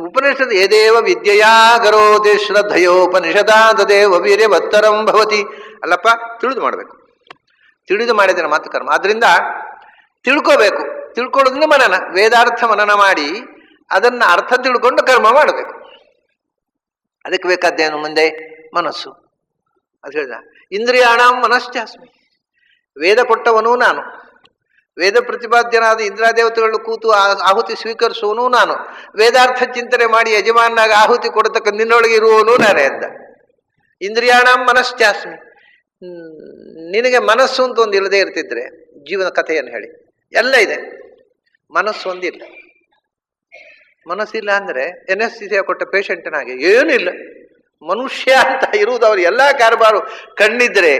ಉಪನಿಷತ್ ಏದೇವ ವಿದ್ಯೆಯಾ ಗರೋತಿ ಶ್ರದ್ಧಯೋಪನಿಷದಾ ತದೇವ ವೀರ್ಯವತ್ತರಂ ಭವತಿ. ಅಲ್ಲಪ್ಪ, ತಿಳಿದು ಮಾಡಬೇಕು, ತಿಳಿದು ಮಾಡಿದರೆ ಮಾತು ಕರ್ಮ. ಆದ್ರಿಂದ ತಿಳ್ಕೋಬೇಕು, ತಿಳ್ಕೊಳ್ಳೋದ್ರಿಂದ ಮನನ, ವೇದಾರ್ಥ ಮನನ ಮಾಡಿ ಅದನ್ನ ಅರ್ಥ ತಿಳ್ಕೊಂಡು ಕರ್ಮ ಮಾಡಬೇಕು. ಅದಕ್ಕೆ ಬೇಕಾದ್ದೇನು ಮುಂದೆ? ಮನಸ್ಸು. ಅದು ಹೇಳಿದ, ಇಂದ್ರಿಯಾಣಾಂ ಮನಶ್ಚಾಸ್ಮಿ. ವೇದ ಕೊಟ್ಟವನು ನಾನು, ವೇದ ಪ್ರತಿಪಾದ್ಯನಾದ ಇಂದ್ರಾದೇವತೆಗಳು ಕೂತು ಆಹುತಿ ಸ್ವೀಕರಿಸುವನು ನಾನು, ವೇದಾರ್ಥ ಚಿಂತನೆ ಮಾಡಿ ಯಜಮಾನಾಗ ಆಹುತಿ ಕೊಡತಕ್ಕ ನಿನ್ನೊಳಗೆ ಇರುವವನು ನಾನೇ ಅಂತ. ಇಂದ್ರಿಯಾಣಾಂ ಮನಶ್ಚಾಸ್ಮಿ. ನಿನಗೆ ಮನಸ್ಸು ಅಂತ ಒಂದು ಇಲ್ಲದೆ ಇರ್ತಿದ್ರೆ ಜೀವನ ಕಥೆಯನ್ನು ಹೇಳಿ. ಎಲ್ಲ ಇದೆ, ಮನಸ್ಸು ಒಂದಿಲ್ಲ. ಮನಸ್ಸಿಲ್ಲ ಅಂದರೆ ಎನಸ್ಥಿಸಿಯಾ ಕೊಟ್ಟ ಪೇಷಂಟ್ನಾಗೆ ಏನೂ ಇಲ್ಲ. ಮನುಷ್ಯ ಅಂತ ಇರುವುದು ಅವರು ಎಲ್ಲ ಕಾರ್ಬಾರು. ಕಣ್ಣಿದ್ರೆ,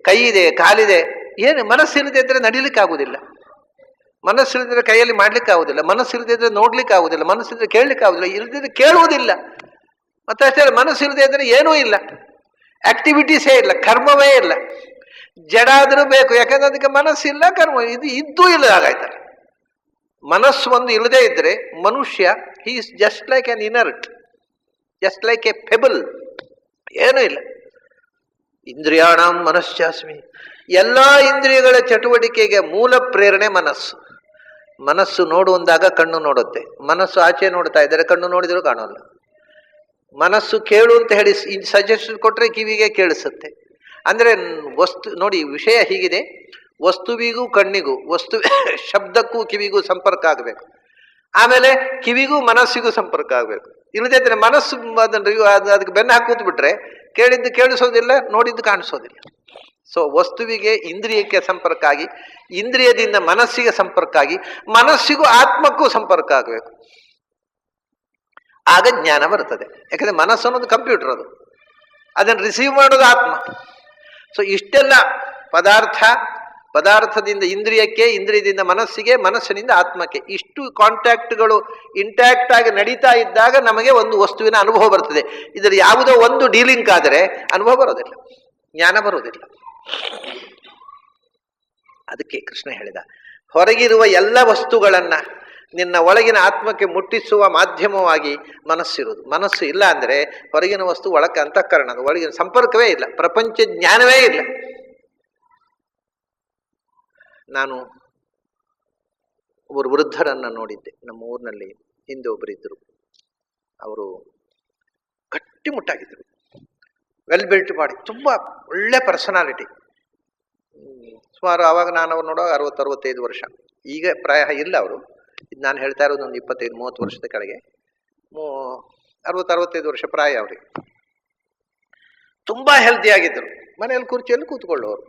ಕೈ ಇದೆ, ಕಾಲಿದೆ, ಏನು ಮನಸ್ಸಿಲ್ಲದೆ ಇದ್ರೆ ನಡಿಲಿಕ್ಕೆ ಆಗುದಿಲ್ಲ. ಮನಸ್ಸಿಲ್ಲದಿದ್ರೆ ಕೈಯಲ್ಲಿ ಮಾಡ್ಲಿಕ್ಕೆ ಆಗುದಿಲ್ಲ, ಮನಸ್ಸಿಲ್ಲದಿದ್ರೆ ನೋಡ್ಲಿಕ್ಕೆ ಆಗುದಿಲ್ಲ, ಮನಸ್ಸಿದ್ರೆ ಕೇಳಲಿಕ್ಕೆ ಆಗುದಿಲ್ಲ, ಇಲ್ಲದಿದ್ರೆ ಕೇಳುವುದಿಲ್ಲ. ಮತ್ತೆ ಅಷ್ಟೇ, ಮನಸ್ಸಿಲ್ಲದೆ ಇದ್ರೆ ಏನೂ ಇಲ್ಲ, ಆಕ್ಟಿವಿಟೀಸೇ ಇಲ್ಲ, ಕರ್ಮವೇ ಇಲ್ಲ. ಜಡ ಆದರೂ ಬೇಕು, ಯಾಕಂದ್ರೆ ಅದಕ್ಕೆ ಮನಸ್ಸಿಲ್ಲ, ಕರ್ಮ ಇದು ಇದ್ದೂ ಇಲ್ಲ. ಹಾಗಾಯ್ತಲ್ಲ, ಮನಸ್ಸು ಒಂದು ಇಲ್ಲದೆ ಇದ್ರೆ ಮನುಷ್ಯ he is just like on inert, just like A pebble, ಏನೂ ಇಲ್ಲ. ಇಂದ್ರಿಯಾಣಾಂ ಮನಶ್ಚಾಸ್ಮಿ. ಎಲ್ಲ ಇಂದ್ರಿಯಗಳ ಚಟುವಟಿಕೆಗೆ ಮೂಲ ಪ್ರೇರಣೆ ಮನಸ್ಸು. ಮನಸ್ಸು ನೋಡುವಂದಾಗ ಕಣ್ಣು ನೋಡುತ್ತೆ, ಮನಸ್ಸು ಆಚೆ ನೋಡ್ತಾ ಇದ್ದರೆ ಕಣ್ಣು ನೋಡಿದರೂ ಕಾಣೋಲ್ಲ. ಮನಸ್ಸು ಕೇಳು ಅಂತ ಹೇಳಿ ಸಜೆಷನ್ ಕೊಟ್ಟರೆ ಕಿವಿಗೆ ಕೇಳಿಸುತ್ತೆ. ಅಂದರೆ ವಸ್ತು ನೋಡಿ, ವಿಷಯ ಹೀಗಿದೆ, ವಸ್ತುವಿಗೂ ಕಣ್ಣಿಗೂ, ಶಬ್ದಕ್ಕೂ ಕಿವಿಗೂ ಸಂಪರ್ಕ ಆಗಬೇಕು. ಆಮೇಲೆ ಕಿವಿಗೂ ಮನಸ್ಸಿಗೂ ಸಂಪರ್ಕ ಆಗಬೇಕು. ಇಲ್ಲದೇ ಇದ್ರೆ ಮನಸ್ಸು ಅದಕ್ಕೆ ಬೆನ್ನು ಹಾಕೂತ್ ಬಿಟ್ರೆ ಕೇಳಿದ್ದು ಕೇಳಿಸೋದಿಲ್ಲ, ನೋಡಿದ್ದು ಕಾಣಿಸೋದಿಲ್ಲ. ಸೊ ವಸ್ತುವಿಗೆ ಇಂದ್ರಿಯಕ್ಕೆ ಸಂಪರ್ಕ ಆಗಿ, ಇಂದ್ರಿಯದಿಂದ ಮನಸ್ಸಿಗೆ ಸಂಪರ್ಕ ಆಗಿ, ಮನಸ್ಸಿಗೂ ಆತ್ಮಕ್ಕೂ ಸಂಪರ್ಕ ಆಗಬೇಕು. ಆಗ ಜ್ಞಾನ ಬರ್ತದೆ. ಯಾಕಂದ್ರೆ ಮನಸ್ಸು ಅನ್ನೋದು ಕಂಪ್ಯೂಟರ್, ಅದನ್ನು ರಿಸೀವ್ ಮಾಡೋದು ಆತ್ಮ. ಸೊ ಇಷ್ಟೆಲ್ಲ ಪದಾರ್ಥದಿಂದ ಇಂದ್ರಿಯಕ್ಕೆ, ಇಂದ್ರಿಯದಿಂದ ಮನಸ್ಸಿಗೆ, ಮನಸ್ಸಿನಿಂದ ಆತ್ಮಕ್ಕೆ, ಇಷ್ಟು ಕಾಂಟ್ಯಾಕ್ಟ್ಗಳು ಇಂಟ್ಯಾಕ್ಟ್ ಆಗಿ ನಡೀತಾ ಇದ್ದಾಗ ನಮಗೆ ಒಂದು ವಸ್ತುವಿನ ಅನುಭವ ಬರ್ತದೆ. ಇದರ ಯಾವುದೋ ಒಂದು ಡೀಲಿಂಗ್ ಆದರೆ ಅನುಭವ ಬರೋದಿಲ್ಲ, ಜ್ಞಾನ ಬರೋದಿಲ್ಲ. ಅದಕ್ಕೆ ಕೃಷ್ಣ ಹೇಳಿದ, ಹೊರಗಿರುವ ಎಲ್ಲ ವಸ್ತುಗಳನ್ನ ನಿನ್ನ ಒಳಗಿನ ಆತ್ಮಕ್ಕೆ ಮುಟ್ಟಿಸುವ ಮಾಧ್ಯಮವಾಗಿ ಮನಸ್ಸಿರುವುದು. ಮನಸ್ಸು ಇಲ್ಲ ಅಂದರೆ ಹೊರಗಿನ ವಸ್ತು ಒಳಕ್ಕೆ ಅಂತಃಕರಣ, ಅದು ಒಳಗಿನ ಸಂಪರ್ಕವೇ ಇಲ್ಲ, ಪ್ರಪಂಚ ಜ್ಞಾನವೇ ಇಲ್ಲ. ನಾನು ಒಬ್ಬರು ವೃದ್ಧರನ್ನು ನೋಡಿದ್ದೆ ನಮ್ಮ ಊರಿನಲ್ಲಿ. ಹಿಂದೆ ಒಬ್ಬರಿದ್ದರು. ಅವರು ಗಟ್ಟಿಮುಟ್ಟಾಗಿದ್ದರು, ವೆಲ್ ಬಿಲ್ಟ್ ಮಾಡಿ, ತುಂಬ ಒಳ್ಳೆ ಪರ್ಸನಾಲಿಟಿ. ಸುಮಾರು ಆವಾಗ ನಾನು ಅವ್ರು ನೋಡುವಾಗ 60-65 ವರ್ಷ. ಈಗ ಪ್ರಾಯ ಇಲ್ಲ ಅವರು. ಇದು ನಾನು ಹೇಳ್ತಾ ಇರೋದು ಒಂದು 25-30 ವರ್ಷದ ಕೆಳಗೆ. 60-65 ವರ್ಷ ಪ್ರಾಯ ಅವರಿಗೆ. ತುಂಬ ಹೆಲ್ದಿ ಆಗಿದ್ದರು. ಮನೆಯಲ್ಲಿ ಕುರ್ಚಿಯಲ್ಲಿ ಕೂತ್ಕೊಳ್ಳೋರು.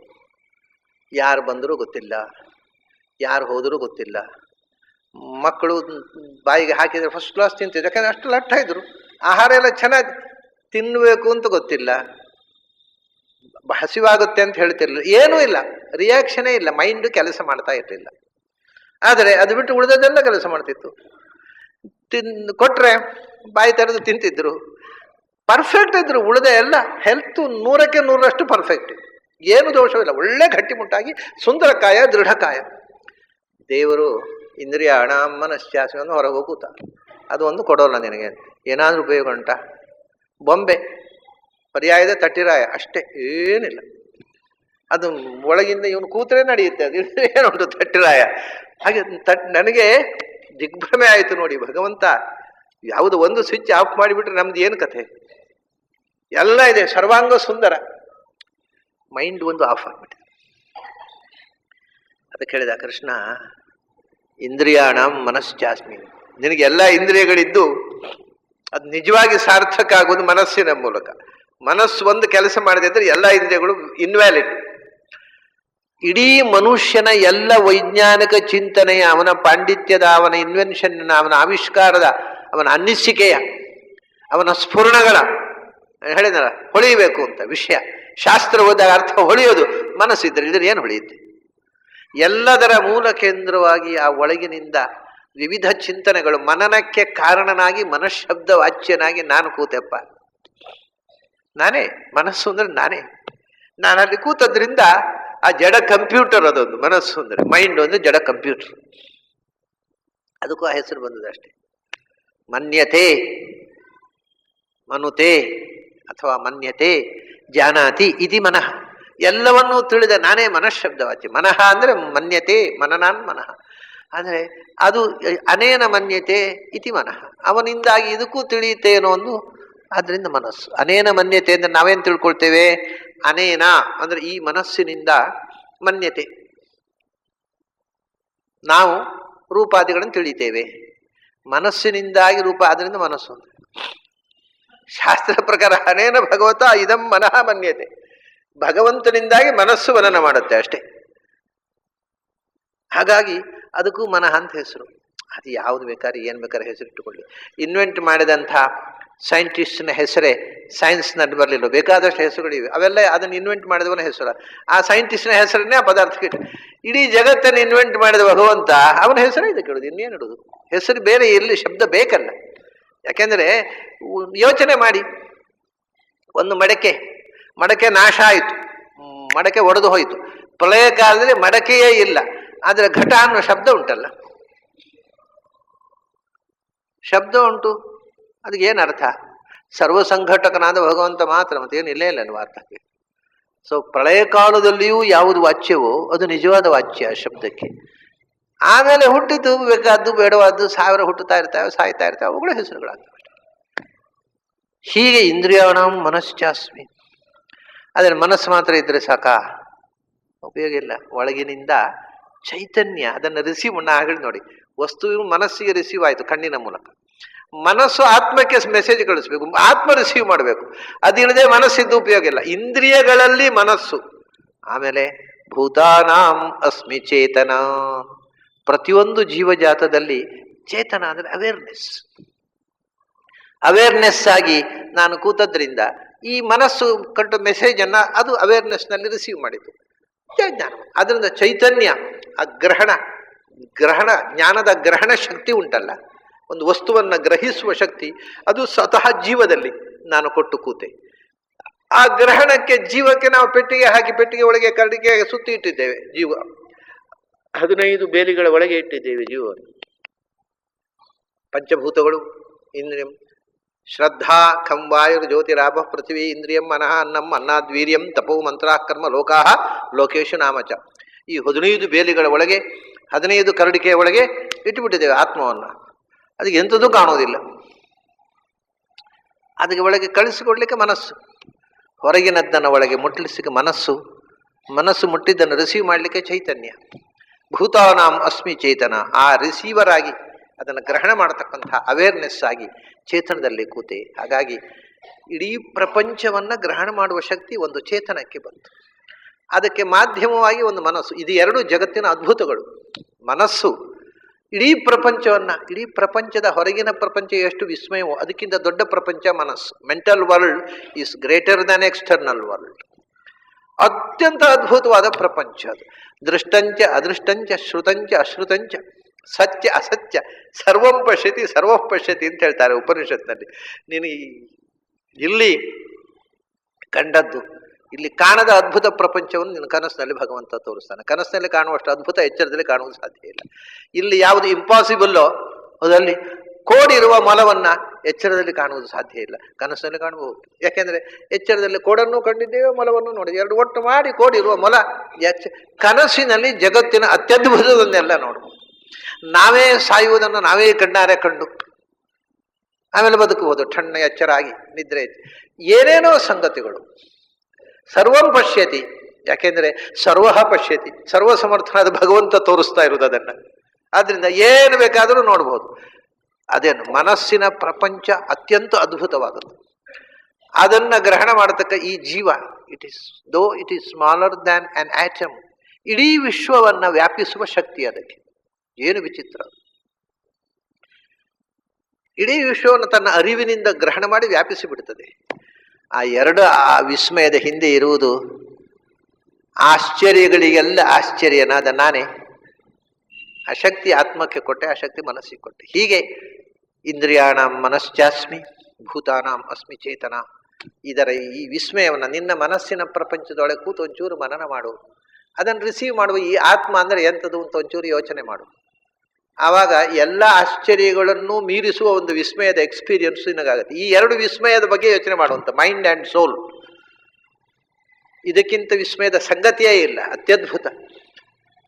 ಯಾರು ಬಂದರೂ ಗೊತ್ತಿಲ್ಲ, ಯಾರು ಹೋದರೂ ಗೊತ್ತಿಲ್ಲ. ಮಕ್ಕಳು ಬಾಯಿಗೆ ಹಾಕಿದರೆ ಫಸ್ಟ್ ಕ್ಲಾಸ್ ತಿಂತಿದ್ರು, ಯಾಕಂದರೆ ಅಷ್ಟು ಲಟ್ಟ ಇದ್ರು. ಆಹಾರ ಎಲ್ಲ ಚೆನ್ನಾಗಿ ತಿನ್ನಬೇಕು ಅಂತ ಗೊತ್ತಿಲ್ಲ, ಹಸಿವಾಗುತ್ತೆ ಅಂತ ಹೇಳ್ತಿರ್ಲಿಲ್ಲ, ಏನೂ ಇಲ್ಲ, ರಿಯಾಕ್ಷನೇ ಇಲ್ಲ, ಮೈಂಡ್ ಕೆಲಸ ಮಾಡ್ತಾ ಇರಲಿಲ್ಲ. ಆದರೆ ಅದು ಬಿಟ್ಟು ಉಳಿದದೆಲ್ಲ ಕೆಲಸ ಮಾಡ್ತಿತ್ತು. ಕೊಟ್ಟರೆ ಬಾಯಿ ತೆರೆದು ತಿಂತಿದ್ರು, ಪರ್ಫೆಕ್ಟ್ ಇದ್ರು. ಉಳಿದ ಎಲ್ಲ ಹೆಲ್ತ್ 100ಕ್ಕೆ 100ರಷ್ಟು ಪರ್ಫೆಕ್ಟ್, ಏನು ದೋಷವಿಲ್ಲ, ಒಳ್ಳೆ ಗಟ್ಟಿಮುಟ್ಟಾಗಿ ಸುಂದರಕಾಯ ದೃಢಕಾಯ. ದೇವರು ಇಂದ್ರಿಯ ಹಣ ಮನಶ್ಚಾಸವನ್ನು ಹೊರಗೆ ಹೋಗುತ್ತ, ಅದು ಒಂದು ಕೊಡೋಲ್ಲ ನಿನಗೆ, ಏನಾದರೂ ಉಪಯೋಗ ಉಂಟಾ? ಬೊಂಬೆ ಪರ್ಯಾಯದ ತಟ್ಟಿರಾಯ ಅಷ್ಟೇ, ಏನಿಲ್ಲ. ಅದು ಒಳಗಿಂದ ಇವನು ಕೂತರೆ ನಡೆಯುತ್ತೆ, ಅದು ಏನುಂಟು ತಟ್ಟಿರಾಯ. ಹಾಗೆ ನನಗೆ ದಿಗ್ಭ್ರಮೆ ಆಯಿತು ನೋಡಿ. ಭಗವಂತ ಯಾವುದು ಒಂದು ಸ್ವಿಚ್ ಆಫ್ ಮಾಡಿಬಿಟ್ರೆ ನಮ್ದು ಏನು ಕಥೆ? ಎಲ್ಲ ಇದೆ, ಸರ್ವಾಂಗ ಸುಂದರ, ಮೈಂಡ್ ಒಂದು ಆಫ್ ಆಗಿಬಿಟ್ಟಿದೆ. ಅದಕ್ಕೆ ಹೇಳಿದ ಕೃಷ್ಣ, ಇಂದ್ರಿಯಾಣ ಮನಶ್ಚಾಸ್ಮಿ. ನಿನಗೆ ಎಲ್ಲ ಇಂದ್ರಿಯಗಳಿದ್ದು ಅದು ನಿಜವಾಗಿ ಸಾರ್ಥಕ ಆಗೋದು ಮನಸ್ಸಿನ ಮೂಲಕ. ಮನಸ್ಸು ಒಂದು ಕೆಲಸ ಮಾಡದಿದ್ರೆ ಎಲ್ಲ ಇಂದ್ರಿಯಗಳು ಇನ್ವ್ಯಾಲಿಡ್. ಇಡೀ ಮನುಷ್ಯನ ಎಲ್ಲ ವೈಜ್ಞಾನಿಕ ಚಿಂತನೆಯ, ಅವನ ಪಾಂಡಿತ್ಯದ, ಅವನ ಇನ್ವೆನ್ಷನ್, ಅವನ ಆವಿಷ್ಕಾರದ, ಅವನ ಅನಿಸಿಕೆಯ, ಅವನ ಸ್ಫುರಣಗಳ, ಹೇಳಿದಲ್ಲ ಹೊಳೆಯಬೇಕು ಅಂತ ವಿಷಯ. ಶಾಸ್ತ್ರ ಓದಾಗ ಅರ್ಥ ಹೊಳೆಯೋದು ಮನಸ್ಸಿದ್ರೆ, ಇದ್ರೆ ಏನು ಹೊಳೆಯುತ್ತೆ? ಎಲ್ಲದರ ಮೂಲ ಕೇಂದ್ರವಾಗಿ ಆ ಒಳಗಿನಿಂದ ವಿವಿಧ ಚಿಂತನೆಗಳು, ಮನನಕ್ಕೆ ಕಾರಣನಾಗಿ ಮನಃಶಬ್ದ ವಾಚ್ಯನಾಗಿ ನಾನು ಕೂತೆಪ್ಪ. ನಾನೇ ಮನಸ್ಸು ಅಂದ್ರೆ ನಾನೇ. ನಾನಲ್ಲಿ ಕೂತದ್ರಿಂದ ಆ ಜಡ ಕಂಪ್ಯೂಟರ್ ಅದೊಂದು, ಮನಸ್ಸು ಅಂದರೆ ಮೈಂಡ್ ಒಂದು ಜಡ ಕಂಪ್ಯೂಟರ್. ಅದಕ್ಕೂ ಆ ಹೆಸರು ಬಂದದ್ದು ಅಷ್ಟೇ. ಮನ್ಯತೆ, ಮನುತೆ ಅಥವಾ ಮನ್ಯತೆ, ಜಾನಾತಿ ಇತಿ ಮನಃ. ಎಲ್ಲವನ್ನೂ ತಿಳಿದ ನಾನೇ ಮನಃಶಬ್ದವಾಚ್ಯ. ಮನಃ ಅಂದರೆ ಮನ್ಯತೆ, ಮನನಾನ್ ಮನಃ. ಆದರೆ ಅದು ಅನೇನ ಮನ್ಯತೆ ಇತಿ ಮನಃ, ಅವನಿಂದಾಗಿ ಇದಕ್ಕೂ ತಿಳಿಯುತ್ತೆ ಏನೋ ಒಂದು, ಆದ್ದರಿಂದ ಮನಸ್ಸು. ಅನೇನ ಮನ್ಯತೆ ಅಂದರೆ ನಾವೇನು ತಿಳ್ಕೊಳ್ತೇವೆ? ಅನೇನ ಅಂದರೆ ಈ ಮನಸ್ಸಿನಿಂದ ಮನ್ಯತೆ, ನಾವು ರೂಪಾದಿಗಳನ್ನು ತಿಳಿತೇವೆ. ಮನಸ್ಸಿನಿಂದಾಗಿ ರೂಪ, ಆದ್ದರಿಂದ ಮನಸ್ಸು. ಶಾಸ್ತ್ರ ಪ್ರಕಾರ ಅನೇನ ಭಗವತ ಇದಂ ಮನಃ ಮನ್ಯತೆ, ಭಗವಂತನಿಂದಾಗಿ ಮನಸ್ಸು ಮನನ ಮಾಡುತ್ತೆ ಅಷ್ಟೇ. ಹಾಗಾಗಿ ಅದಕ್ಕೂ ಮನಃ ಅಂತ ಹೆಸರು. ಅದು ಯಾವುದು ಬೇಕಾದ್ರೆ ಏನು ಬೇಕಾದ್ರೆ ಹೆಸರು ಇಟ್ಟುಕೊಳ್ಳಿ. ಇನ್ವೆಂಟ್ ಮಾಡಿದಂಥ ಸೈಂಟಿಸ್ಟ್ನ ಹೆಸರೇ ಸೈನ್ಸ್ನಲ್ಲಿ ಬರಲಿಲ್ಲ, ಬೇಕಾದಷ್ಟು ಹೆಸರುಗಳಿವೆ. ಅವೆಲ್ಲ ಅದನ್ನು ಇನ್ವೆಂಟ್ ಮಾಡಿದವನ ಹೆಸರು. ಆ ಸೈಂಟಿಸ್ಟ್ನ ಹೆಸರನ್ನೇ ಆ ಪದಾರ್ಥಕ್ಕೆ ಇಟ್ಟು, ಇಡೀ ಜಗತ್ತನ್ನು ಇನ್ವೆಂಟ್ ಮಾಡಿದ ಭಗವಂತ, ಅವನ ಹೆಸರೇ ಇದಕ್ಕೆ ಇಡೋದು, ಇನ್ನೇನು ಇಡೋದು? ಹೆಸರು ಬೇರೆ ಎಲ್ಲಿ ಶಬ್ದ ಬೇಕಲ್ಲ. ಯಾಕೆಂದರೆ ಯೋಚನೆ ಮಾಡಿ, ಒಂದು ಮಡಕೆ ನಾಶ ಆಯಿತು, ಮಡಕೆ ಒಡೆದು ಹೋಯಿತು. ಪ್ರಳಯ ಕಾಲದಲ್ಲಿ ಮಡಕೆಯೇ ಇಲ್ಲ, ಆದರೆ ಘಟ ಅನ್ನೋ ಶಬ್ದ ಉಂಟಲ್ಲ, ಶಬ್ದ ಉಂಟು, ಅದಕ್ಕೇನು ಅರ್ಥ? ಸರ್ವಸಂಘಟಕನಾದ ಭಗವಂತ ಮಾತ್ರ, ಮತ್ತೇನು ಇಲ್ಲೇ ಇಲ್ಲ ನೀವು ಅರ್ಥಕ್ಕೆ. ಸೊ ಪ್ರಳಯ ಕಾಲದಲ್ಲಿಯೂ ಯಾವುದು ವಾಚ್ಯವೋ ಅದು ನಿಜವಾದ ವಾಚ್ಯ ಶಬ್ದಕ್ಕೆ. ಆಮೇಲೆ ಹುಟ್ಟಿದ್ದು ಬೇಕಾದ್ದು ಬೇಡವಾದ್ದು 1000 ಹುಟ್ಟುತ್ತಾ ಇರ್ತಾವೆ, ಸಾಯ್ತಾ ಇರ್ತಾವೆ, ಅವುಗಳ ಹೆಸರುಗಳಾಗ್ತವೆ. ಹೀಗೆ ಇಂದ್ರಿಯಾಣ ಮನಶ್ಚಾಸ್ಮಿ. ಆದರೆ ಮನಸ್ಸು ಮಾತ್ರ ಇದ್ರೆ ಸಾಕಾ? ಉಪಯೋಗ ಇಲ್ಲ. ಒಳಗಿನಿಂದ ಚೈತನ್ಯ ಅದನ್ನು ರಿಸೀವ್ ಹೇಳಿ ನೋಡಿ. ವಸ್ತು ಮನಸ್ಸಿಗೆ ರಿಸೀವ್ ಆಯಿತು ಕಣ್ಣಿನ ಮೂಲಕ, ಮನಸ್ಸು ಆತ್ಮಕ್ಕೆ ಮೆಸೇಜ್ ಕಳಿಸ್ಬೇಕು, ಆತ್ಮ ರಿಸೀವ್ ಮಾಡಬೇಕು. ಅದಿಲ್ಲದೆ ಮನಸ್ಸಿದ್ದು ಉಪಯೋಗ ಇಲ್ಲ. ಇಂದ್ರಿಯಗಳಲ್ಲಿ ಮನಸ್ಸು. ಆಮೇಲೆ ಭೂತಾನಾಂ ಅಸ್ಮಿ ಚೇತನ. ಪ್ರತಿಯೊಂದು ಜೀವಜಾತದಲ್ಲಿ ಚೇತನ ಅಂದರೆ ಅವೇರ್ನೆಸ್ ಆಗಿ ನಾನು ಕೂತದ್ರಿಂದ ಈ ಮನಸ್ಸು ಕಟ್ಟ ಮೆಸೇಜನ್ನು ಅದು ಅವೇರ್ನೆಸ್ನಲ್ಲಿ ರಿಸೀವ್ ಮಾಡಿತು, ಜ್ಞಾನ. ಅದರಿಂದ ಚೈತನ್ಯ, ಆ ಗ್ರಹಣ ಜ್ಞಾನದ ಗ್ರಹಣ ಶಕ್ತಿ ಉಂಟಲ್ಲ, ಒಂದು ವಸ್ತುವನ್ನು ಗ್ರಹಿಸುವ ಶಕ್ತಿ, ಅದು ಸ್ವತಃ ಜೀವದಲ್ಲಿ ನಾನು ಕೊಟ್ಟು ಕೂತೆ. ಆ ಗ್ರಹಣಕ್ಕೆ ಜೀವಕ್ಕೆ ನಾವು ಪೆಟ್ಟಿಗೆ ಹಾಕಿ, ಪೆಟ್ಟಿಗೆ ಒಳಗೆ ಕರಡಿಗೆ ಸುತ್ತಿ ಇಟ್ಟಿದ್ದೇವೆ. ಜೀವ 15 ಬೇಲಿಗಳ ಒಳಗೆ ಇಟ್ಟಿದ್ದೇವೆ ಜೀವವನ್ನು. ಪಂಚಭೂತಗಳು, ಇಂದ್ರಿಯಂ ಶ್ರದ್ಧಾ ಖಂ ವಾಯುರ್ ಜ್ಯೋತಿರಾಭ ಪೃಥ್ವಿ ಇಂದ್ರಿಯಂ ಮನಃ ಅನ್ನಂ ಅನ್ನಾದ್ವೀರ್ಯಂ ತಪೋ ಮಂತ್ರಾಃ ಕರ್ಮ ಲೋಕಾಹ ಲೋಕೇಶು ನಾಮಚ. ಈ 15 ಬೇಲಿಗಳ ಒಳಗೆ, 15 ಕರಡಿಕೆಯ ಒಳಗೆ ಇಟ್ಟುಬಿಟ್ಟಿದ್ದೇವೆ ಆತ್ಮವನ್ನು. ಅದಕ್ಕೆ ಎಂಥದೂ ಕಾಣುವುದಿಲ್ಲ. ಅದಕ್ಕೆ ಒಳಗೆ ಕಳಿಸಿಕೊಡ್ಲಿಕ್ಕೆ ಮನಸ್ಸು, ಹೊರಗಿನದ್ದನ್ನು ಒಳಗೆ ಮುಟ್ಟಲಿಸಿಕ್ಕೆ ಮನಸ್ಸು, ಮನಸ್ಸು ಮುಟ್ಟಿದ್ದನ್ನು ರಿಸೀವ್ ಮಾಡಲಿಕ್ಕೆ ಚೈತನ್ಯ. ಭೂತಾನಾಂ ಅಸ್ಮಿ ಚೇತನ, ಆ ರಿಸೀವರ್ ಆಗಿ ಅದನ್ನು ಗ್ರಹಣ ಮಾಡತಕ್ಕಂಥ ಅವೇರ್ನೆಸ್ ಆಗಿ ಚೇತನದಲ್ಲಿ ಕೂತೆ. ಹಾಗಾಗಿ ಇಡೀ ಪ್ರಪಂಚವನ್ನು ಗ್ರಹಣ ಮಾಡುವ ಶಕ್ತಿ ಒಂದು ಚೇತನಕ್ಕೆ ಬಂತು. ಅದಕ್ಕೆ ಮಾಧ್ಯಮವಾಗಿ ಒಂದು ಮನಸ್ಸು. ಇದು ಎರಡು ಜಗತ್ತಿನ ಅದ್ಭುತಗಳು. ಮನಸ್ಸು ಇಡೀ ಪ್ರಪಂಚವನ್ನು, ಇಡೀ ಪ್ರಪಂಚದ ಹೊರಗಿನ ಪ್ರಪಂಚ ಎಷ್ಟು ವಿಸ್ಮಯವೋ ಅದಕ್ಕಿಂತ ದೊಡ್ಡ ಪ್ರಪಂಚ ಮನಸ್ಸು. Mental world is greater than external world. ಅತ್ಯಂತ ಅದ್ಭುತವಾದ ಪ್ರಪಂಚ ಅದು. ದೃಷ್ಟಂಚ ಅದೃಷ್ಟಂಚ ಶ್ರುತಂಚ ಅಶ್ರುತಂಚ ಸತ್ಯ ಅಸತ್ಯ ಸರ್ವಂ ಪಶ್ಯತಿ ಸರ್ವಂ ಪಶ್ಯತಿ ಅಂತ ಹೇಳ್ತಾರೆ ಉಪನಿಷತ್ನಲ್ಲಿ. ನೀನು ಇಲ್ಲಿ ಕಂಡದ್ದು, ಇಲ್ಲಿ ಕಾಣದ ಅದ್ಭುತ ಪ್ರಪಂಚವನ್ನು ನಿನ್ನ ಕನಸಿನಲ್ಲಿ ಭಗವಂತ ತೋರಿಸ್ತಾನೆ. ಕನಸಿನಲ್ಲಿ ಕಾಣುವಷ್ಟು ಅದ್ಭುತ ಎಚ್ಚರದಲ್ಲಿ ಕಾಣುವುದು ಸಾಧ್ಯ ಇಲ್ಲ. ಇಲ್ಲಿ ಯಾವುದು ಇಂಪಾಸಿಬಲ್ಲೋ ಅದರಲ್ಲಿ ಕೋಡಿರುವ ಮೊಲವನ್ನು ಎಚ್ಚರದಲ್ಲಿ ಕಾಣುವುದು ಸಾಧ್ಯ ಇಲ್ಲ, ಕನಸಿನಲ್ಲಿ ಕಾಣಬಹುದು. ಯಾಕೆಂದರೆ ಎಚ್ಚರದಲ್ಲಿ ಕೋಡನ್ನು ಕಂಡಿದ್ದೇವೆ, ಮೊಲವನ್ನು ನೋಡಿದ್ದೇವೆ, ಎರಡು ಒಟ್ಟು ಮಾಡಿ ಕೋಡಿರುವ ಮೊಲ ಕನಸಿನಲ್ಲಿ ಜಗತ್ತಿನ ಅತ್ಯದ್ಭುತವನ್ನೆಲ್ಲ ನೋಡಬಹುದು. ನಾವೇ ಸಾಯುವುದನ್ನು ನಾವೇ ಕಣ್ಣಾರೆ ಕಂಡು ಆಮೇಲೆ ಬದುಕಬಹುದು, ಠಣ್ಣ ಎಚ್ಚರಾಗಿ ನಿದ್ರೆ ಏನೇನೋ ಸಂಗತಿಗಳು. ಸರ್ವಂ ಪಶ್ಯತಿ, ಯಾಕೆಂದರೆ ಸರ್ವ ಪಶ್ಯತಿ, ಸರ್ವಸಮರ್ಥನಾದ ಭಗವಂತ ತೋರಿಸ್ತಾ ಇರುವುದು ಅದನ್ನು. ಆದ್ದರಿಂದ ಏನು ಬೇಕಾದರೂ ನೋಡ್ಬೋದು. ಅದೇನು ಮನಸ್ಸಿನ ಪ್ರಪಂಚ ಅತ್ಯಂತ ಅದ್ಭುತವಾದದ್ದು. ಅದನ್ನು ಗ್ರಹಣ ಮಾಡತಕ್ಕ ಈ ಜೀವ, it is smaller than on atom, ಇಡೀ ವಿಶ್ವವನ್ನು ವ್ಯಾಪಿಸುವ ಶಕ್ತಿ ಅದಕ್ಕೆ. ಏನು ವಿಚಿತ್ರ! ಇಡೀ ವಿಶ್ವವನ್ನು ತನ್ನ ಅರಿವಿನಿಂದ ಗ್ರಹಣ ಮಾಡಿ ವ್ಯಾಪಿಸಿ ಬಿಡುತ್ತದೆ. ಆ ವಿಸ್ಮಯದ ಹಿಂದೆ ಇರುವುದು ಆಶ್ಚರ್ಯಗಳಿಗೆಲ್ಲ ಆಶ್ಚರ್ಯನಾದ ನಾನೇ. ಆ ಶಕ್ತಿ ಆತ್ಮಕ್ಕೆ ಕೊಟ್ಟೆ, ಆ ಶಕ್ತಿ ಮನಸ್ಸಿಗೆ ಕೊಟ್ಟೆ. ಹೀಗೆ ಇಂದ್ರಿಯಾಣಂ ಮನಶ್ಚಾಸ್ಮಿ ಭೂತಾನಾಂ ಅಸ್ಮಿ ಚೇತನ. ಇದರ ಈ ವಿಸ್ಮಯವನ್ನು ನಿನ್ನ ಮನಸ್ಸಿನ ಪ್ರಪಂಚದೊಳಗೆ ಕೂತು ಒಂಚೂರು ಮನನ ಮಾಡು. ಅದನ್ನು ರಿಸೀವ್ ಮಾಡುವ ಈ ಆತ್ಮ ಅಂದರೆ ಎಂಥದ್ದು ಅಂತ ಒಂಚೂರು ಯೋಚನೆ ಮಾಡು. ಆವಾಗ ಎಲ್ಲ ಆಶ್ಚರ್ಯಗಳನ್ನು ಮೀರಿಸುವ ಒಂದು ವಿಸ್ಮಯದ ಎಕ್ಸ್ಪೀರಿಯನ್ಸ್ ನಿನಗಾಗುತ್ತೆ. ಈ ಎರಡು ವಿಸ್ಮಯದ ಬಗ್ಗೆ ಯೋಚನೆ ಮಾಡುವಂಥ ಮೈಂಡ್ ಆ್ಯಂಡ್ ಸೋಲ್. ಇದಕ್ಕಿಂತ ವಿಸ್ಮಯದ ಸಂಗತಿಯೇ ಇಲ್ಲ, ಅತ್ಯದ್ಭುತ.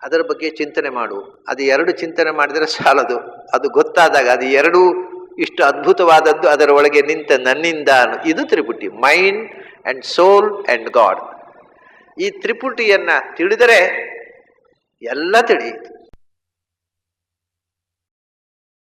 ಅದರ ಬಗ್ಗೆ ಚಿಂತನೆ ಮಾಡು. ಅದು ಎರಡು ಚಿಂತನೆ ಮಾಡಿದರೆ ಸಾಲದು. ಅದು ಗೊತ್ತಾದಾಗ ಅದು ಎರಡೂ ಇಷ್ಟು ಅದ್ಭುತವಾದದ್ದು ಅದರ ಒಳಗೆ ನಿಂತ ನನ್ನಿಂದ. ಇದು ತ್ರಿಪುಟಿ, mind and soul and God. ಈ ತ್ರಿಪುಟಿಯನ್ನು ತಿಳಿದರೆ ಎಲ್ಲ ತಿಳಿಯಿತು.